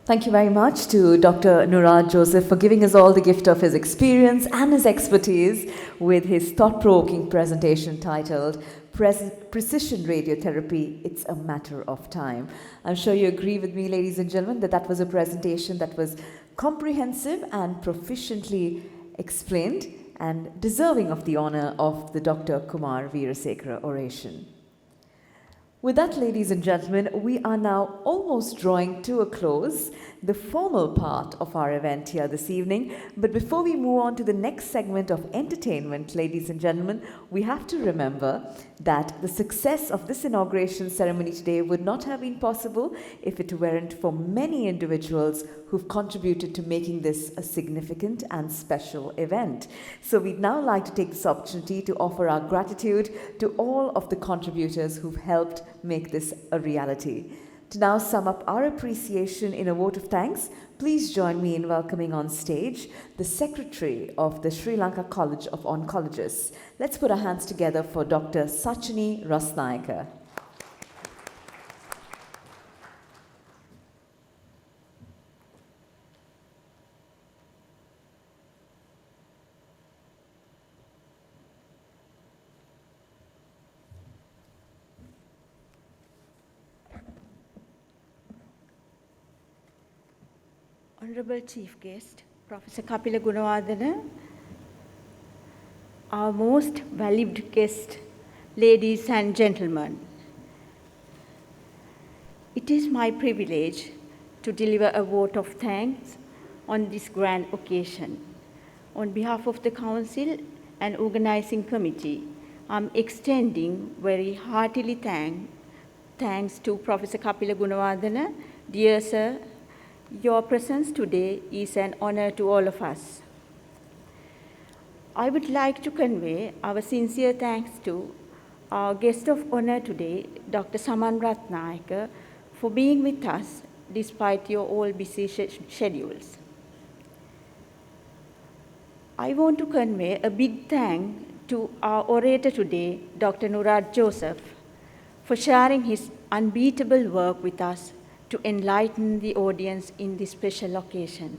Thank you very much to Dr. Nurad Joseph for giving us all the gift of his experience and his expertise with his thought-provoking presentation titled Precision Radiotherapy, It's a Matter of Time. I'm sure you agree with me, ladies and gentlemen, that that was a presentation that was comprehensive and proficiently explained and deserving of the honor of the Dr. Kumar Veerasekara oration. With that, ladies and gentlemen, we are now almost drawing to a close the formal part of our event here this evening. But before we move on to the next segment of entertainment, ladies and gentlemen, we have to remember that the success of this inauguration ceremony today would not have been possible if it weren't for many individuals who've contributed to making this a significant and special event. So we'd now like to take this opportunity to offer our gratitude to all of the contributors who've helped make this a reality. To now sum up our appreciation in a vote of thanks, please join me in welcoming on stage the Secretary of the Sri Lanka College of Oncologists. Let's put our hands together for Dr. Sachini Rasnayaka. Honorable Chief Guest, Professor Kapila Gunawardena, our most valued guest, ladies and gentlemen. It is my privilege to deliver a vote of thanks on this grand occasion. On behalf of the Council and Organizing Committee, I'm extending very heartily thanks to Professor Kapila Gunawardena. Dear Sir, your presence today is an honor to all of us. I would like to convey our sincere thanks to our guest of honor today, Dr. Saman Ratnayaka, for being with us despite your all busy schedules. I want to convey a big thank to our orator today, Dr. Nurad Joseph, for sharing his unbeatable work with us to enlighten the audience in this special occasion.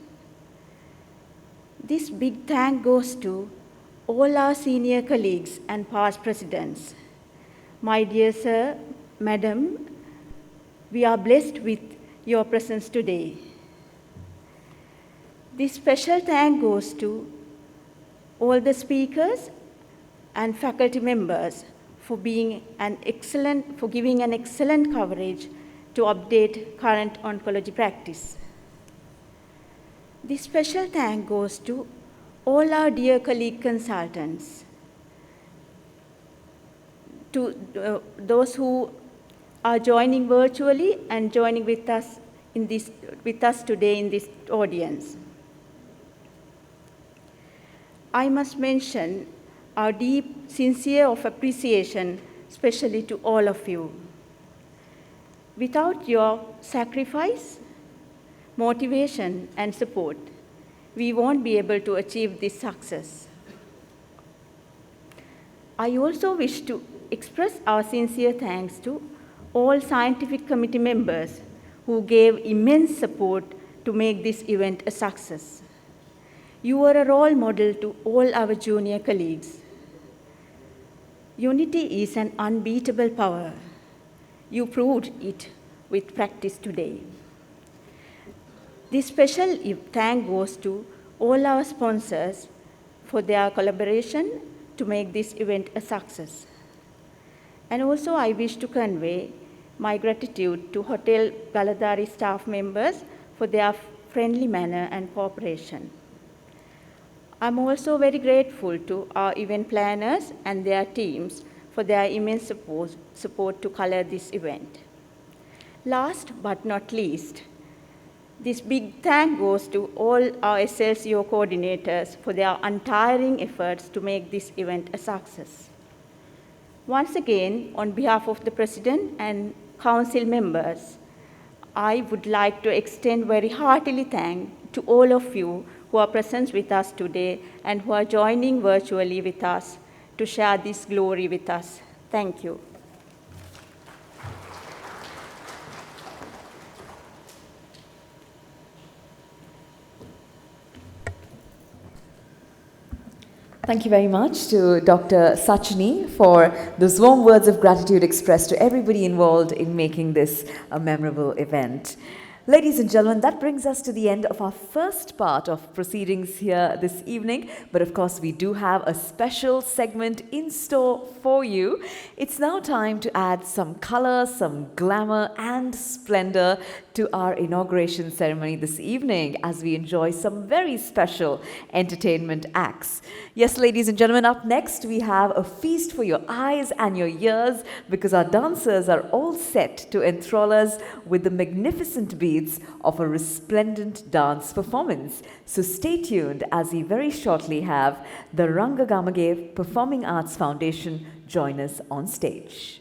This big thank goes to all our senior colleagues and past presidents. My dear sir, madam, we are blessed with your presence today. This special thank goes to all the speakers and faculty members for giving an excellent coverage to update current oncology practice. This special thank goes to all our dear colleague consultants, to those who are joining virtually and joining with us today in this audience. I must mention our deep, sincere of appreciation, especially to all of you. Without your sacrifice, motivation, and support, we won't be able to achieve this success. I also wish to express our sincere thanks to all scientific committee members who gave immense support to make this event a success. You are a role model to all our junior colleagues. Unity is an unbeatable power. You proved it with practice today. This special thank goes to all our sponsors for their collaboration to make this event a success. And also I wish to convey my gratitude to Hotel Galadari staff members for their friendly manner and cooperation. I'm also very grateful to our event planners and their teams for their immense support to color this event. Last but not least, this big thank goes to all our SLCO coordinators for their untiring efforts to make this event a success. Once again, on behalf of the President and Council members, I would like to extend very heartily thanks to all of you who are present with us today and who are joining virtually with us to share this glory with us. Thank you. Thank you very much to Dr. Sachini for those warm words of gratitude expressed to everybody involved in making this a memorable event. Ladies and gentlemen, that brings us to the end of our first part of proceedings here this evening. But of course, we do have a special segment in store for you. It's now time to add some color, some glamour and splendor to our inauguration ceremony this evening as we enjoy some very special entertainment acts. Yes, ladies and gentlemen, up next we have a feast for your eyes and your ears because our dancers are all set to enthrall us with the magnificent beats of a resplendent dance performance. So stay tuned as we very shortly have the Ranga Gamage Performing Arts Foundation join us on stage.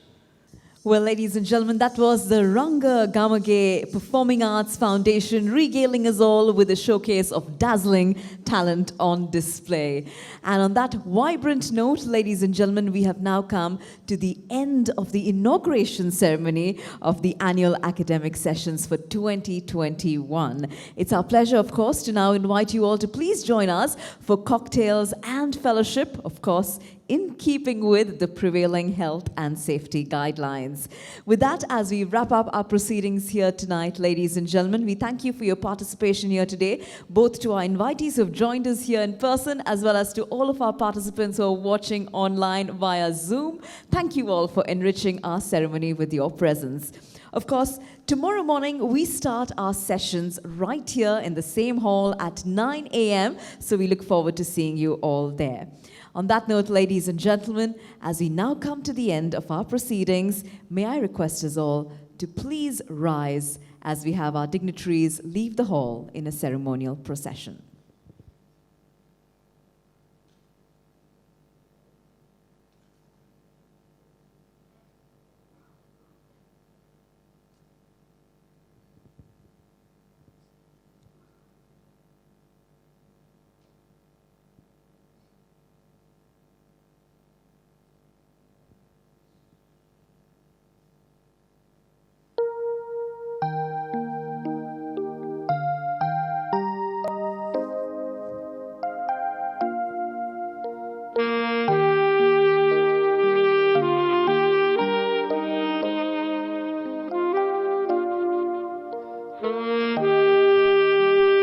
Well, ladies and gentlemen, that was the Ranga Gamage Performing Arts Foundation regaling us all with a showcase of dazzling talent on display. And on that vibrant note, ladies and gentlemen, we have now come to the end of the inauguration ceremony of the annual academic sessions for 2021. It's our pleasure, of course, to now invite you all to please join us for cocktails and fellowship, of course, in keeping with the prevailing health and safety guidelines. With that, as we wrap up our proceedings here tonight, ladies and gentlemen, we thank you for your participation here today, both to our invitees who have joined us here in person, as well as to all of our participants who are watching online via Zoom. Thank you all for enriching our ceremony with your presence. Of course, tomorrow morning we start our sessions right here in the same hall at 9 a.m. So we look forward to seeing you all there. On that note, ladies and gentlemen, as we now come to the end of our proceedings, may I request us all to please rise as we have our dignitaries leave the hall in a ceremonial procession.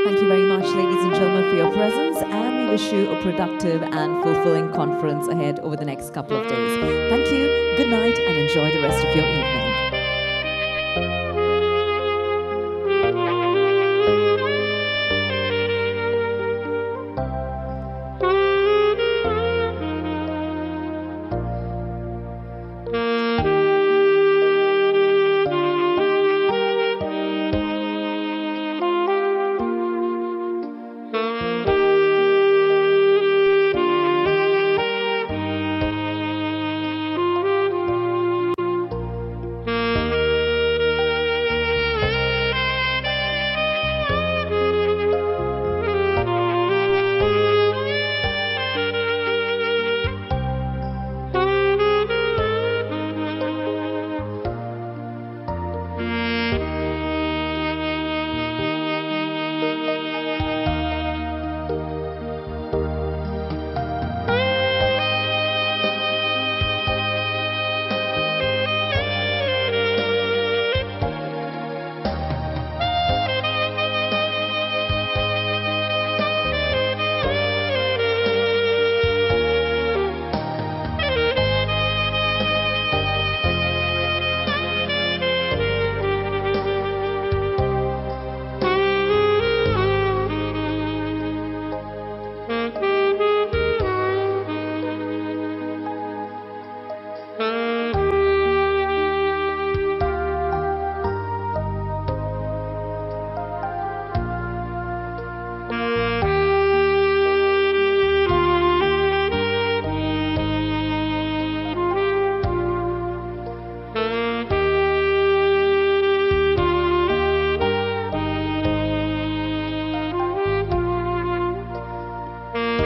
Thank you very much, ladies and gentlemen, for your presence, and we wish you a productive and fulfilling conference ahead over the next couple of days. Thank you, good night, and enjoy the rest of your evening.